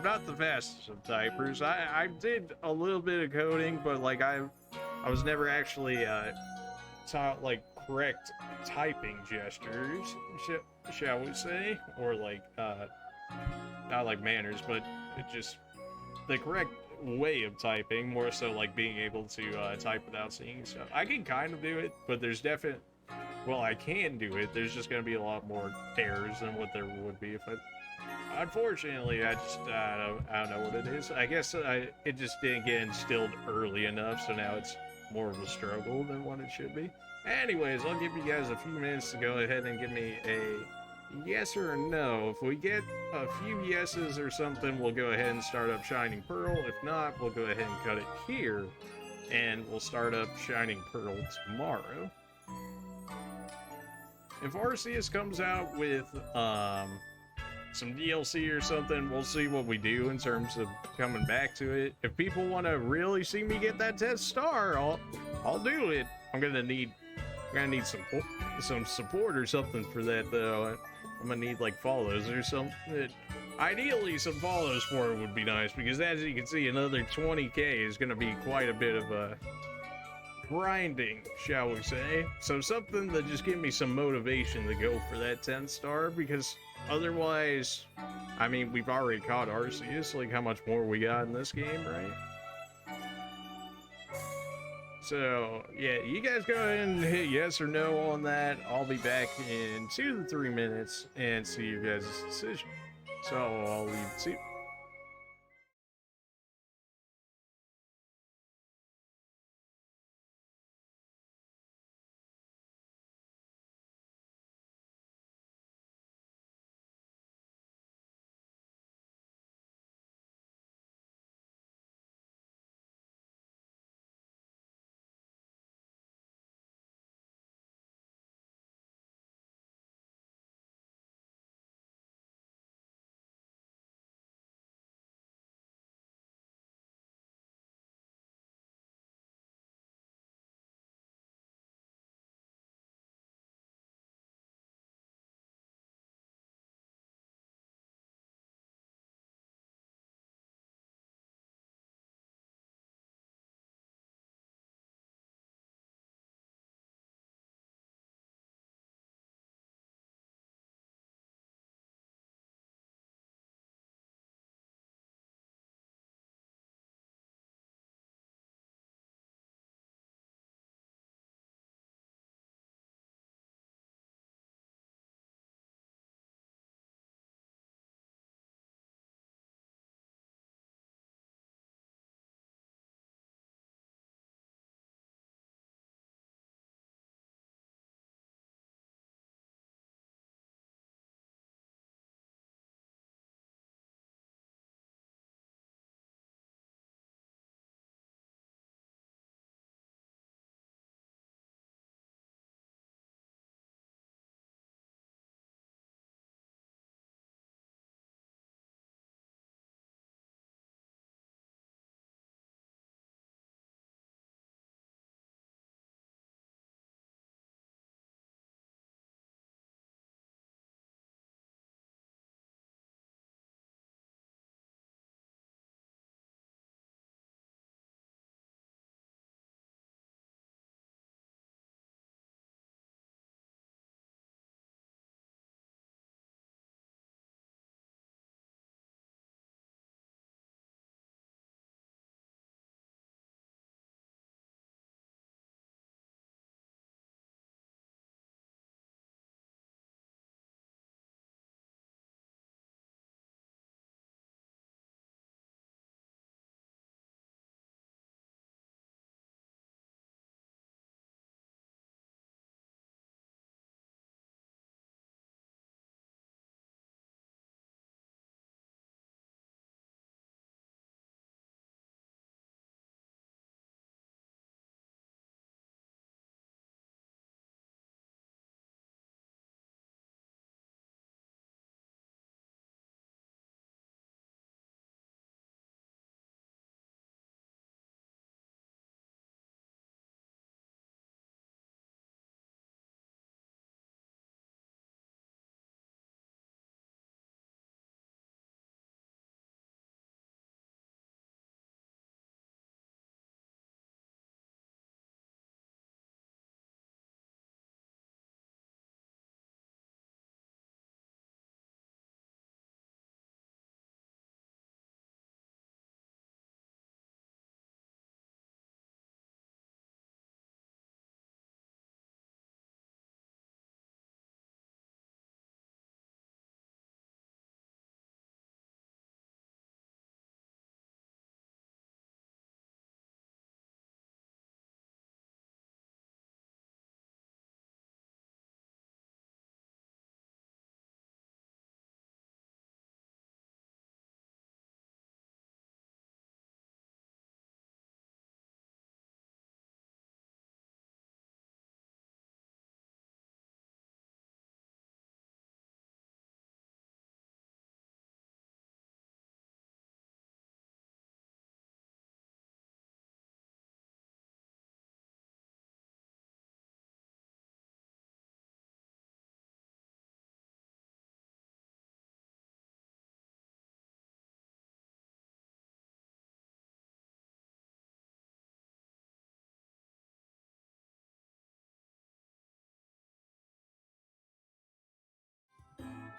I'm not the fastest of typers. I did a little bit of coding, but like I was never actually taught like correct typing gestures, shall we say, or like not like manners, but it just the correct way of typing, more so like being able to type without seeing stuff. I can kind of do it, but there's definitely, well, I can do it. There's just gonna be a lot more errors than what there would be if I. Unfortunately, I just I don't know what it is. I guess it just didn't get instilled early enough, so now it's more of a struggle than what it should be. Anyways, I'll give you guys a few minutes to go ahead and give me a yes or a no. If we get a few yeses or something, we'll go ahead and start up Shining Pearl. If not, we'll go ahead and cut it here, and we'll start up Shining Pearl tomorrow. If Arceus comes out with some DLC or something, we'll see what we do in terms of coming back to it. If people want to really see me get that 10th star, I'll do it. I'm gonna need some support or something for that though. I'm gonna need like follows or something. Ideally, some follows for it would be nice, because as you can see, another 20k is gonna be quite a bit of a grinding, shall we say. So something to just give me some motivation to go for that 10th star, because otherwise, I mean, we've already caught Arceus. Like, how much more we got in this game, right? So, yeah, you guys go ahead and hit yes or no on that. I'll be back in 2 to 3 minutes and see your guys' decision. So, I'll leave it to you.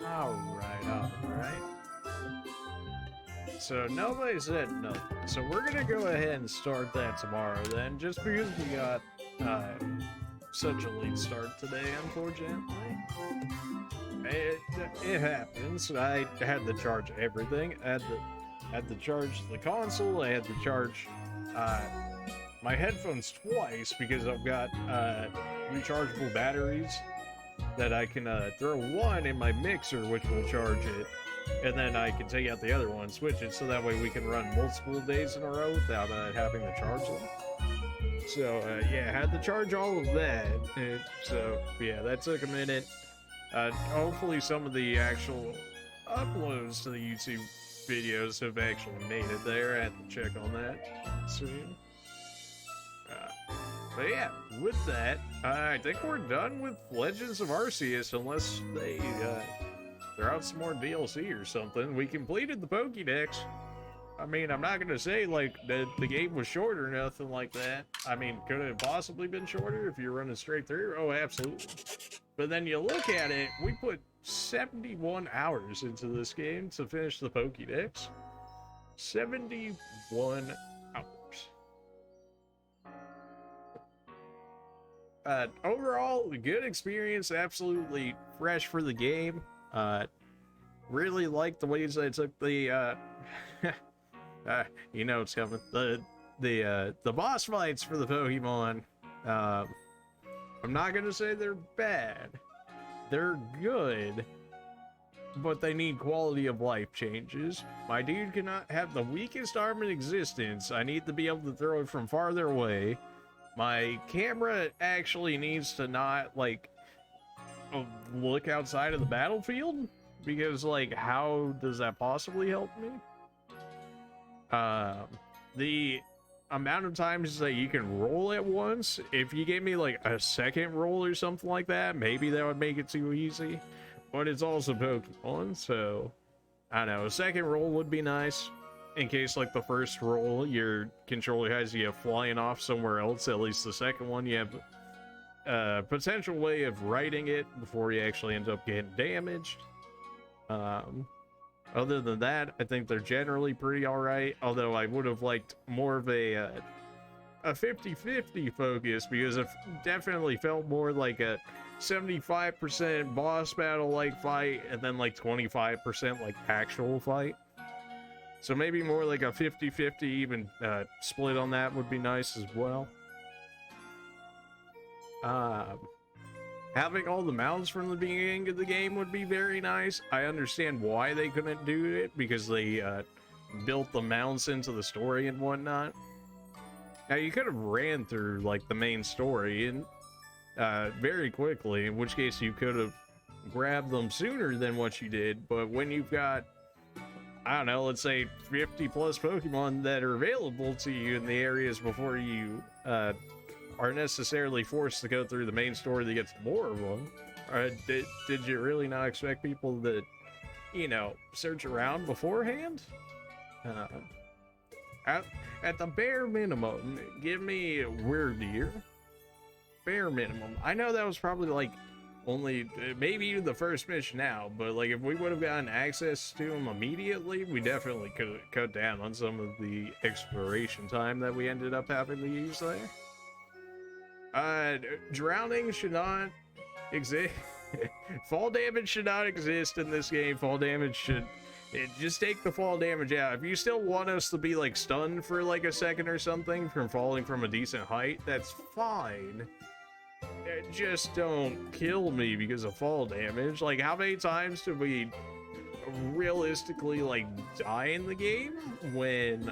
Alright. So nobody said nothing. So we're gonna go ahead and start that tomorrow then, just because we got such a late start today, unfortunately. It happens. I had to charge everything. I had to charge the console. I had to charge my headphones twice because I've got rechargeable batteries that I can throw one in my mixer, which will charge it, and then I can take out the other one, switch it, so that way we can run multiple days in a row without having to charge them. So yeah, I had to charge all of that. So yeah, that took a minute. Hopefully some of the actual uploads to the YouTube videos have actually made it there. I have to check on that soon. But yeah, with that, I think we're done with Legends of Arceus, unless they throw out some more DLC or something. We completed the Pokédex. I mean, I'm not gonna say like the game was short or nothing like that. I mean, could it have possibly been shorter if you're running straight through? Oh, absolutely. But then you look at it, we put 71 hours into this game to finish the Pokédex. 71 hours. Overall, a good experience, absolutely fresh for the game. Really like the ways I took the you know it's coming. The boss fights for the Pokemon. I'm not gonna say they're bad. They're good, but they need quality of life changes. My dude cannot have the weakest arm in existence. I need to be able to throw it from farther away. My camera actually needs to not like look outside of the battlefield, because like how does that possibly help me? The amount of times that you can roll at once, if you gave me like a second roll or something like that, maybe that would make it too easy. But it's also Pokemon, so I don't know, a second roll would be nice in case like the first roll your controller has you flying off somewhere else. At least the second one you have a potential way of writing it before you actually end up getting damaged. Other than that, I think they're generally pretty alright, although I would have liked more of a 50-50 focus, because it definitely felt more like a 75% boss battle like fight and then like 25% like actual fight. So maybe more like a 50-50 even split on that would be nice as well. Having all the mounts from the beginning of the game would be very nice. I understand why they couldn't do it, because they built the mounts into the story and whatnot. Now, you could have ran through like the main story and very quickly, in which case you could have grabbed them sooner than what you did. But when you've got, I don't know, let's say 50 plus Pokemon that are available to you in the areas before you are necessarily forced to go through the main story to get some more of them. Did you really not expect people to, you know, search around beforehand? At the bare minimum, give me Weirdeer. Bare minimum. I know that was probably like only maybe even the first mission now, but like if we would have gotten access to them immediately, we definitely could have cut down on some of the exploration time that we ended up having to use there. Drowning should not exist. Fall damage should not exist in this game. Fall damage should just take the fall damage out. If you still want us to be like stunned for like a second or something from falling from a decent height, that's fine. Just don't kill me because of fall damage. Like, how many times did we realistically like die in the game when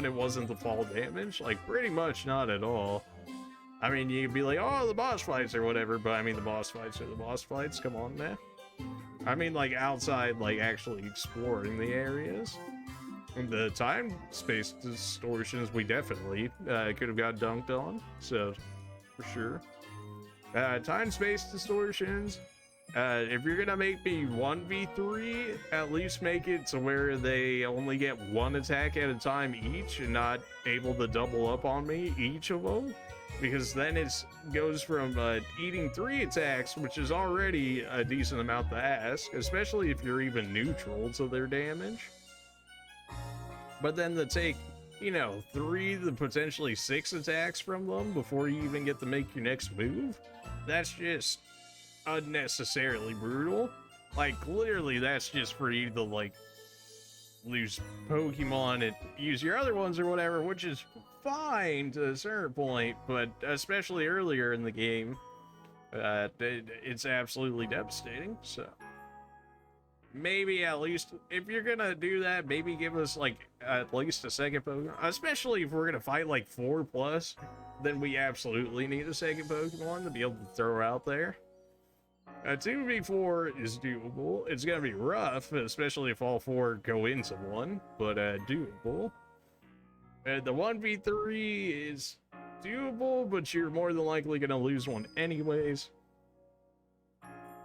it wasn't the fall damage? Like, pretty much not at all. I mean, you'd be like, oh, the boss fights or whatever, but I mean, the boss fights are the boss fights. Come on, man. I mean, like, outside, like, actually exploring the areas. And the time-space distortions, we definitely could have got dunked on, so, for sure. Time-space distortions, if you're gonna make me 1v3, at least make it to where they only get one attack at a time each and not able to double up on me, each of them. because then it goes from eating 3 attacks, which is already a decent amount to ask, especially if you're even neutral to their damage. But then to take, you know, 3 to potentially 6 attacks from them before you even get to make your next move, that's just unnecessarily brutal. Like, clearly that's just for you to, like, lose Pokemon and use your other ones or whatever, which is fine to a certain point, but especially earlier in the game, it's absolutely devastating. So maybe at least, if you're gonna do that, maybe give us like at least a second Pokemon, especially if we're gonna fight like 4+, then we absolutely need a second Pokemon to be able to throw out there. 2v4 is doable. It's gonna be rough, especially if all 4 go into one, but doable. The 1v3 is doable, but you're more than likely gonna lose one anyways.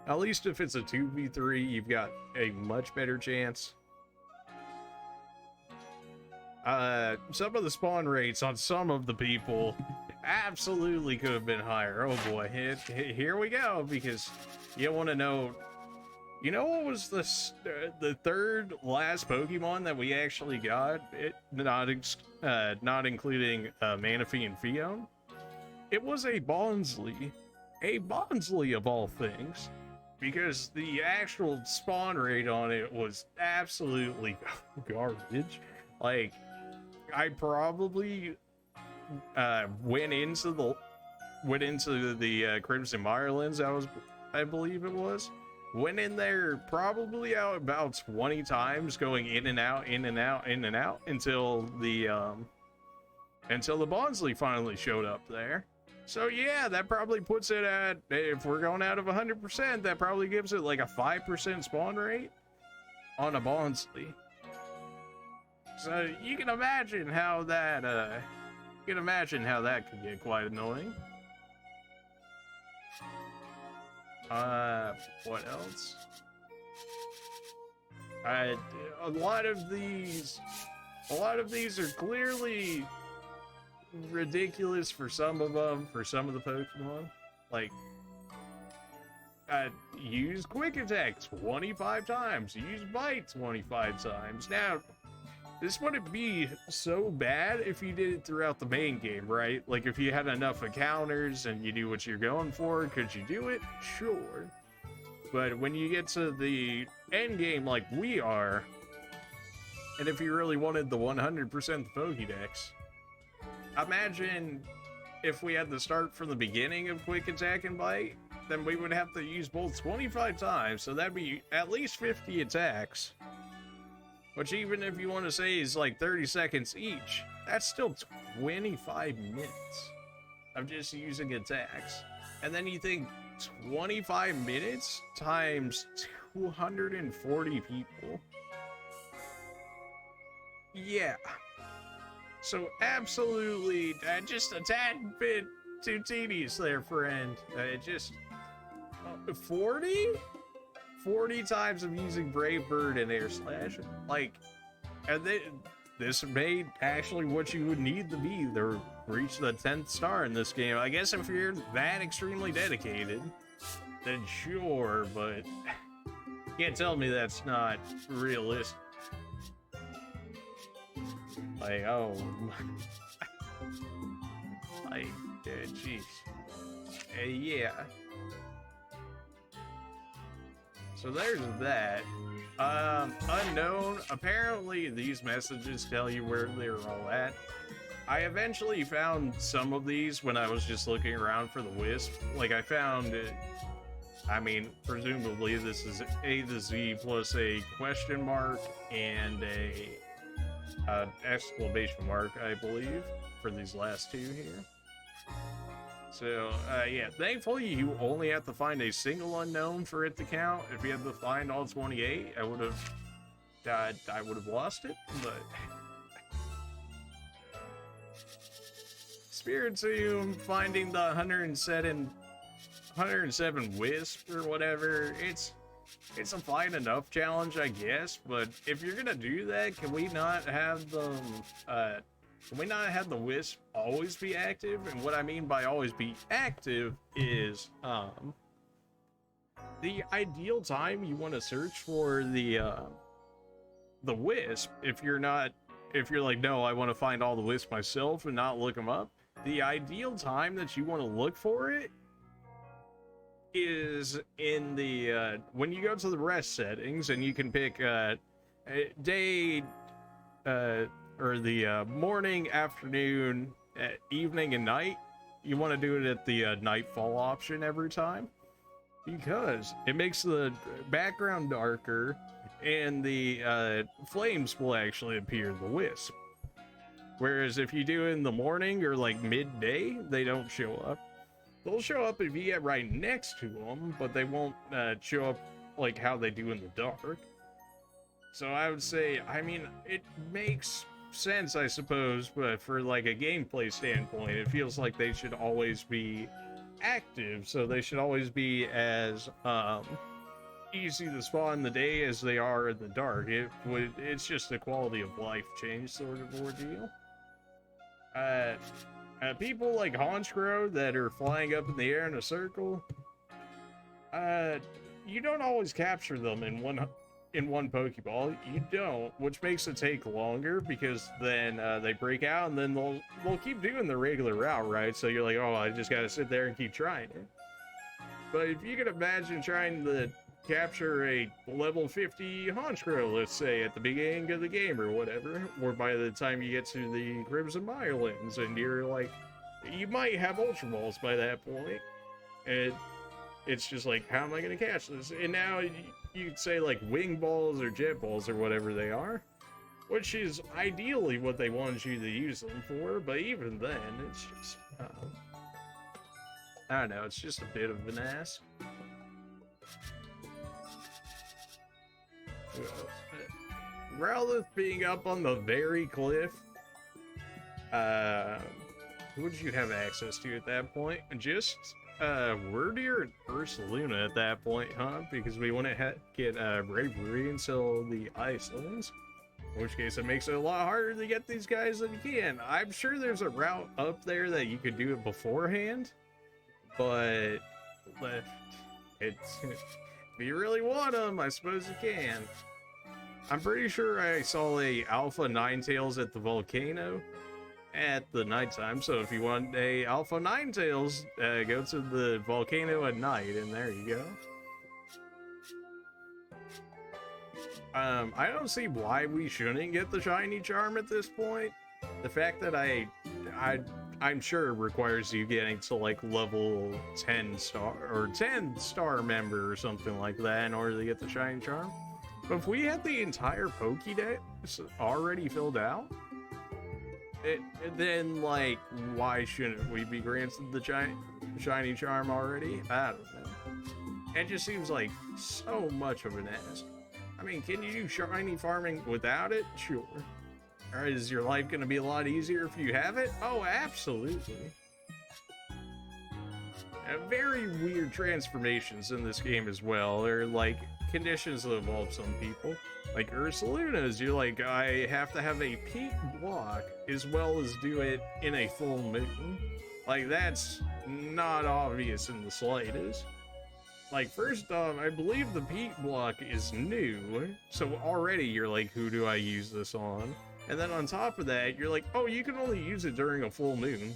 At least if it's a 2v3, you've got a much better chance. Some of the spawn rates on some of the people absolutely could have been higher. Oh boy, here we go, because you want to know, you know what was the third last Pokemon that we actually got? Not including Manaphy and Fion. It was a Bonsly. A Bonsly of all things. Because the actual spawn rate on it was absolutely garbage. Like, I probably went into the Crimson Mirelands, I believe it was. Went in there probably out about 20 times, going in and out, in and out, in and out, until the Bonsly finally showed up there. So yeah, that probably puts it at, if we're going out of 100%, that probably gives it like a 5% spawn rate on a Bonsly. So you can imagine how that could get quite annoying. What else? A lot of these are clearly ridiculous for some of them, for some of the Pokemon. Like, use Quick Attack 25 times, use Bite 25 times. Now, this wouldn't be so bad if you did it throughout the main game, right? Like, if you had enough encounters and you knew what you're going for, could you do it? Sure. But when you get to the end game like we are, and if you really wanted the 100% the Pokédex, imagine if we had to start from the beginning of Quick Attack and Bite, then we would have to use both 25 times, so that'd be at least 50 attacks. Which, even if you want to say is like 30 seconds each, that's still 25 minutes of just using attacks. And then you think 25 minutes times 240 people. Yeah. So absolutely, just a tad bit too tedious there, friend. Just 40? 40 times of using Brave Bird and Air Slash. Like, and this made actually what you would need to be to reach the 10th star in this game. I guess if you're that extremely dedicated, then sure, but you can't tell me that's not realistic. Like, oh, like, jeez. Yeah. So there's that. Unknown. Apparently these messages tell you where they're all at. I eventually found some of these when I was just looking around for the Wisp. Like, I found it. I mean, presumably this is A to Z plus a question mark and a exclamation mark, I believe, for these last two here. So, yeah, thankfully you only have to find a single unknown for it to count. If you had to find all 28, I would have lost it, but Spiritomb finding the 107 Wisp or whatever, it's a fine enough challenge, I guess, but if you're gonna do that, can we not have them We not have the wisp always be active, and what I mean by always be active is the ideal time you want to search for the wisp, if you're like, no, I want to find all the wisps myself and not look them up, the ideal time that you want to look for it is in the when you go to the rest settings, and you can pick day or the morning, afternoon, evening, and night. You want to do it at the nightfall option every time, because it makes the background darker, and the flames will actually appear, the wisp. Whereas if you do it in the morning or like midday, they don't show up. They'll show up if you get right next to them, but they won't show up like how they do in the dark. So I would say, I mean, it makes sense, I suppose, but for like a gameplay standpoint, it feels like they should always be active, so they should always be as easy to spawn in the day as they are in the dark. It's just a quality of life change sort of ordeal. People like Honchkrow that are flying up in the air in a circle, you don't always capture them in one Pokeball. You don't, which makes it take longer, because then they break out, and then they'll keep doing the regular route, right? So you're like, oh, I just gotta sit there and keep trying it. But if you could imagine trying to capture a level 50 Honchkrow, let's say, at the beginning of the game or whatever, or by the time you get to the Crimson Islands, and you're like, you might have Ultra Balls by that point, and it's just like, how am I going to catch this? And now you'd say like Wing Balls or Jet Balls or whatever they are, which is ideally what they want you to use them for, but even then, it's just, I don't know, it's just a bit of an ass. Growlithe being up on the very cliff, who did you have access to at that point? Just Wordier and Ursaluna at that point, huh? Because we want to get Bravery until the Icelands, in which case it makes it a lot harder to get these guys than you can. I'm sure there's a route up there that you could do it beforehand, but it's if you really want them, I suppose you can. I'm pretty sure I saw a Alpha Ninetales at the volcano at the nighttime, so if you want a Alpha Ninetales, go to the volcano at night, and there you go. I don't see why we shouldn't get the shiny charm at this point. The fact that I'm sure it requires you getting to like level 10 star or 10 star member or something like that in order to get the shiny charm. But if we had the entire Pokédex already filled out, then like, why shouldn't we be granted the shiny charm already? I don't know. It just seems like so much of an ass. I mean, can you do shiny farming without it? Sure. Or is your life going to be a lot easier if you have it? Oh, absolutely. Very weird transformations in this game as well. They're like conditions that evolve some people. Like Ursaluna's, you're like, I have to have a peak block as well as do it in a full moon. Like, that's not obvious in the slightest. Like, first off, I believe the peak block is new, so already you're like, who do I use this on? And then on top of that, you're like, oh, you can only use it during a full moon.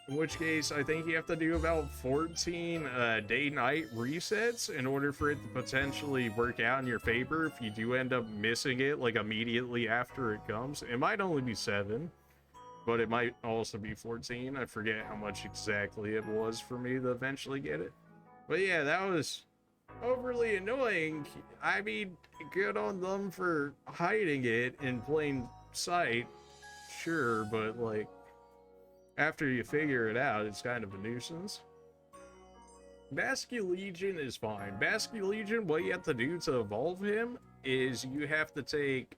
In which case, I think you have to do about 14 day-night resets in order for it to potentially work out in your favor if you do end up missing it, like, immediately after it comes. It might only be 7, but it might also be 14. I forget how much exactly it was for me to eventually get it. But yeah, that was overly annoying. I mean, good on them for hiding it in plain sight, sure, but, like, after you figure it out, it's kind of a nuisance. Basculegion is fine. Basculegion, what you have to do to evolve him is you have to take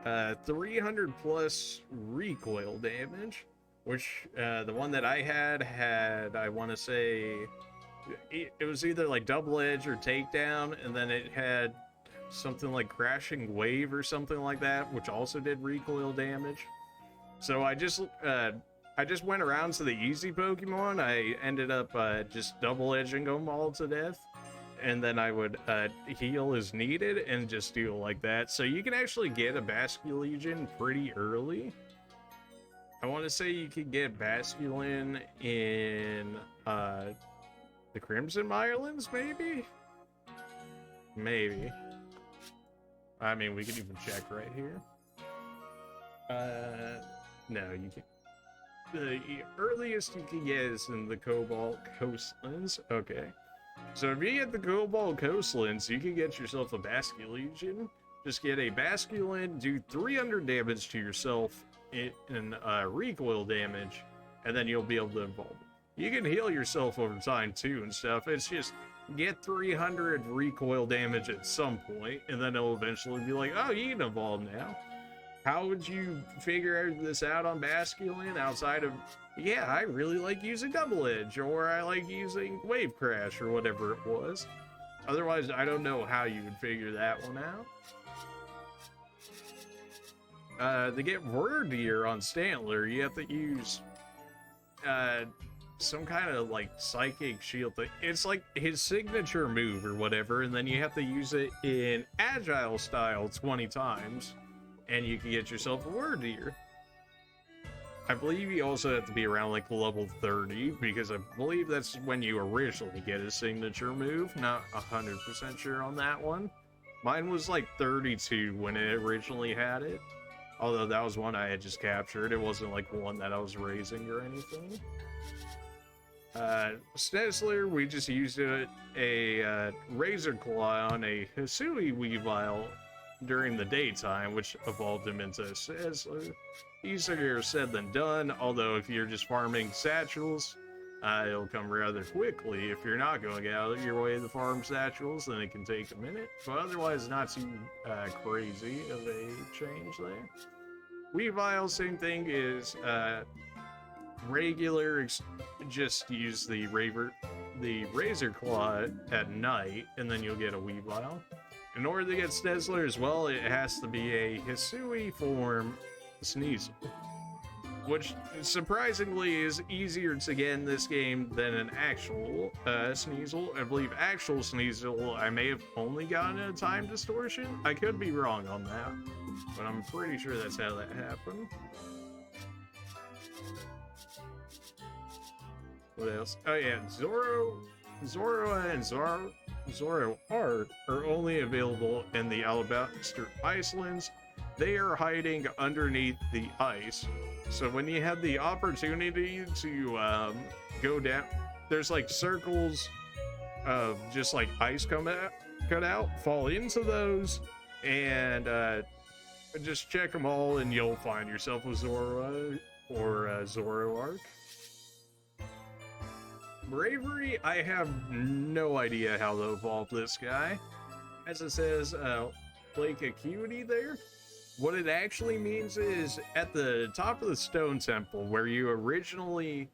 300 plus recoil damage, which the one that I had, I want to say, it was either like double edge or takedown, and then it had something like crashing wave or something like that, which also did recoil damage. So I just went around to the easy Pokemon. I ended up just double edging them all to death, and then I would heal as needed and just do it like that. So you can actually get a Basculegion pretty early. I want to say you could get Basculin in the Crimson Islands, maybe? Maybe. I mean, we could even check right here. No, you can. The earliest you can get is in the Cobalt Coastlands. Okay. So if you get the Cobalt Coastlands, you can get yourself a Basculegion. Just get a Basculin, do 300 damage to yourself in recoil damage, and then you'll be able to evolve it. You can heal yourself over time too and stuff. It's just get 300 recoil damage at some point, and then it'll eventually be like, oh, you can evolve now. How would you figure this out on Basculin outside of, yeah, I really like using Double Edge, or I like using Wave Crash, or whatever it was. Otherwise, I don't know how you would figure that one out. To get Verdeer on Stantler, you have to use some kind of like psychic shield thing. It's like his signature move or whatever, and then you have to use it in agile style 20 times. And you can get yourself a Verdeer. I believe you also have to be around like level 30, because I believe that's when you originally get his signature move. Not 100% sure on that one. Mine was like 32 when it originally had it. Although that was one I had just captured. It wasn't like one that I was raising or anything. Sneasler, we just used a Razor Claw on a Hisui Weavile during the daytime, which evolved him into a Sneasler. Easier said than done, although if you're just farming satchels, it'll come rather quickly. If you're not going out your way to farm satchels, then it can take a minute, but otherwise not too crazy of a change there. Weavile, same thing, is regular, just use the Razor Claw at night, and then you'll get a Weavile. In order to get Sneasler as well, it has to be a Hisui form Sneasel, which surprisingly is easier to get in this game than an actual Sneasel. I believe actual Sneasel, I may have only gotten a time distortion. I could be wrong on that, but I'm pretty sure that's how that happened. What else? Oh yeah, Zoroark and Zoroark are only available in the Alabaster Icelands. They are hiding underneath the ice. So when you have the opportunity to go down, there's like circles of just like ice cut out, fall into those, and just check them all, and you'll find yourself a Zoroark or Zoroark. Bravery, I have no idea how to evolve this guy. As it says, Lake Acuity there. What it actually means is at the top of the Stone Temple, where you originally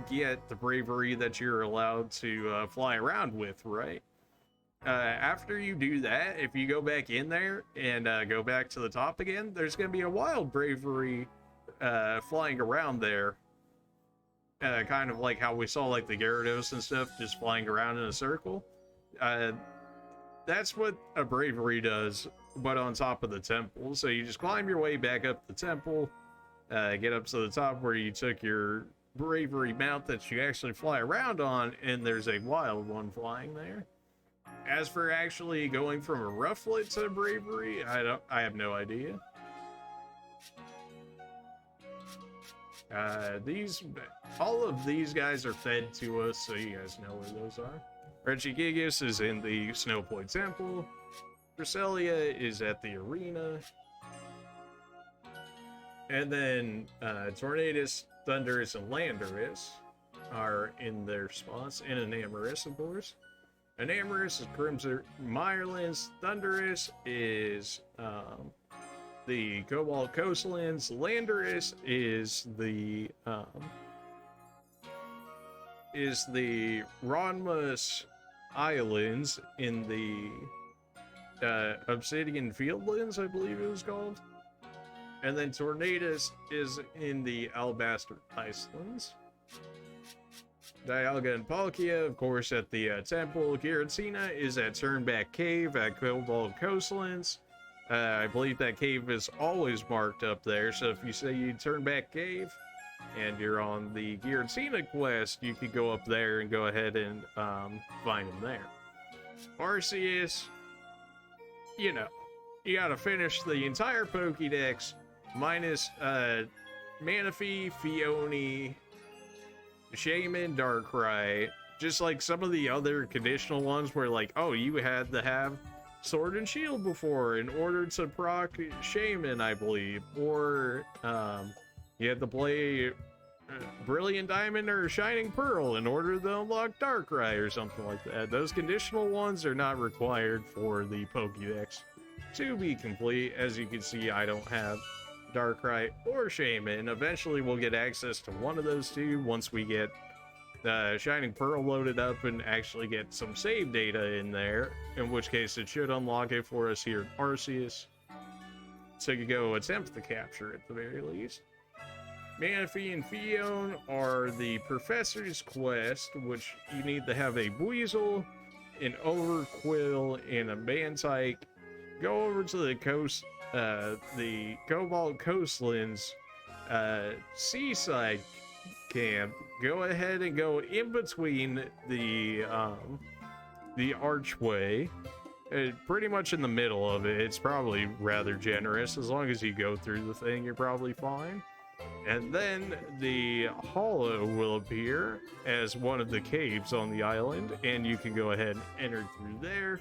get the bravery that you're allowed to fly around with, right? After you do that, if you go back in there and go back to the top again, there's going to be a wild bravery flying around there. Kind of like how we saw like the Gyarados and stuff just flying around in a circle. That's what a bravery does, but on top of the temple. So you just climb your way back up the temple, get up to the top where you took your bravery mount that you actually fly around on, and there's a wild one flying there. As for actually going from a Rufflet to bravery, I have no idea. All of these guys are fed to us, so you guys know where those are. Regigigas is in the Snowpoint Temple. Cresselia is at the arena. And then Tornadus, Thundurus, and Landorus are in their spots. And Enamorus, of course. Enamorus is Crimson Mirelands. Thundurus is the Cobalt Coastlands. Landorus is the Ronmus Islands in the Obsidian Fieldlands, I believe it was called. And then Tornadus is in the Alabaster Icelands. Dialga and Palkia, of course, at the temple. Giratina is at Turnback Cave at Cobalt Coastlands. I believe that cave is always marked up there, so if you say you Turnback Cave and you're on the Giratina quest, you could go up there and go ahead and find him there. Arceus, you know, you gotta finish the entire Pokédex minus Manaphy, Phione, Shaman, Darkrai, just like some of the other conditional ones where like, oh, you had to have Sword and Shield before in order to proc Shaman, I believe, or you had to play Brilliant Diamond or Shining Pearl in order to unlock Darkrai or something like that. Those conditional ones are not required for the Pokédex to be complete. As you can see, I don't have Darkrai or Shaman. Eventually we'll get access to one of those two once we get Shining Pearl loaded up and actually get some save data in there, in which case it should unlock it for us here at Arceus, so you go attempt to capture at the very least. Manaphy and Phione are the Professor's Quest, which you need to have a Buizel, an Overquill, and a Mantike. Go over to the coast, the Cobalt Coastlands seaside camp. Go ahead and go in between the archway, pretty much in the middle of it. It's probably rather generous. As long as you go through the thing, you're probably fine. And then the hollow will appear as one of the caves on the island, and you can go ahead and enter through there,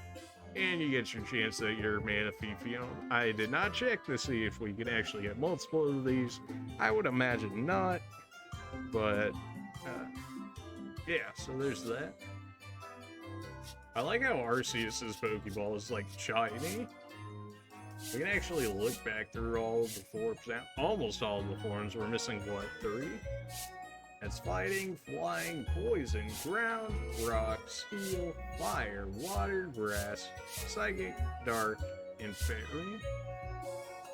and you get your chance at your Manaphy Phione. I did not check to see if we can actually get multiple of these. I would imagine not, but yeah, so there's that. I like how Arceus's Pokeball is like shiny. We can actually look back through all of the forms now. Almost all of the forms. We're missing, what, 3? That's fighting, flying, poison, ground, rock, steel, fire, water, grass, psychic, dark, and fairy.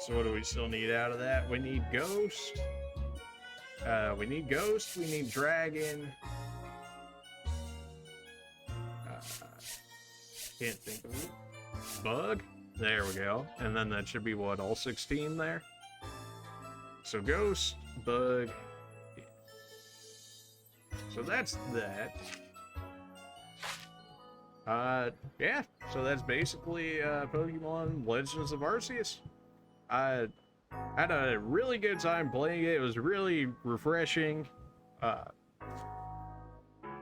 So what do we still need out of that? We need ghost. We need ghost. We need dragon. Can't think of it. Bug. There we go. And then that should be what, all 16 there? So ghost, bug. So that's that. Yeah, so that's basically Pokemon Legends of Arceus. I had a really good time playing it. It was really refreshing.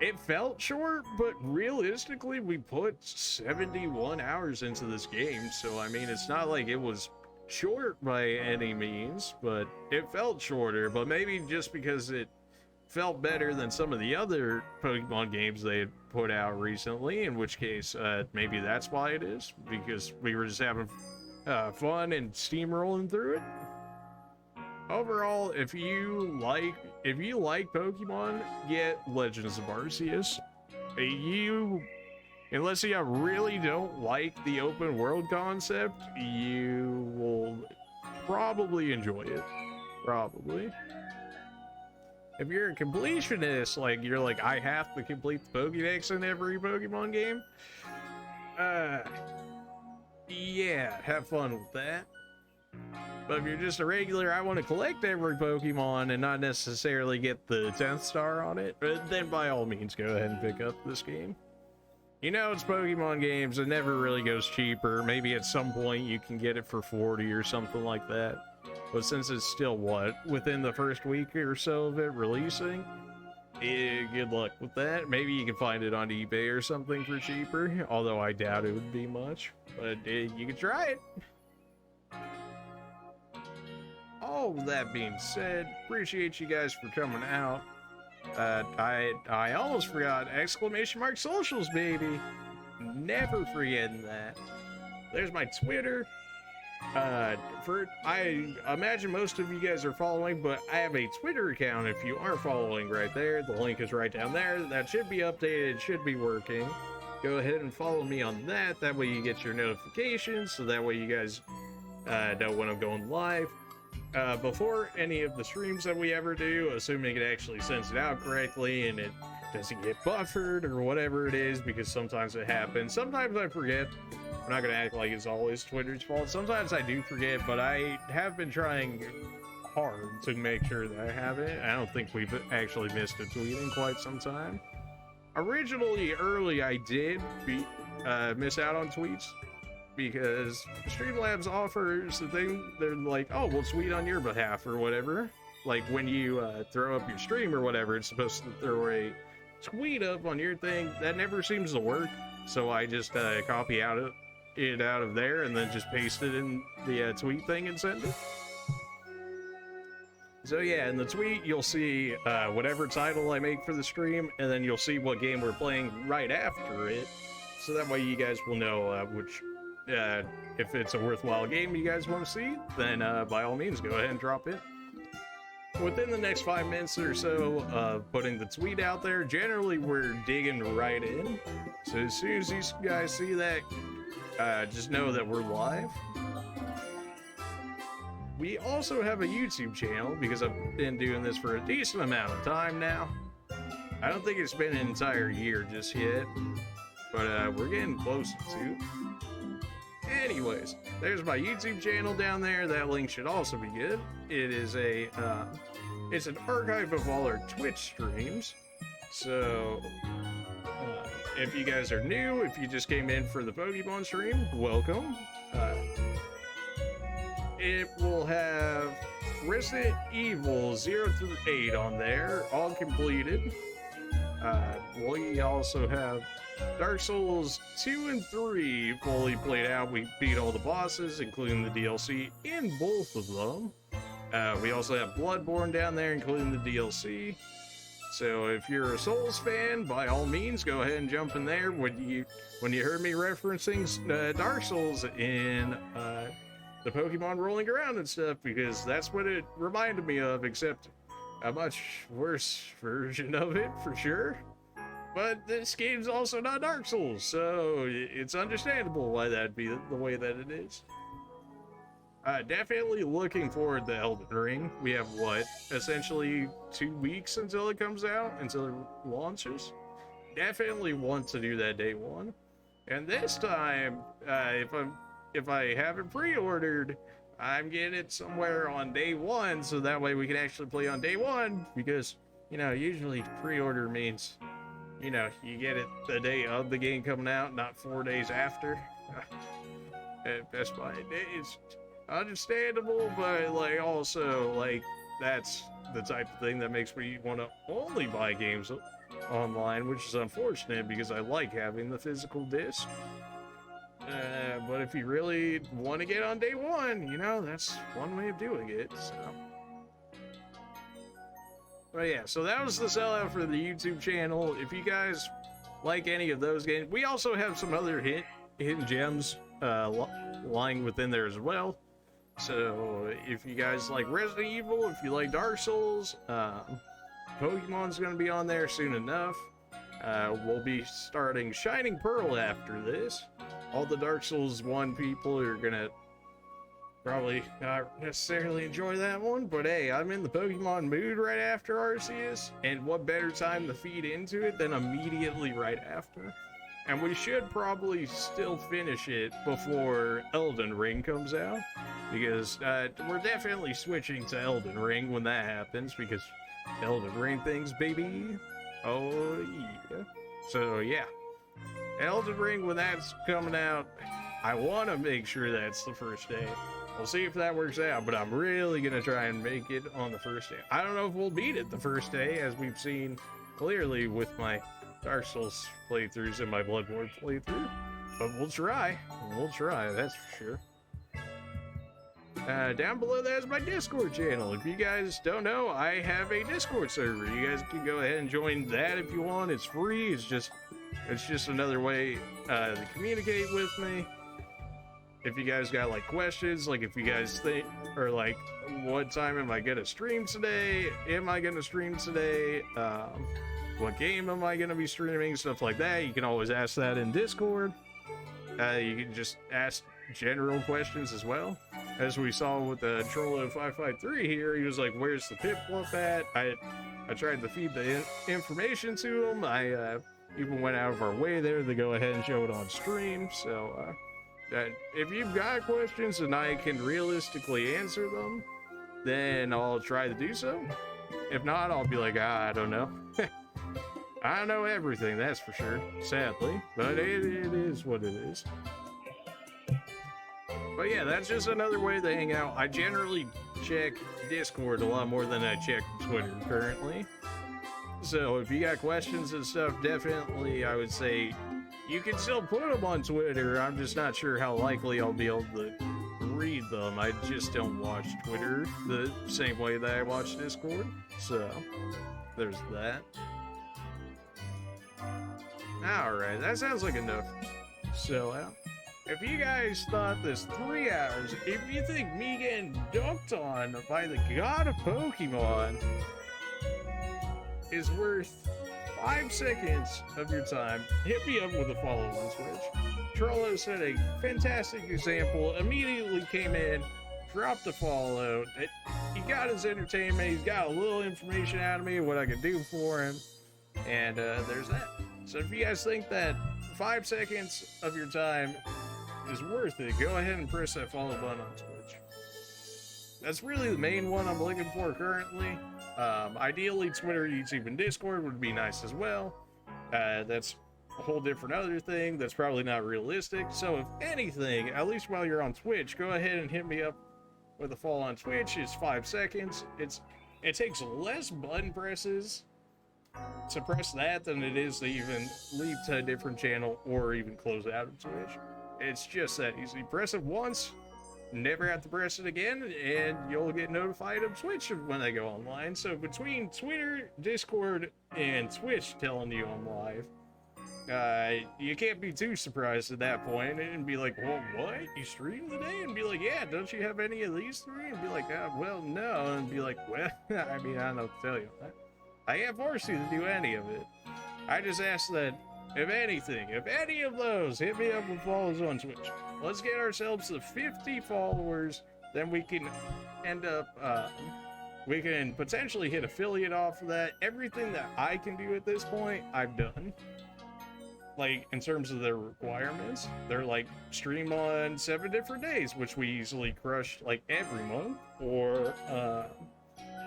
It felt short, but realistically, we put 71 hours into this game, so I mean, it's not like it was short by any means, but it felt shorter, but maybe just because it felt better than some of the other Pokemon games they had put out recently, in which case, maybe that's why it is, because we were just having fun and steamrolling through it. Overall, if you like Pokemon, get Legends of Arceus. Unless you really don't like the open world concept, you will probably enjoy it. Probably. If you're a completionist, like you're like, I have to complete the Pokédex in every Pokemon game, yeah, have fun with that. But if you're just a regular, I want to collect every Pokemon and not necessarily get the 10th star on it, then by all means go ahead and pick up this game. You know, it's Pokemon games, it never really goes cheaper. Maybe at some point you can get it for 40 or something like that. But since it's still, what, within the first week or so of it releasing, good luck with that. Maybe you can find it on eBay or something for cheaper, although I doubt it would be much. But you can try it. All that being said, appreciate you guys for coming out. I almost forgot, ! Socials, baby. Never forgetting that. There's my Twitter. I imagine most of you guys are following, but I have a Twitter account if you aren't following right there. The link is right down there. That should be updated, should be working. Go ahead and follow me on that. That way you get your notifications, so that way you guys know when I'm going live. before any of the streams that we ever do, assuming it actually sends it out correctly and it doesn't get buffered or whatever it is, because sometimes it happens. Sometimes I forget. I'm not gonna act like it's always Twitter's fault. Sometimes I do forget, but I have been trying hard to make sure that I have it. I don't think we've actually missed a tweet in quite some time. Originally, early, I did miss out on tweets because Streamlabs offers the thing. They're like, oh, we'll tweet on your behalf or whatever. Like when you throw up your stream or whatever, it's supposed to throw a tweet up on your thing. That never seems to work. So I just copy it out of there and then just paste it in the tweet thing and send it. So yeah, in the tweet, you'll see whatever title I make for the stream, and then you'll see what game we're playing right after it. So that way you guys will know if it's a worthwhile game you guys want to see, then by all means, go ahead and drop it. Within the next 5 minutes or so of putting the tweet out there, generally we're digging right in. So as soon as you guys see that, just know that we're live. We also have a YouTube channel because I've been doing this for a decent amount of time now. I don't think it's been an entire year just yet, but we're getting close to. Anyways, there's my YouTube channel down there. That link should also be good. It is it's an archive of all our Twitch streams. So if you guys are new, if you just came in for the Pokemon stream, welcome. It will have Resident Evil 0 through 8 on there, all completed. We also have Dark Souls 2 and 3 fully played out. We beat all the bosses, including the DLC, in both of them. We also have Bloodborne down there, including the DLC. So if you're a Souls fan, by all means, go ahead and jump in there. When you heard me referencing Dark Souls in the Pokemon rolling around and stuff, because that's what it reminded me of, except a much worse version of it, for sure. But this game's also not Dark Souls, so it's understandable why that'd be the way that it is. Definitely looking forward to Elden Ring. We have, what, essentially 2 weeks until it comes out, until it launches? Definitely want to do that day one. And this time, if I have it pre-ordered, I'm getting it somewhere on day one, so that way we can actually play on day one, because, you know, usually pre-order means, you know, you get it the day of the game coming out, not 4 days after. Best Buy, it's understandable, but, like, also, like, that's the type of thing that makes me want to only buy games online, which is unfortunate, because I like having the physical disc. But if you really want to get on day one, you know, that's one way of doing it, so. But yeah, so that was the sellout for the YouTube channel. If you guys like any of those games, we also have some other hidden gems lying within there as well. So if you guys like Resident Evil, if you like Dark Souls, Pokemon's going to be on there soon enough. We'll be starting Shining Pearl after this. All the Dark Souls 1 people are gonna probably not necessarily enjoy that one, but hey, I'm in the Pokemon mood right after Arceus, and what better time to feed into it than immediately right after? And we should probably still finish it before Elden Ring comes out, because we're definitely switching to Elden Ring when that happens, because Elden Ring things, baby. Oh yeah. So yeah. Elden Ring, when that's coming out, I want to make sure that's the first day. We'll see if that works out, but I'm really going to try and make it on the first day. I don't know if we'll beat it the first day, as we've seen clearly with my Dark Souls playthroughs and my Bloodborne playthrough, but we'll try. We'll try, that's for sure. Down below that is my Discord channel. If you guys don't know, I have a Discord server. You guys can go ahead and join that if you want. It's free. It's just another way to communicate with me. If you guys got like questions, like if you guys think, or like, what time am I gonna stream today? Am I gonna stream today? What game am I gonna be streaming? Stuff like that. You can always ask that in Discord. You can just ask general questions as well. As we saw with the Trollo553 here, he was like, where's the pip fluff at? I tried to feed the information to him. I even went out of our way there to go ahead and show it on stream. So if you've got questions and I can realistically answer them, then I'll try to do so. If not, I'll be like, I don't know. I don't know everything, that's for sure, sadly, but it is what it is. But yeah, that's just another way to hang out. I generally check Discord a lot more than I check Twitter currently. So if you got questions and stuff, definitely I would say you can still put them on Twitter. I'm just not sure how likely I'll be able to read them. I just don't watch Twitter the same way that I watch Discord. So there's that. Alright, that sounds like enough. So, if you guys thought this 3 hours, if you think me getting dunked on by the god of Pokemon is worth 5 seconds of your time, hit me up with a follow on Twitch. Trollo set a fantastic example, immediately came in, dropped a follow. He got his entertainment, he's got a little information out of me, what I could do for him, and there's that. So if you guys think that 5 seconds of your time is worth it, go ahead and press that follow button on Twitch. That's really the main one I'm looking for currently. Ideally, Twitter, YouTube, and Discord would be nice as well. That's a whole different other thing that's probably not realistic. So if anything, at least while you're on Twitch, go ahead and hit me up with a follow on Twitch. It's 5 seconds. It takes less button presses to press that than it is to even leave to a different channel or even close out of Twitch. It's just that easy. Press it once, never have to press it again, and you'll get notified of Twitch when they go online. So between Twitter, Discord, and Twitch telling you I'm live, you can't be too surprised at that point and be like, well, what? You stream today? And be like, yeah, don't you have any of these three? And be like, well, no. And be like, well, I mean, I don't know what to tell you. I can't force you to do any of it. I just ask that, if anything, if any of those, hit me up with follows on Twitch. Let's get ourselves to 50 followers, then we can end up, we can potentially hit affiliate off of that. Everything that I can do at this point, I've done. Like, in terms of their requirements, they're like, stream on 7 different days, which we easily crush, like, every month, or,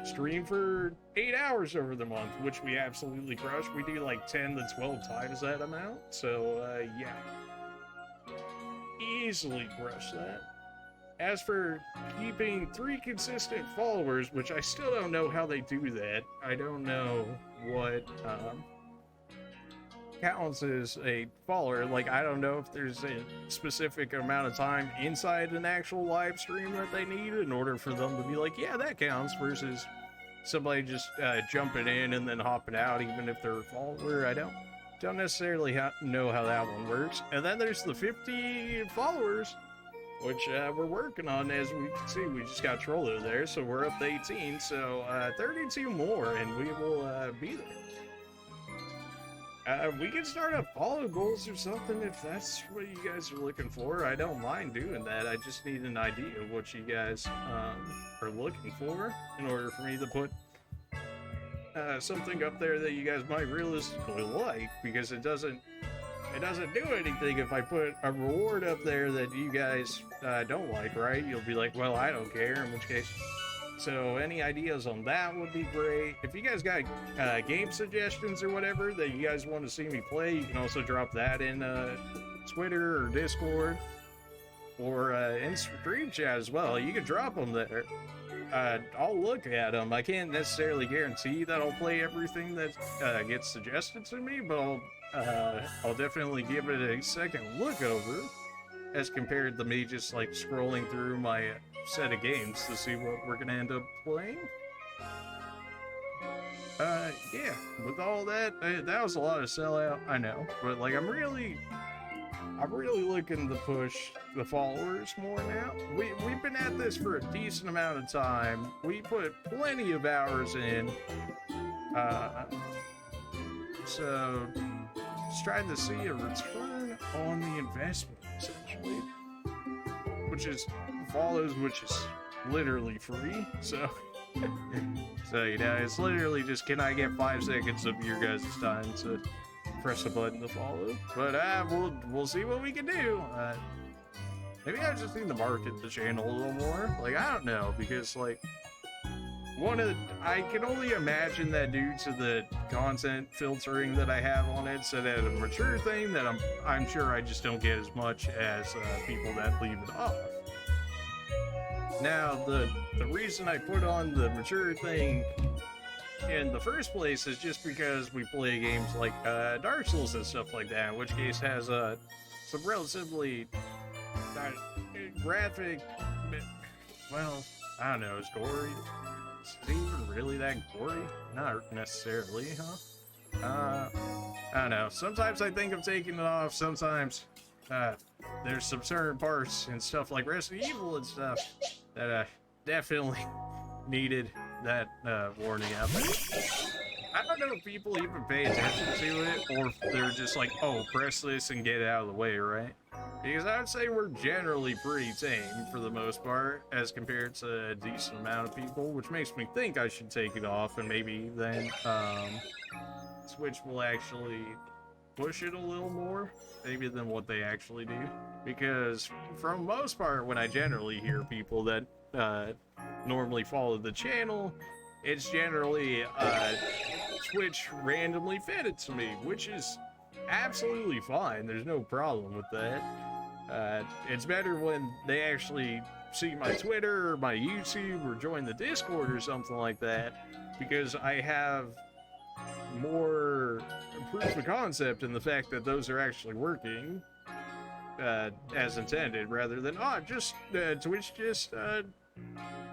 stream for 8 hours over the month, which we absolutely crush. We do like 10 to 12 times that amount. So, yeah. Easily crush that. As for keeping 3 consistent followers, which I still don't know how they do that. I don't know what counts as a follower. Like, I don't know if there's a specific amount of time inside an actual live stream that they need in order for them to be like, yeah, that counts, versus somebody just jumping in and then hopping out, even if they're a follower. I don't necessarily know how that one works. And then there's the 50 followers, which we're working on. As we can see, we just got Trollo there, so we're up to 18. So 32 more, and we will be there. We can start up follow goals or something if that's what you guys are looking for. I don't mind doing that. I just need an idea of what you guys are looking for in order for me to put something up there that you guys might realistically like, because it doesn't do anything if I put a reward up there that you guys don't like, right? You'll be like, well, I don't care, in which case. So any ideas on that would be great. If you guys got game suggestions or whatever that you guys want to see me play, you can also drop that in Twitter or Discord, or in stream chat as well. You can drop them there. I'll look at them. I can't necessarily guarantee that I'll play everything that gets suggested to me, but I'll definitely give it a second look over, as compared to me just like scrolling through my set of games to see what we're gonna end up playing. Yeah, with all that, that was a lot of sellout, I know, but like I'm really looking to push the followers more now. We've been at this for a decent amount of time. We put plenty of hours in, so just trying to see a return on the investment, essentially. which is follows, which is literally free. So, so you know, it's literally just, can I get 5 seconds of your guys' time to press a button to follow? But we'll see what we can do. Maybe I just need to market the channel a little more. Like, I don't know, because like, I can only imagine that due to the content filtering that I have on it, so that a mature thing that I'm sure I just don't get as much as people that leave it off. Now, the reason I put on the mature thing in the first place is just because we play games like Dark Souls and stuff like that, in which case has some relatively graphic, well, I don't know, it's gory. Is it even really that gory? Not necessarily, huh? I don't know. Sometimes I think of taking it off. Sometimes there's some certain parts and stuff like Resident Evil and stuff that definitely needed that warning out there. I don't know if people even pay attention to it, or if they're just like, oh, press this and get it out of the way, right? Because I would say we're generally pretty tame for the most part, as compared to a decent amount of people, which makes me think I should take it off, and maybe then Twitch will actually push it a little more, maybe than what they actually do. Because for the most part, when I generally hear people that normally follow the channel, it's generally Twitch randomly fed it to me, which is absolutely fine. There's no problem with that. It's better when they actually see my Twitter or my YouTube or join the Discord or something like that, because I have more proof of concept in the fact that those are actually working as intended, rather than, oh, just Twitch just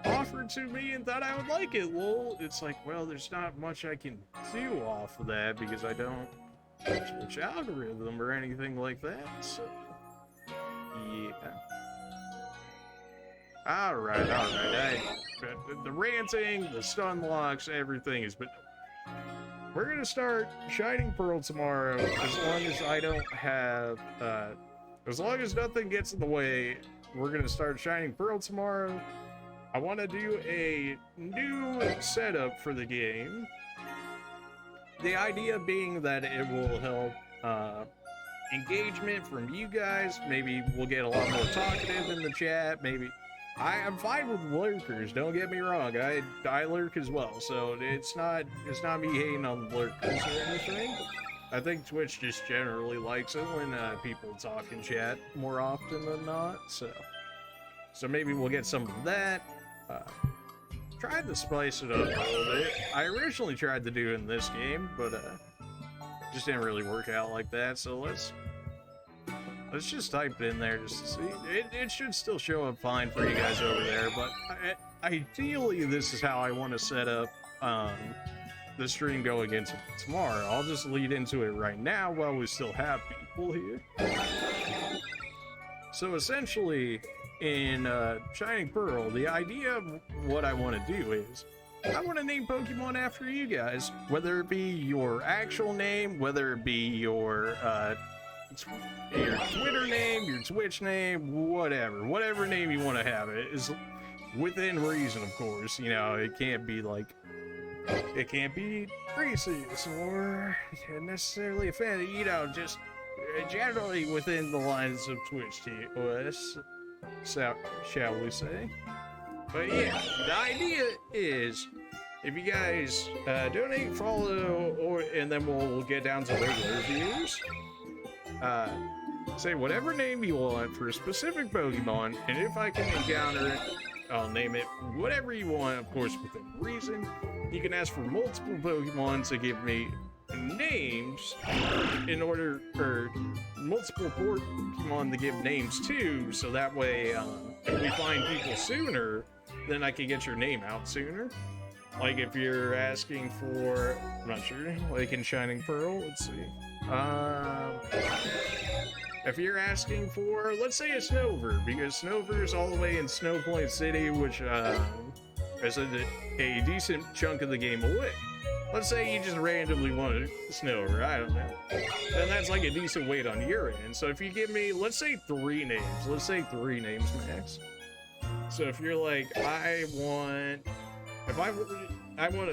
offered to me and thought I would like it. Well, it's like, well, there's not much I can do off of that because I don't Twitch algorithm or anything like that, so yeah. Alright. The ranting, the stun locks, everything has been... We're gonna start Shining Pearl tomorrow, as long as I don't have, as long as nothing gets in the way. We're gonna start Shining Pearl tomorrow. I want to do a new setup for the game. The idea being that it will help engagement from you guys. Maybe we'll get a lot more talkative in the chat. Maybe I'm fine with lurkers. Don't get me wrong. I lurk as well. So it's not me hating on lurkers or anything. I think Twitch just generally likes it when people talk in chat more often than not. So maybe we'll get some of that. Tried to spice it up a little bit. I originally tried to do it in this game, but just didn't really work out like that. So let's just type it in there just to see. It should still show up fine for you guys over there, but ideally this is how I want to set up the stream going into tomorrow. I'll just lead into it right now while we still have people here. So essentially, in Shining Pearl, the idea of what I want to do is, I want to name Pokemon after you guys, whether it be your actual name, whether it be your Twitter name, your Twitch name, whatever name you want to have. It is within reason, of course. You know, it can't be racist or necessarily offended, you know, just generally within the lines of Twitch TOS, so, shall we say. But yeah, the idea is, if you guys donate, follow, and then we'll get down to regular views, say whatever name you want for a specific Pokemon, and if I can encounter it, I'll name it whatever you want, of course within reason. You can ask for multiple Pokemon to give me names in order for multiple Pokemon to give names to, so that way if we find people sooner, then I can get your name out sooner. Like if you're asking for, I'm not sure, like in Shining Pearl, let's see. If you're asking for, let's say a Snover, because Snover is all the way in Snow Point City, which is a decent chunk of the game away. let's say you just randomly want to Snover, I don't know. Then that's like a decent weight on your end. So if you give me, let's say 3 names. Let's say 3 names max. So if you're like, I want a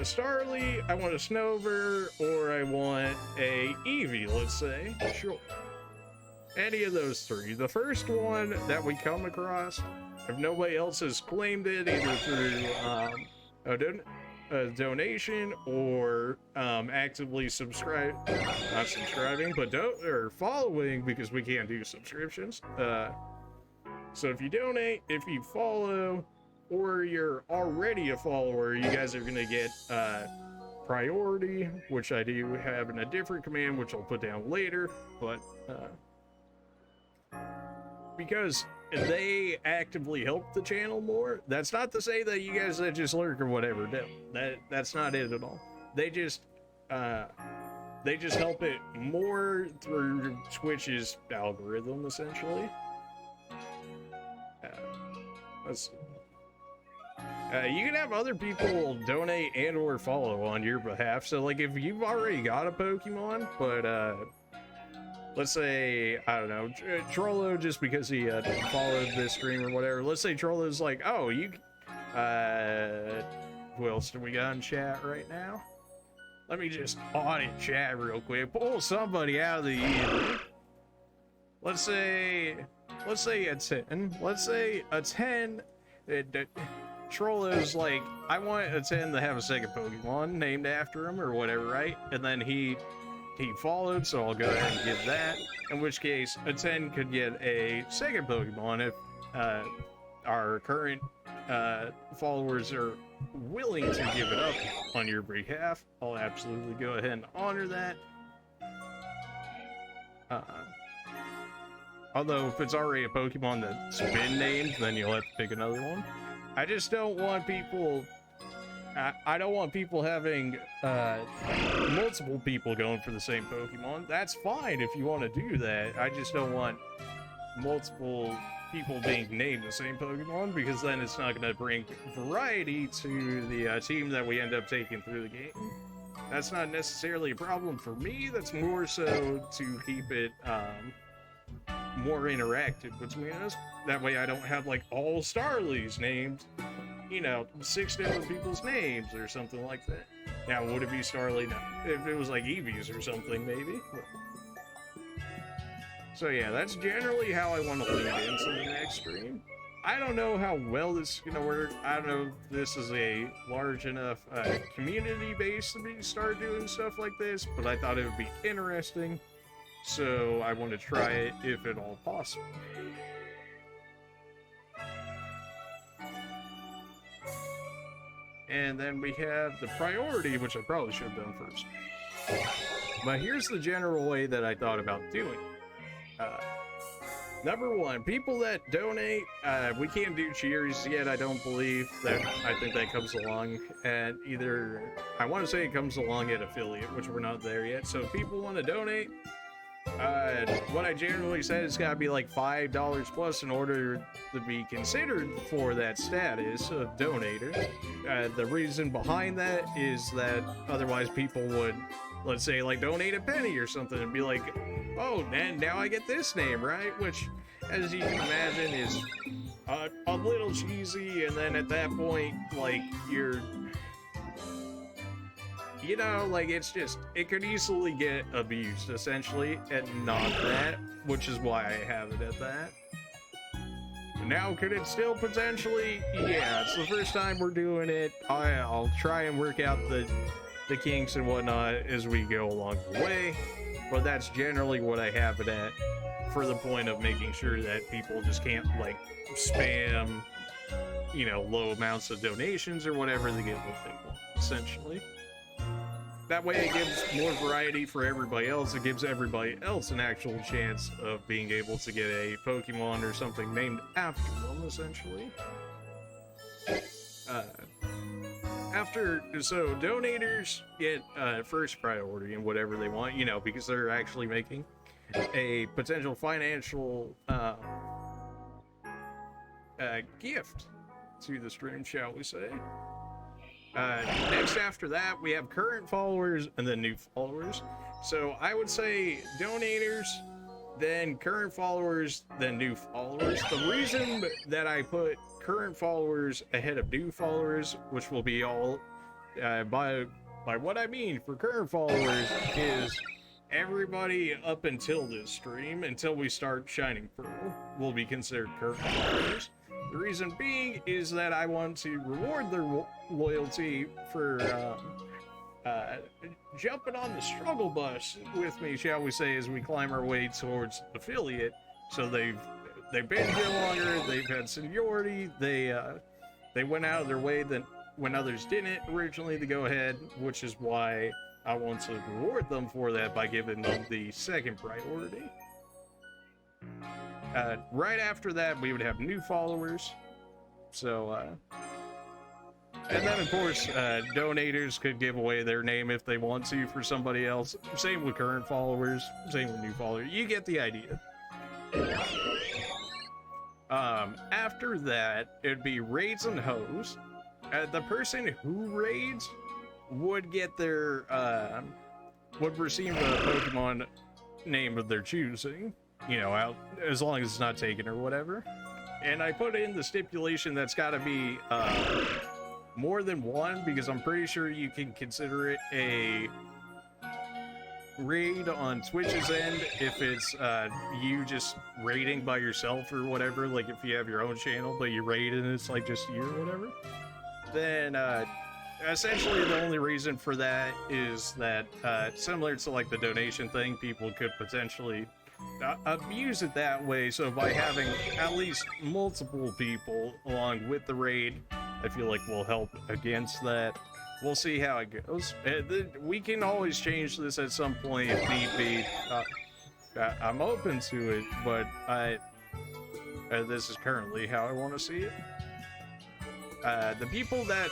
Starly, I want a Snover, or I want a Eevee, let's say. Sure. Any of those 3. The first one that we come across, if nobody else has claimed it, either through a donation or actively not subscribing, but or following, because we can't do subscriptions. So if you donate, if you follow, or you're already a follower, you guys are gonna get priority, which I do have in a different command, which I'll put down later, but because they actively help the channel more. That's not to say that you guys that just lurk or whatever don't. That's not it at all. They just help it more through Twitch's algorithm, essentially. Let's see. You can have other people donate and or follow on your behalf. So like if you've already got a Pokemon, but let's say, I don't know, Trollo, just because he followed this stream or whatever. Let's say Trollo's like, oh, you, who else do we got in chat right now? Let me just audit chat real quick. Pull somebody out of the ether. Let's say a 10. Let's say a 10. Trollo's like, I want a 10 to have a second Pokemon named after him or whatever, right? And then he followed, so I'll go ahead and give that. In which case, a 10 could get a second Pokemon if our current followers are willing to give it up on your behalf. I'll absolutely go ahead and honor that. Although, if it's already a Pokemon that's been named, then you'll have to pick another one. I just don't want people... I don't want people having multiple people going for the same Pokemon. That's fine if you want to do that. I just don't want multiple people being named the same Pokemon, because then it's not going to bring variety to the team that we end up taking through the game. That's not necessarily a problem for me. That's more so to keep it more interactive between us. That way I don't have like all Starlies named, you know, 6 different people's names or something like that. Now, would it be Starly? No. If it was like Eevees or something, maybe. So yeah, that's generally how I want to lead into the next stream. I don't know how well this is going to work. I don't know if this is a large enough community base to start doing stuff like this, but I thought it would be interesting. So I want to try it if at all possible. And then we have the priority, which I probably should have done first. But here's the general way that I thought about doing it. Number 1, people that donate, we can't do cheers yet, I don't believe. I think that comes along at either, I want to say it comes along at affiliate, which we're not there yet. So if people want to donate, what I generally said is gotta be like $5 plus in order to be considered for that status of donator. The reason behind that is that otherwise people would, let's say, like donate a penny or something and be like, oh, and now I get this name, right? Which, as you can imagine, is a little cheesy, and then at that point, like, you're... You know, like, it's just, it could easily get abused, essentially, and not that, which is why I have it at that. Now, could it still potentially? Yeah, it's the first time we're doing it. I'll try and work out the kinks and whatnot as we go along the way, but that's generally what I have it at, for the point of making sure that people just can't, like, spam, you know, low amounts of donations or whatever to get what they want, essentially. That way it gives more variety for everybody else. It gives everybody else an actual chance of being able to get a Pokemon or something named after them, essentially. So donators get first priority in whatever they want, you know, because they're actually making a potential financial gift to the stream, shall we say. Next after that, we have current followers and then new followers. So I would say donators, then current followers, then new followers. The reason that I put current followers ahead of new followers, which will be all by what I mean for current followers, is everybody up until this stream, until we start Shining Pearl, will be considered current followers. The reason being is that I want to reward their loyalty for jumping on the struggle bus with me, shall we say, as we climb our way towards affiliate. So they've been here longer, they've had seniority, they went out of their way that when others didn't originally to go ahead, which is why I want to reward them for that by giving them the second priority. Right after that, we would have new followers. So, and then of course, donators could give away their name if they want to for somebody else. Same with current followers, same with new followers. You get the idea. After that, it'd be raids and hoes. The person who raids would get their, would receive a Pokemon name of their choosing, you know, out as long as it's not taken or whatever. And I put in the stipulation that's got to be more than one, because I'm pretty sure you can consider it a raid on Twitch's end if it's you just raiding by yourself or whatever. Like if you have your own channel but you raid and it's like just you or whatever, then essentially the only reason for that is that similar to like the donation thing, people could potentially abuse it that way. So by having at least multiple people along with the raid, I feel like will help against that. We'll see how it goes. We can always change this at some point if need be. I'm open to it, but this is currently how I want to see it. The people that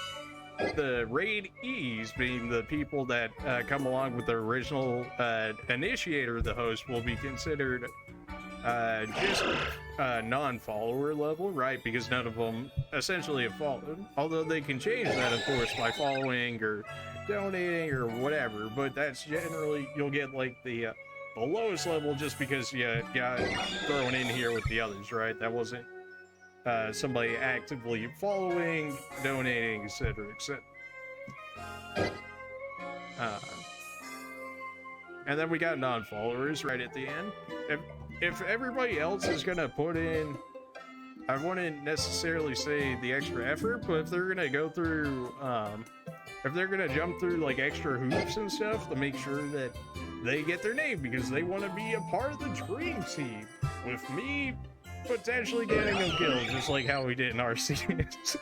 the raid E's, being the people that come along with the original initiator of the host, will be considered just non-follower level, right? Because none of them essentially have followed, although they can change that, of course, by following or donating or whatever. But that's generally, you'll get like the lowest level just because you got thrown in here with the others, right? That wasn't somebody actively following, donating, etc., etc. And then we got non-followers right at the end. If everybody else is gonna put in, I wouldn't necessarily say the extra effort, but if they're gonna go through, if they're gonna jump through like extra hoops and stuff to make sure that they get their name because they want to be a part of the dream team, with me potentially getting them killed, just like how we did in Arceus.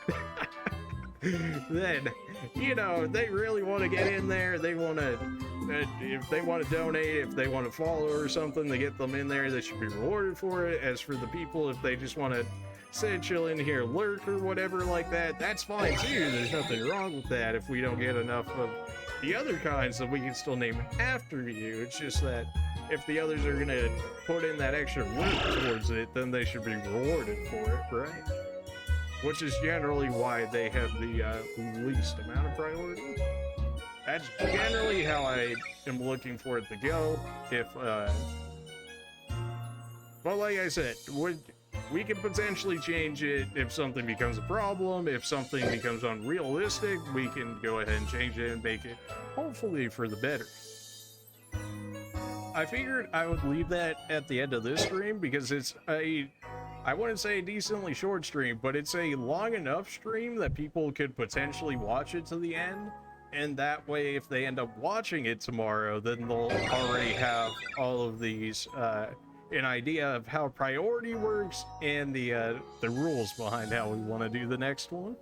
Then, you know, they really want to get in there, they want to, if they want to donate, if they want to follow or something, they get them in there, they should be rewarded for it. As for the people, if they just want to sit, chill in here, lurk or whatever like that, that's fine too. There's nothing wrong with that if we don't get enough of the other kinds that we can still name after you. It's just that if the others are going to put in that extra work towards it, then they should be rewarded for it, right? Which is generally why they have the least amount of priority. That's generally how I am looking for it to go. If, but like I said, we can potentially change it if something becomes a problem. If something becomes unrealistic, we can go ahead and change it and make it hopefully for the better. I figured I would leave that at the end of this stream because it's I wouldn't say a decently short stream, but it's a long enough stream that people could potentially watch it to the end. And that way, if they end up watching it tomorrow, then they'll already have all of these, an idea of how priority works and the rules behind how we want to do the next one.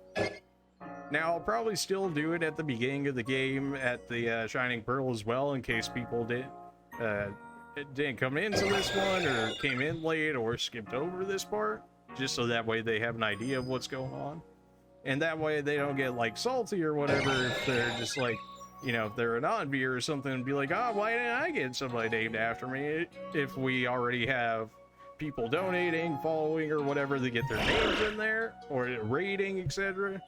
Now, I'll probably still do it at the beginning of the game at the Shining Pearl as well, in case people didn't come into this one or came in late or skipped over this part, just so that way they have an idea of what's going on. And that way they don't get like salty or whatever if they're just like, you know, if they're a non-viewer or something and be like, oh, why didn't I get somebody named after me if we already have people donating, following, or whatever, they get their names in there, or rating, etc.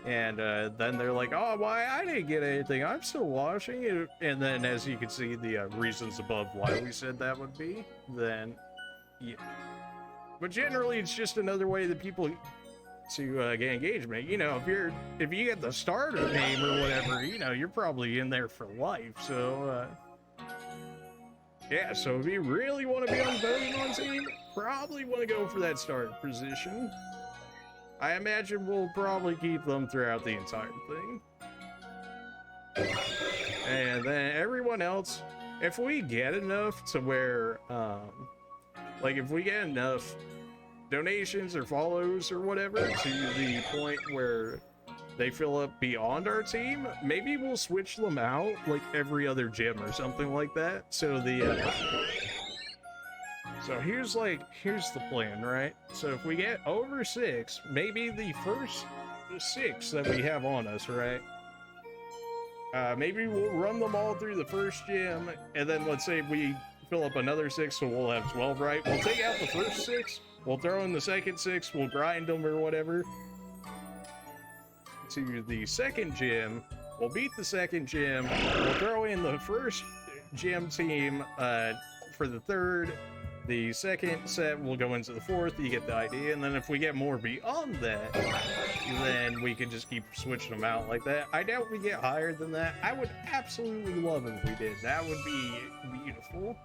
And then they're like, oh, why I didn't get anything, I'm still watching it. And then as you can see the reasons above why we said that would be, then yeah. But generally it's just another way that people to get engagement. You know, if you get the starter name or whatever, you know, you're probably in there for life. So yeah, so if you really want to be on the Pokemon team, probably want to go for that starter position. I imagine we'll probably keep them throughout the entire thing. And then everyone else, if we get enough to where, like if we get enough donations or follows or whatever to the point where they fill up beyond our team, maybe we'll switch them out like every other gym or something like that. So so here's the plan, right? So if we get over 6, maybe the first 6 that we have on us, right? Maybe we'll run them all through the first gym, and then let's say we fill up another 6, so we'll have 12, right? We'll take out the first 6, we'll throw in the second 6, we'll grind them or whatever to the second gym. We'll beat the second gym, we'll throw in the first gym team for the third. The second set will go into the fourth, you get the idea, and then if we get more beyond that, then we can just keep switching them out like that. I doubt we get higher than that. I would absolutely love it if we did. That would be beautiful.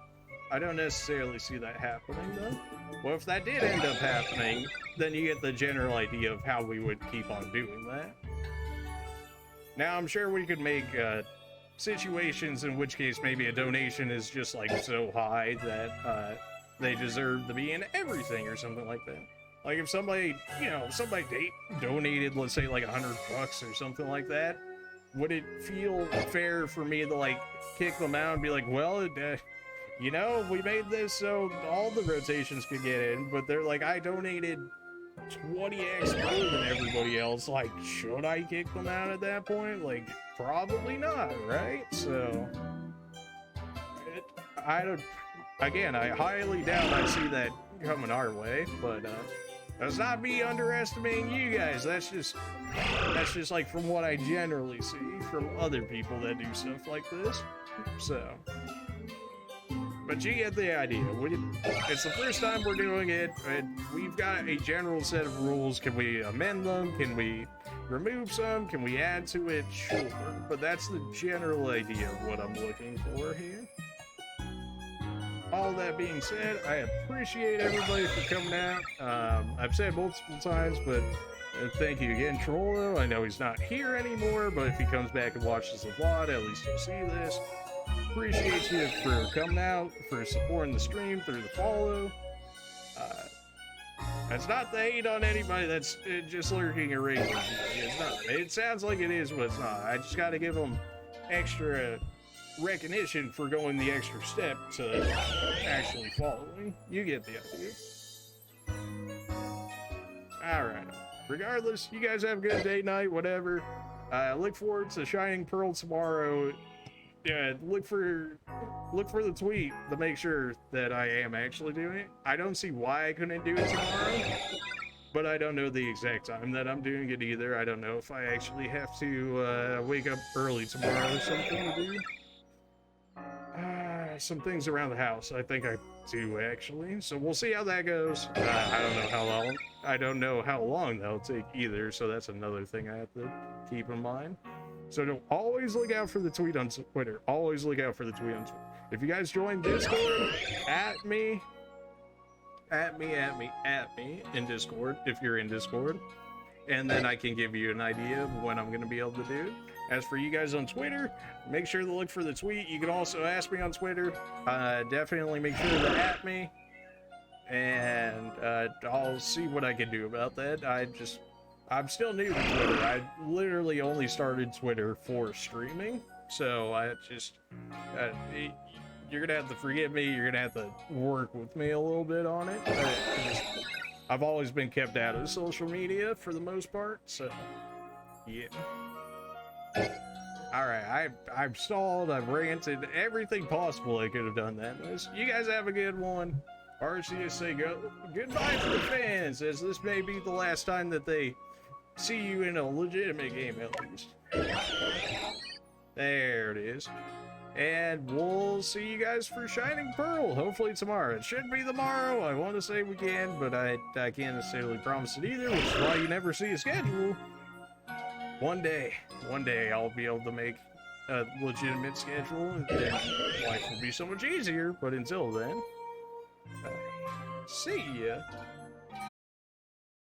I don't necessarily see that happening, though. Well, if that did end up happening, then you get the general idea of how we would keep on doing that. Now, I'm sure we could make situations in which case maybe a donation is just like so high that they deserve to be in everything or something like that. Like if somebody, you know, donated, let's say like $100 or something like that, would it feel fair for me to like kick them out and be like, well, you know, we made this so all the rotations could get in, but they're like, I donated 20x more than everybody else. Like, should I kick them out at that point? Like, probably not, right? So, again, I highly doubt I see that coming our way, but that's not me underestimating you guys. That's just like from what I generally see from other people that do stuff like this. So, but you get the idea. It's the first time we're doing it, and we've got a general set of rules. Can we amend them? Can we remove some? Can we add to it? Sure. But that's the general idea of what I'm looking for here. All that being said, I appreciate everybody for coming out. I've said multiple times, but thank you again, Trollo. I know he's not here anymore, but if he comes back and watches the VOD, at least you'll see this. Appreciate you for coming out, for supporting the stream through the follow. That's not the hate on anybody that's just lurking irregularly. It's not. It sounds like it is, but it's not. I just got to give them extra recognition for going the extra step to actually following. You get the idea. Alright. Regardless, you guys have a good day, night, whatever. Look forward to Shining Pearl tomorrow. Look for the tweet to make sure that I am actually doing it. I don't see why I couldn't do it tomorrow, but I don't know the exact time that I'm doing it either. I don't know if I actually have to wake up early tomorrow or something to do. Some things around the house, I think I do actually. So we'll see how that goes. I don't know how long. I don't know how long that'll take either. So that's another thing I have to keep in mind. So don't always look out for the tweet on Twitter. Always look out for the tweet on Twitter. If you guys join Discord, at me in Discord. If you're in Discord, and then I can give you an idea of when I'm going to be able to do it. As for you guys on Twitter, make sure to look for the tweet. You can also ask me on Twitter. Definitely make sure to at me, and I'll see what I can do about that. I'm still new to Twitter. I literally only started Twitter for streaming, so you're gonna have to forgive me. You're gonna have to work with me a little bit on it. I've always been kept out of social media for the most part, so yeah. Alright, I've stalled, I've ranted, everything possible I could have done that. You guys have a good one. Arceus say goodbye to the fans, as this may be the last time that they see you in a legitimate game, at least. There it is. And we'll see you guys for Shining Pearl, hopefully tomorrow. It should be tomorrow. I want to say we can, but I can't necessarily promise it either, which is why you never see a schedule. One day I'll be able to make a legitimate schedule, and then life will be so much easier. But until then, see ya.